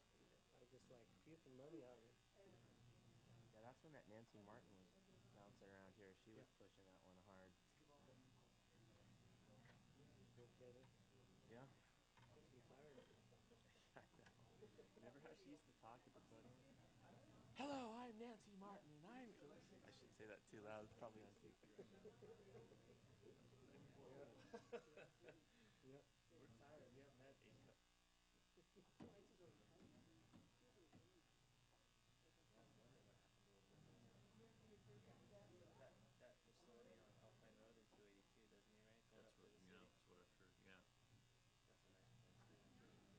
Speaker 6: are just like puking money out of it.
Speaker 12: Yeah, that's when that Nancy Martin was bouncing around here. She was pushing that one hard.
Speaker 6: No kidding.
Speaker 12: Yeah.
Speaker 6: She fired.
Speaker 12: I know. Remember how she used to talk at the podium? Hello, I'm Nancy Martin, and I shouldn't say that too loud. It's probably on tape.
Speaker 6: Yep.
Speaker 12: We're tired. We haven't met each other. I was wondering what happened to old Wendell. That facility on Alpine Road in 282, doesn't he, right?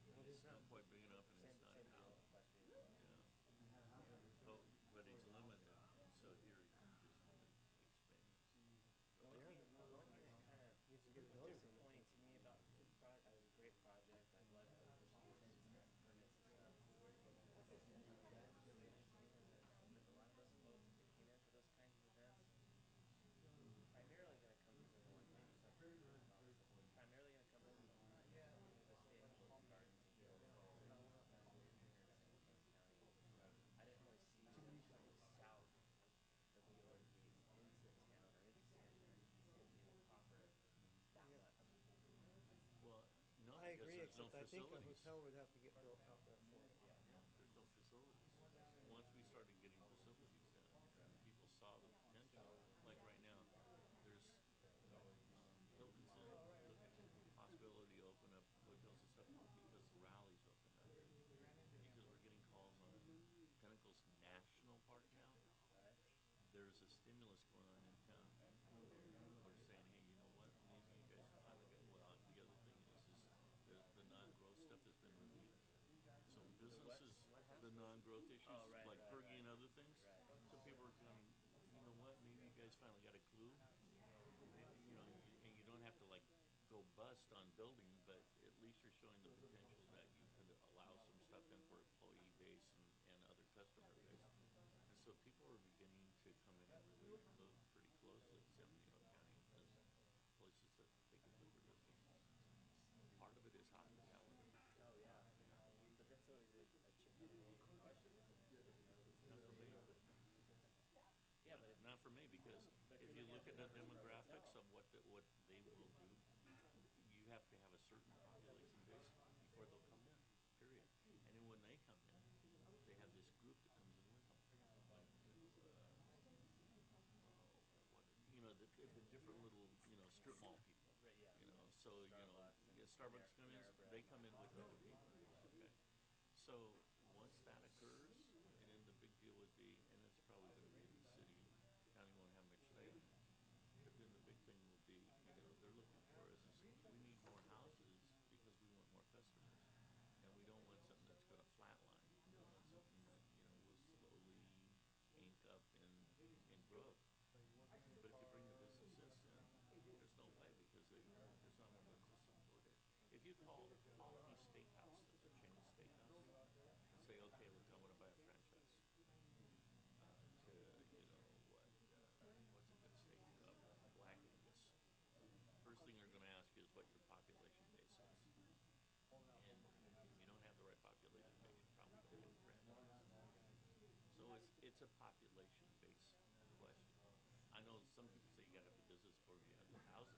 Speaker 12: Going
Speaker 3: That's
Speaker 12: up to
Speaker 3: what,
Speaker 12: the city.
Speaker 3: that's what I've heard, yeah.
Speaker 12: That's a nice place, too.
Speaker 3: It's not quite big enough and it's not out. Yeah. But he's limited, so here he just expands.
Speaker 12: The one thing that kind of was disappointing to me
Speaker 3: there's no
Speaker 6: Except I think a
Speaker 3: facilities.
Speaker 6: hotel would have to get built out there for it.
Speaker 3: Yeah, there's no facilities. Once we started getting facilities down here and people saw the potential, like right now, there's Hilton's looking at the possibility to open up hotels and stuff because Raleigh's opened up. Because we're getting calls on Pinnacle's National Park now. There's a stimulus going on in town. We're saying, hey, you know what? Maybe you guys finally get. Well, the other thing is the non-growth stuff has been relieved. So businesses, the non-growth issues like Fergie and other things. So people are going, you know what? Maybe you guys finally got a clue. You know, and you don't have to like go bust on building, but at least you're showing the potential that you could allow some stuff in for employee base and other customer base. And so people are beginning to come in and really look pretty closely at San Bernardino County as places that they can put their businesses. Part of it is hospitality.
Speaker 12: Oh, yeah. But that's always a chicken and egg question, isn't it?
Speaker 3: Not for me.
Speaker 12: Yeah, but
Speaker 3: Not for me, because if you look at the demographics of what they will do, you have to have a certain population base before they'll come in, period. And then when they come in, they have this group that comes in with them. Like, the different little, strip mall people.
Speaker 12: Right, yeah.
Speaker 3: So, Starbucks come in, they come in with other people, okay? So, once that occurs, and then the big deal would be, and it's probably gonna be in the city, county won't have much say on it, but then the big thing will be, they're looking for us, is we need more houses because we want more customers. And we don't want something that's gonna flatline. We want something that, will slowly ink up and grow. But if you bring the businesses in, there's no way because there's not enough to support it. If you call any steakhouse that's a chain steakhouse and say, okay, look, I want to buy a franchise to, what's a good steak? Black Angus. First thing they're going to ask you is what your population base is. And if you don't have the right population base, you probably don't get a franchise. So it's a population-based question. I know some people say you got to have the business before you have the houses.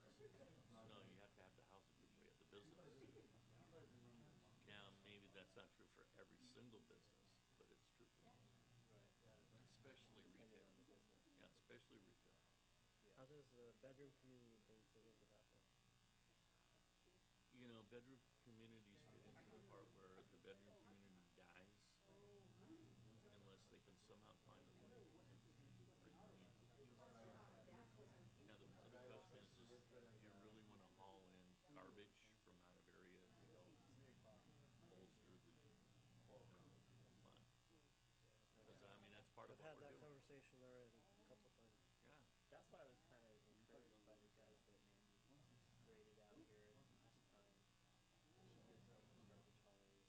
Speaker 3: No, you have to have the houses before you have the business. Now, maybe that's not true for every single business, but it's true for most. Especially retail. Yeah, especially retail.
Speaker 6: How does the bedroom community thing fit into that one?
Speaker 3: Bedroom communities fit into the part where the bedroom community dies unless they can somehow find a way to bring money into the business. Now, the question is, do you really want to haul in garbage from out of area to go bolster the fund? Because, that's part of
Speaker 6: I've had
Speaker 3: what we're
Speaker 6: that
Speaker 3: doing.
Speaker 6: conversation already a couple times.
Speaker 3: Yeah.
Speaker 12: That's why I was kind of encouraged by the guys that Mandy graded out here last time. She gives them those garbage haulers,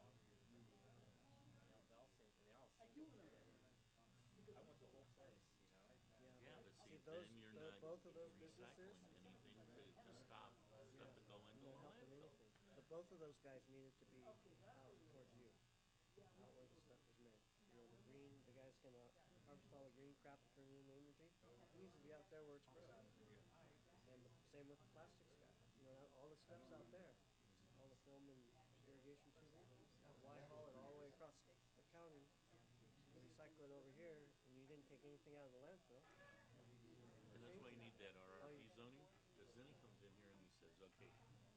Speaker 12: all of your vehicles, and they'll all say, and they're all single too. I want the whole place,
Speaker 3: Yeah, but see,
Speaker 6: those,
Speaker 3: then you're not
Speaker 6: both of those businesses,
Speaker 3: recycling anything to stop stuff to go into a landfill.
Speaker 6: But both of those guys needed to be out towards you, out where the stuff is made. The guy's gonna harvest all the green crap and turn it into energy. He needs to be out there where it's grown. And same with the plastics guy. All the stuff's out there. All the film and irrigation tubing. Why haul it all the way across the county and recycle it over here, and you didn't take anything out of the landfill?
Speaker 3: And that's why you need that RRP zoning, because then he comes in here and he says, okay,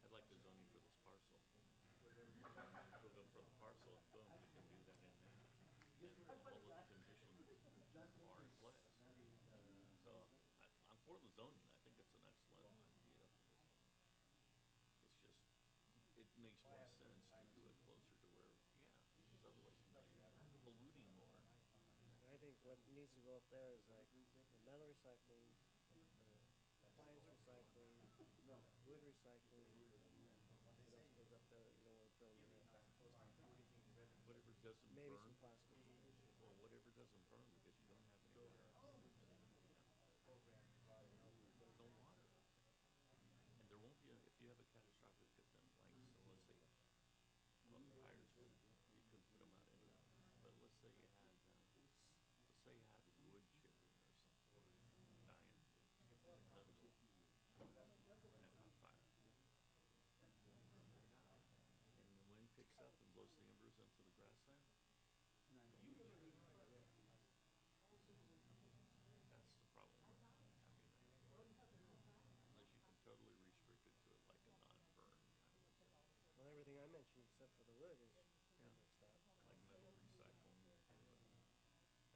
Speaker 3: I'd like the zoning for this parcel. We'll go for the parcel, and boom, you can do that in there. And all of the conditions are in place. So I'm for the zoning. I think it's an excellent idea for the zoning. It's just, it makes more sense to do it closer to where, because otherwise you're polluting more.
Speaker 6: I think what needs to go up there is like the metal recycling, appliance recycling, wood recycling. What else goes up there that you don't want to throw in the landfill?
Speaker 3: Whatever doesn't
Speaker 6: Maybe
Speaker 3: burn.
Speaker 6: some plastic.
Speaker 3: Well, whatever doesn't burn because you don't have anywhere. Don't water. And there won't be, if you have a catastrophic event, like, so let's say, well, the fires, you couldn't put them out anyway. But let's say you had wood chipping or something, dying, and it caught fire.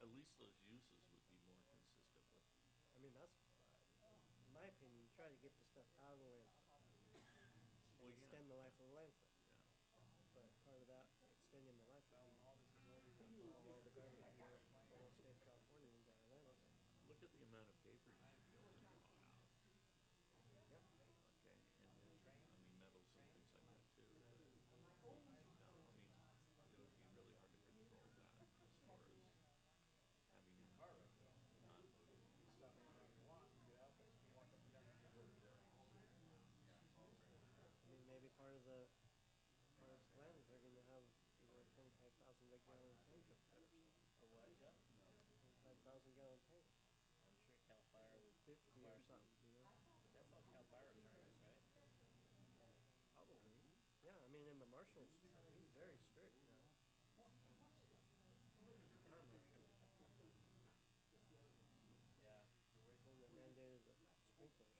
Speaker 3: At least those uses would be more consistent with.
Speaker 6: I mean, that's, in my opinion, you try to get the stuff out of the landfill and
Speaker 3: Well, yeah.
Speaker 6: extend the life of the landfill.
Speaker 3: Yeah.
Speaker 6: But part of that, extending the life would be all the garbage in the whole state of California into our landfill.
Speaker 3: Look at the amount of paper you should be able to draw out.
Speaker 6: Yep.
Speaker 3: Okay, and then, I mean, metals and things like that too. No, I mean, it would be really hard to control that as far as having non-loading uses.
Speaker 6: I mean, maybe part of the plan is they're gonna have, you know, a 25,000 gallon tank up there or something.
Speaker 12: A what, Jeff?
Speaker 6: 25,000 gallon tank.
Speaker 12: I'm sure Cal Fire would
Speaker 6: 50 or
Speaker 12: require
Speaker 6: something, you know?
Speaker 12: But that's all Cal Fire requirements, right?
Speaker 6: Probably. Yeah, I mean, and the marshal's, he's very strict now. Our marshal.
Speaker 12: Yeah.
Speaker 6: The one that mandated the sprinklers.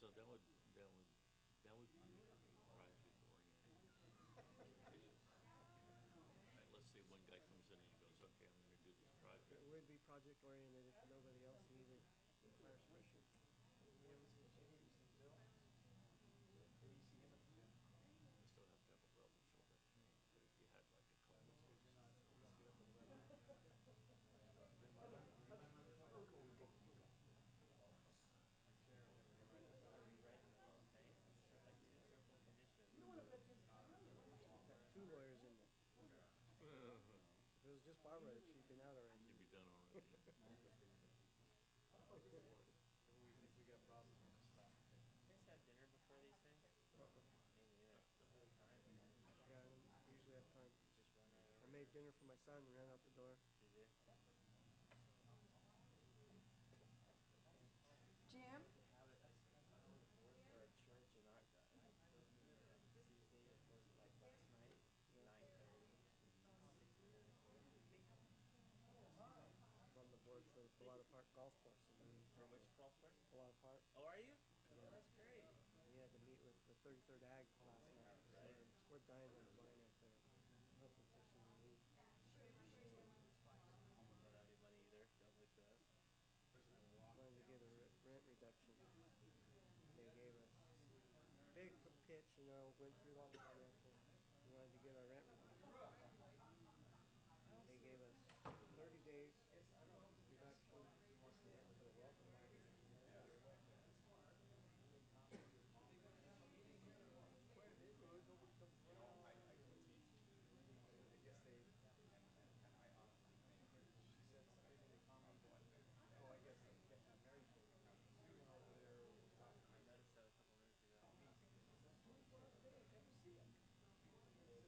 Speaker 3: So that would be a project-oriented implementation. Right, let's say one guy comes in and he goes, okay, I'm gonna do this project.
Speaker 6: It would be project oriented if nobody else needed fire suppression.
Speaker 12: You ever seen Chase in Bill? When you see him at the gym?
Speaker 3: You still have to have a well-filled up tank, but if you had like a couple of sticks.
Speaker 12: Are we writing the whole thing? Like two simple conditions.
Speaker 6: Got two lawyers in there. If it was just Barbara, she'd been out already.
Speaker 3: She'd be done already.
Speaker 12: If we got problems, we'll just stop. You guys have dinner before these things? Me neither. Don't have time.
Speaker 6: Yeah, I don't usually have time.
Speaker 12: Just run right
Speaker 6: I
Speaker 12: over
Speaker 6: made
Speaker 12: here.
Speaker 6: dinner for my son and ran out the door.
Speaker 12: Did you?
Speaker 21: Jim?
Speaker 12: We have it on the board for our church, and it tells me Tuesday, it was like last night, 9:30, 6 to 9:30.
Speaker 6: I'm on the board for the Pilata Park Golf Course.
Speaker 12: For which golf course?
Speaker 6: Pilata Park.
Speaker 12: Oh, are you?
Speaker 6: Yeah.
Speaker 12: Oh, that's great.
Speaker 6: We had to meet with the 33rd Ag last night.
Speaker 12: Right.
Speaker 6: We're dying on the vine out there. Hoping for some relief.
Speaker 12: Don't have any money either. Don't look to us.
Speaker 6: Wanted to get a rent reduction. They gave us big pitch, you know, went through all the financials. We wanted to get our rent reduction. They gave us 30 days reduction.
Speaker 19: You know, I do teach, and I guess they, and I honestly think she said something about what,
Speaker 12: Oh, I guess Mary told me. We went over there, was talking. I noticed that a couple minutes ago.
Speaker 19: amazing. Did you see it?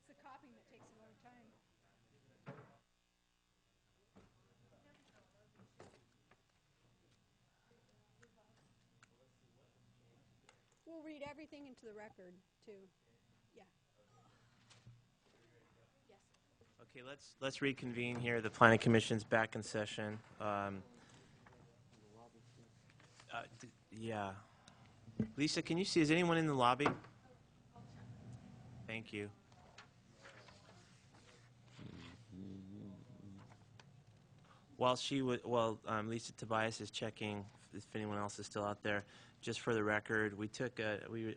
Speaker 8: It's the copying that takes a long time. We'll read everything into the record, too. Yeah. Yes.
Speaker 1: Okay, let's reconvene here. The Planning Commission's back in session. Yeah. Lisa, can you see, is anyone in the lobby? Thank you. While Lisa Tobias is checking if anyone else is still out there, just for the record, we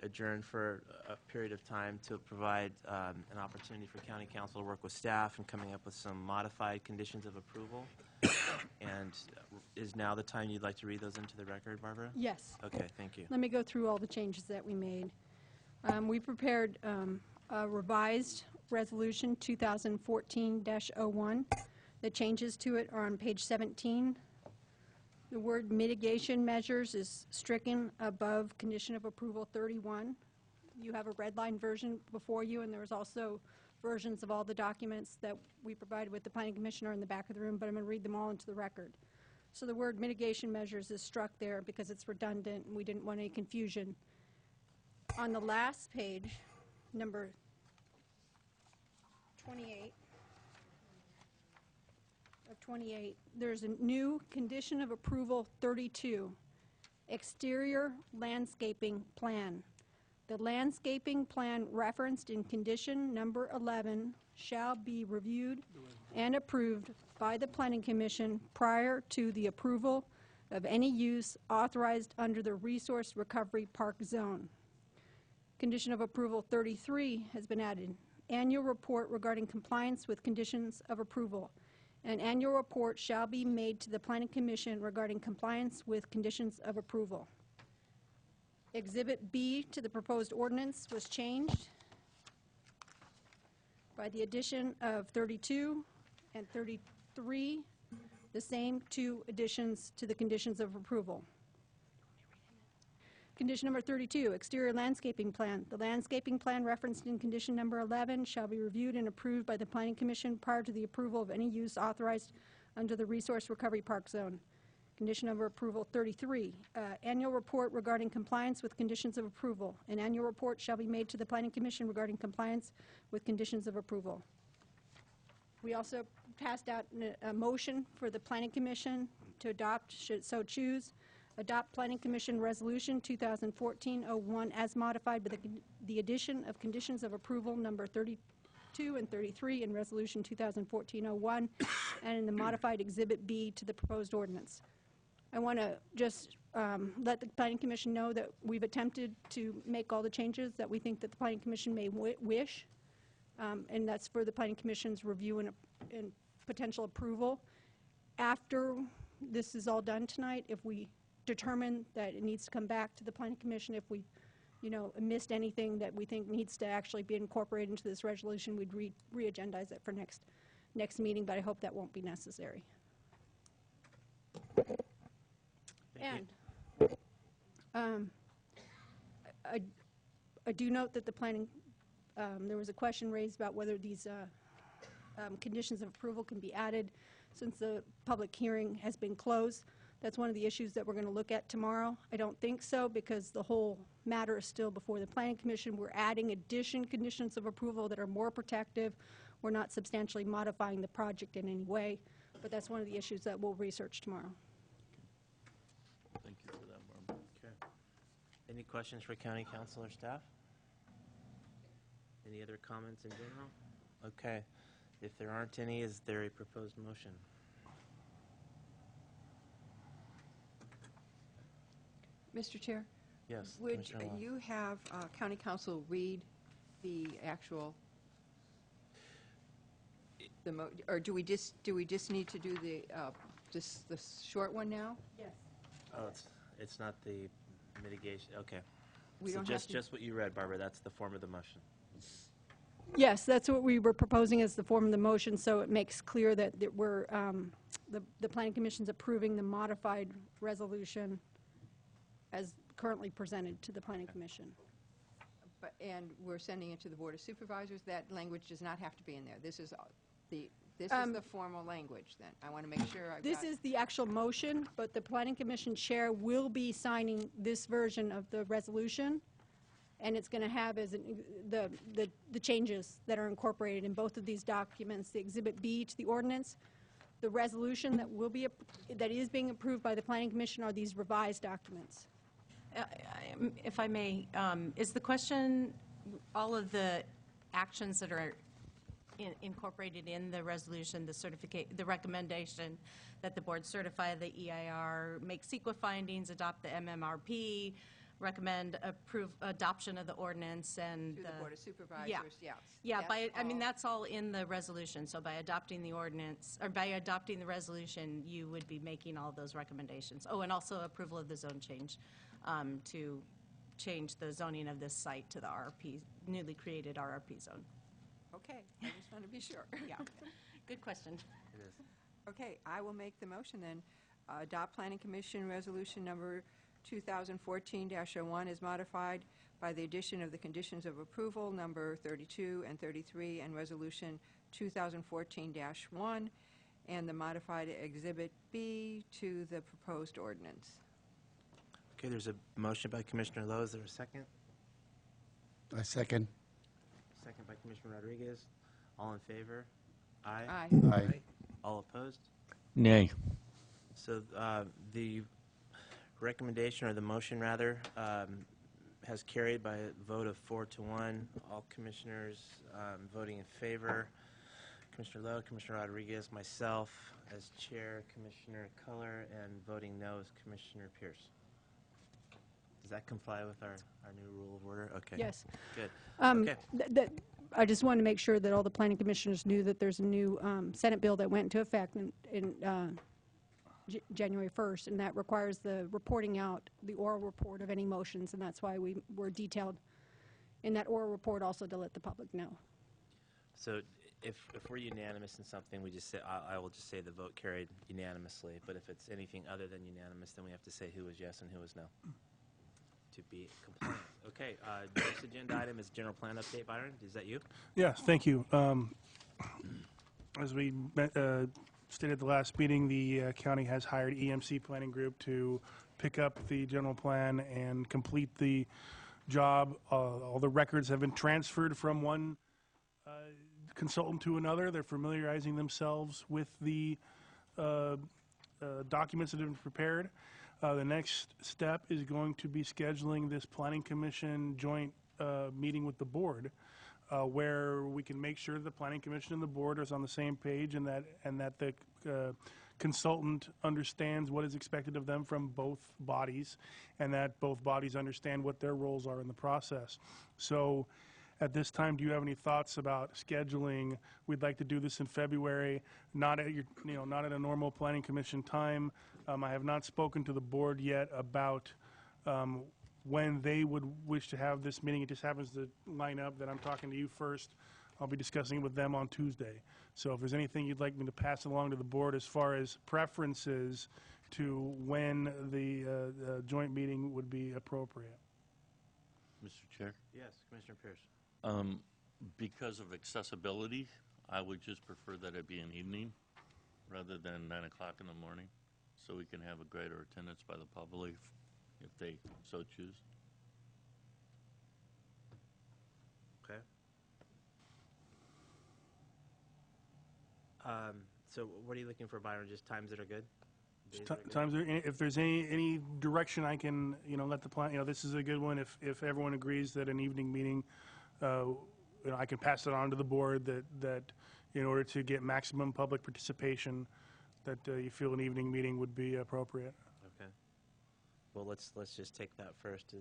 Speaker 1: adjourned for a period of time to provide an opportunity for County Council to work with staff in coming up with some modified conditions of approval. And is now the time you'd like to read those into the record, Barbara?
Speaker 8: Yes.
Speaker 1: Okay, thank you.
Speaker 8: Let me go through all the changes that we made. We prepared a revised resolution 2014-01. The changes to it are on page 17. The word mitigation measures is stricken above condition of approval 31. You have a red line version before you, and there was also versions of all the documents that we provided with the Planning Commissioner in the back of the room, but I'm going to read them all into the record. So the word mitigation measures is struck there because it's redundant and we didn't want any confusion. On the last page, number 28, there's a new condition of approval 32, exterior landscaping plan. The landscaping plan referenced in condition number 11 shall be reviewed and approved by the Planning Commission prior to the approval of any use authorized under the Resource Recovery Park Zone. Condition of approval 33 has been added. Annual report regarding compliance with conditions of approval. An annual report shall be made to the Planning Commission regarding compliance with conditions of approval. Exhibit B to the proposed ordinance was changed by the addition of 32 and 33, the same two additions to the conditions of approval. Condition number 32, exterior landscaping plan. The landscaping plan referenced in condition number 11 shall be reviewed and approved by the Planning Commission prior to the approval of any use authorized under the Resource Recovery Park Zone. Condition number approval 33, annual report regarding compliance with conditions of approval. An annual report shall be made to the Planning Commission regarding compliance with conditions of approval. We also passed out a motion for the Planning Commission to adopt, should it so choose, adopt Planning Commission Resolution 2014-01 as modified by the addition of conditions of approval number 32 and 33 in Resolution 2014-01 and in the modified Exhibit B to the proposed ordinance. I want to just let the Planning Commission know that we've attempted to make all the changes that we think that the Planning Commission may wish, and that's for the Planning Commission's review and potential approval. After this is all done tonight, if we determine that it needs to come back to the Planning Commission, if we, missed anything that we think needs to actually be incorporated into this resolution, we'd re-agendize it for next meeting, but I hope that won't be necessary. And I do note that the planning, there was a question raised about whether these conditions of approval can be added since the public hearing has been closed. That's one of the issues that we're going to look at tomorrow. I don't think so because the whole matter is still before the Planning Commission. We're adding conditions of approval that are more protective. We're not substantially modifying the project in any way, but that's one of the issues that we'll research tomorrow.
Speaker 3: Thank you for that, Barbara.
Speaker 1: Okay. Any questions for County Council or staff? Any other comments in general? Okay. If there aren't any, is there a proposed motion?
Speaker 21: Mr. Chair?
Speaker 1: Yes.
Speaker 21: Would
Speaker 1: Commissioner Law.
Speaker 21: you have County Council read the actual, or do we just need to do the short one now?
Speaker 8: Yes.
Speaker 1: Oh, it's not the mitigation. Okay.
Speaker 21: We
Speaker 1: So
Speaker 21: don't have to-
Speaker 1: just what you read, Barbara. That's the form of the motion.
Speaker 8: Yes, that's what we were proposing as the form of the motion, so it makes clear that we're, the Planning Commission's approving the modified resolution as currently presented to the Planning Commission.
Speaker 21: And we're sending it to the Board of Supervisors. That language does not have to be in there. This is the formal language, then. I want to make sure I've
Speaker 8: This
Speaker 21: got...
Speaker 8: is the actual motion, but the Planning Commission Chair will be signing this version of the resolution, and it's going to have the changes that are incorporated in both of these documents, the Exhibit B to the ordinance, the resolution that is being approved by the Planning Commission are these revised documents.
Speaker 9: If I may, is the question all of the actions that are incorporated in the resolution, the recommendation that the board certify the EIR, make CEQA findings, adopt the MMRP, recommend adoption of the ordinance and
Speaker 21: To the Board of Supervisors, yes.
Speaker 9: Yeah,
Speaker 21: That's
Speaker 9: I mean,
Speaker 21: all.
Speaker 9: that's all in the resolution. So by adopting the ordinance, or by adopting the resolution, you would be making all those recommendations. Oh, and also approval of the zone change to change the zoning of this site to the RRP, newly created RRP zone.
Speaker 21: Okay, I just want to be sure.
Speaker 9: Yeah, good question.
Speaker 1: It is.
Speaker 21: Okay, I will make the motion then. Adopt Planning Commission Resolution Number 2014-01 is modified by the addition of the conditions of approval, number 32 and 33, and Resolution 2014-1, and the modified Exhibit B to the proposed ordinance.
Speaker 1: Okay, there's a motion by Commissioner Lowe. Is there a second?
Speaker 10: I second.
Speaker 1: Second by Commissioner Rodriguez. All in favor? Aye.
Speaker 21: Aye.
Speaker 10: Aye.
Speaker 1: All opposed?
Speaker 3: Nay.
Speaker 1: So the recommendation, or the motion rather, has carried by a vote of 4-1. All commissioners voting in favor. Commissioner Lowe, Commissioner Rodriguez, myself as chair, Commissioner Culler, and voting no is Commissioner Pierce. Does that comply with our new rule of order? Okay.
Speaker 8: Yes.
Speaker 1: Good.
Speaker 8: Okay.
Speaker 1: Okay.
Speaker 8: I just wanted to make sure that all the planning commissioners knew that there's a new Senate bill that went into effect in January 1st, and that requires the reporting out, the oral report of any motions, and that's why we were detailed in that oral report also to let the public know.
Speaker 1: So if we're unanimous in something, we just say, I will just say the vote carried unanimously, but if it's anything other than unanimous, then we have to say who was yes and who was no to be compliant. Okay, next agenda item is general plan update. Byron, is that you?
Speaker 5: Yes, thank you. As we stated at the last meeting, the county has hired EMC Planning Group to pick up the general plan and complete the job. All the records have been transferred from one consultant to another. They're familiarizing themselves with the documents that have been prepared. The next step is going to be scheduling this Planning Commission joint meeting with the board, where we can make sure the Planning Commission and the board is on the same page, and that the consultant understands what is expected of them from both bodies, and that both bodies understand what their roles are in the process. So at this time, do you have any thoughts about scheduling? We'd like to do this in February, not at your, not at a normal Planning Commission time. I have not spoken to the board yet about when they would wish to have this meeting. It just happens to line up that I'm talking to you first. I'll be discussing it with them on Tuesday. So if there's anything you'd like me to pass along to the board as far as preferences to when the joint meeting would be appropriate.
Speaker 3: Mr. Chair?
Speaker 1: Yes, Commissioner Pierce.
Speaker 3: Because of accessibility, I would just prefer that it be an evening rather than 9 o'clock in the morning, so we can have a greater attendance by the public if they so choose.
Speaker 1: Okay. So what are you looking for, Byron? Just times that are good? Days that are good?
Speaker 5: Times, if there's any direction I can, let the plan, this is a good one. If everyone agrees that an evening meeting, I can pass it on to the board that in order to get maximum public participation, that you feel an evening meeting would be appropriate.
Speaker 1: Okay. Well, let's just take that first.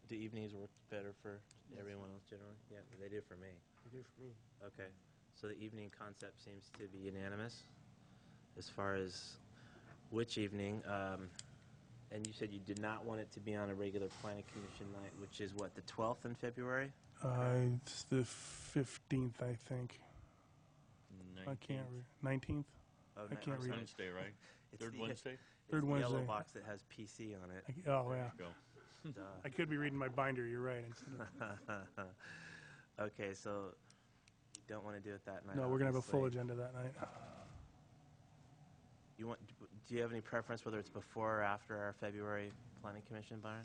Speaker 1: Do evenings work better for everyone else generally? Yeah, they do for me.
Speaker 6: They do for me.
Speaker 1: Okay. So the evening concept seems to be unanimous as far as which evening. And you said you did not want it to be on a regular planning commission night, which is what, the 12th in February?
Speaker 5: It's the 15th, I think.
Speaker 3: 19th.
Speaker 5: I can't 19th?
Speaker 1: Oh,
Speaker 5: I can't read it.
Speaker 3: Wednesday, right?
Speaker 1: It's
Speaker 3: Third
Speaker 1: the-
Speaker 3: Wednesday?
Speaker 1: It's
Speaker 5: Third
Speaker 1: the
Speaker 5: Wednesday.
Speaker 1: yellow box that has PC on it.
Speaker 5: Oh,
Speaker 3: There
Speaker 5: yeah.
Speaker 3: you go.
Speaker 1: Duh.
Speaker 5: I could be reading my binder, you're right.
Speaker 1: Okay, so you don't want to do it that night?
Speaker 5: No, we're going to have a full
Speaker 1: obviously.
Speaker 5: agenda that night.
Speaker 1: Do you have any preference whether it's before or after our February Planning Commission, Byron?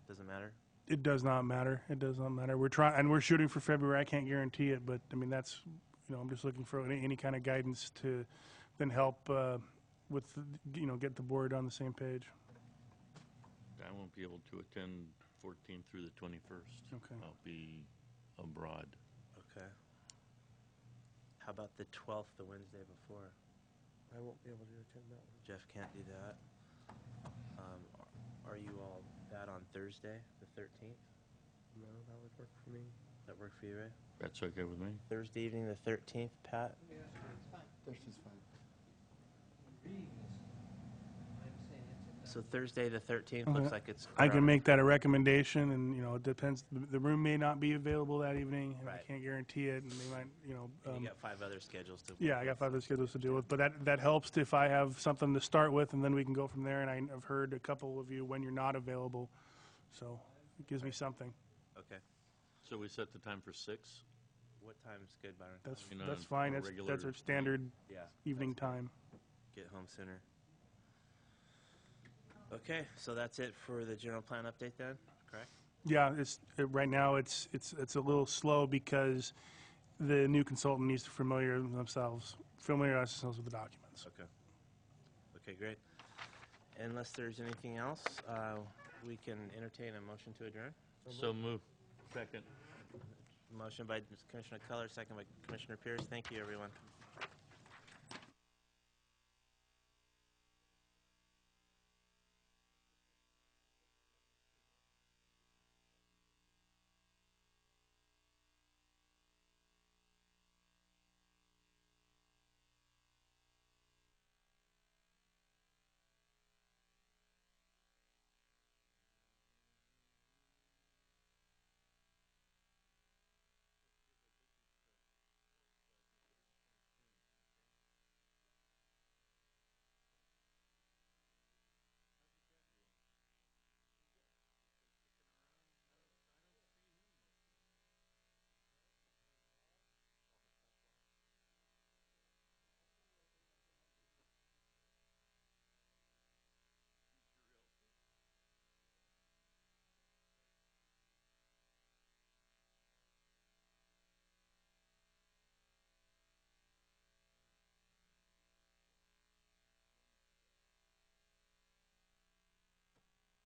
Speaker 1: Doesn't matter?
Speaker 5: It does not matter. It does not matter. We're trying, and we're shooting for February. I can't guarantee it, but I mean, that's, I'm just looking for any kind of guidance to then help with, get the board on the same page.
Speaker 3: I won't be able to attend 14th through the 21st.
Speaker 5: Okay.
Speaker 3: I'll be abroad.
Speaker 1: Okay. How about the 12th, the Wednesday before?
Speaker 6: I won't be able to attend that one.
Speaker 1: Jeff can't do that. Are you all bad on Thursday, the 13th?
Speaker 6: No, that would work for me.
Speaker 1: That work for you, Ray?
Speaker 3: That's okay with me.
Speaker 1: Thursday evening, the 13th, Pat?
Speaker 10: Thursday's fine.
Speaker 1: So Thursday, the 13th,
Speaker 5: Okay.
Speaker 1: looks like it's...
Speaker 5: I can make that a recommendation, and, it depends. The room may not be available that evening, and I
Speaker 1: Right.
Speaker 5: can't guarantee it, and they might,
Speaker 1: And you got 5 other schedules to...
Speaker 5: yeah, I got 5 other schedules to deal with, but that helps if I have something to start with, and then we can go from there, and I've heard a couple of you when you're not available, so it gives me something.
Speaker 1: Okay.
Speaker 3: So we set the time for 6?
Speaker 1: What time's good, Byron?
Speaker 5: That's
Speaker 3: You know,
Speaker 5: that's fine.
Speaker 3: a
Speaker 5: That's
Speaker 3: regular
Speaker 5: our standard
Speaker 1: Yeah.
Speaker 5: evening time.
Speaker 1: Get home sooner. Okay, so that's it for the general plan update then, correct?
Speaker 5: Yeah, right now it's a little slow because the new consultant needs to familiarize themselves with the documents.
Speaker 1: Okay. Okay, great. Unless there's anything else, we can entertain a motion to adjourn.
Speaker 3: So move. Second.
Speaker 1: Motion by Commissioner Culler, second by Commissioner Pierce. Thank you, everyone.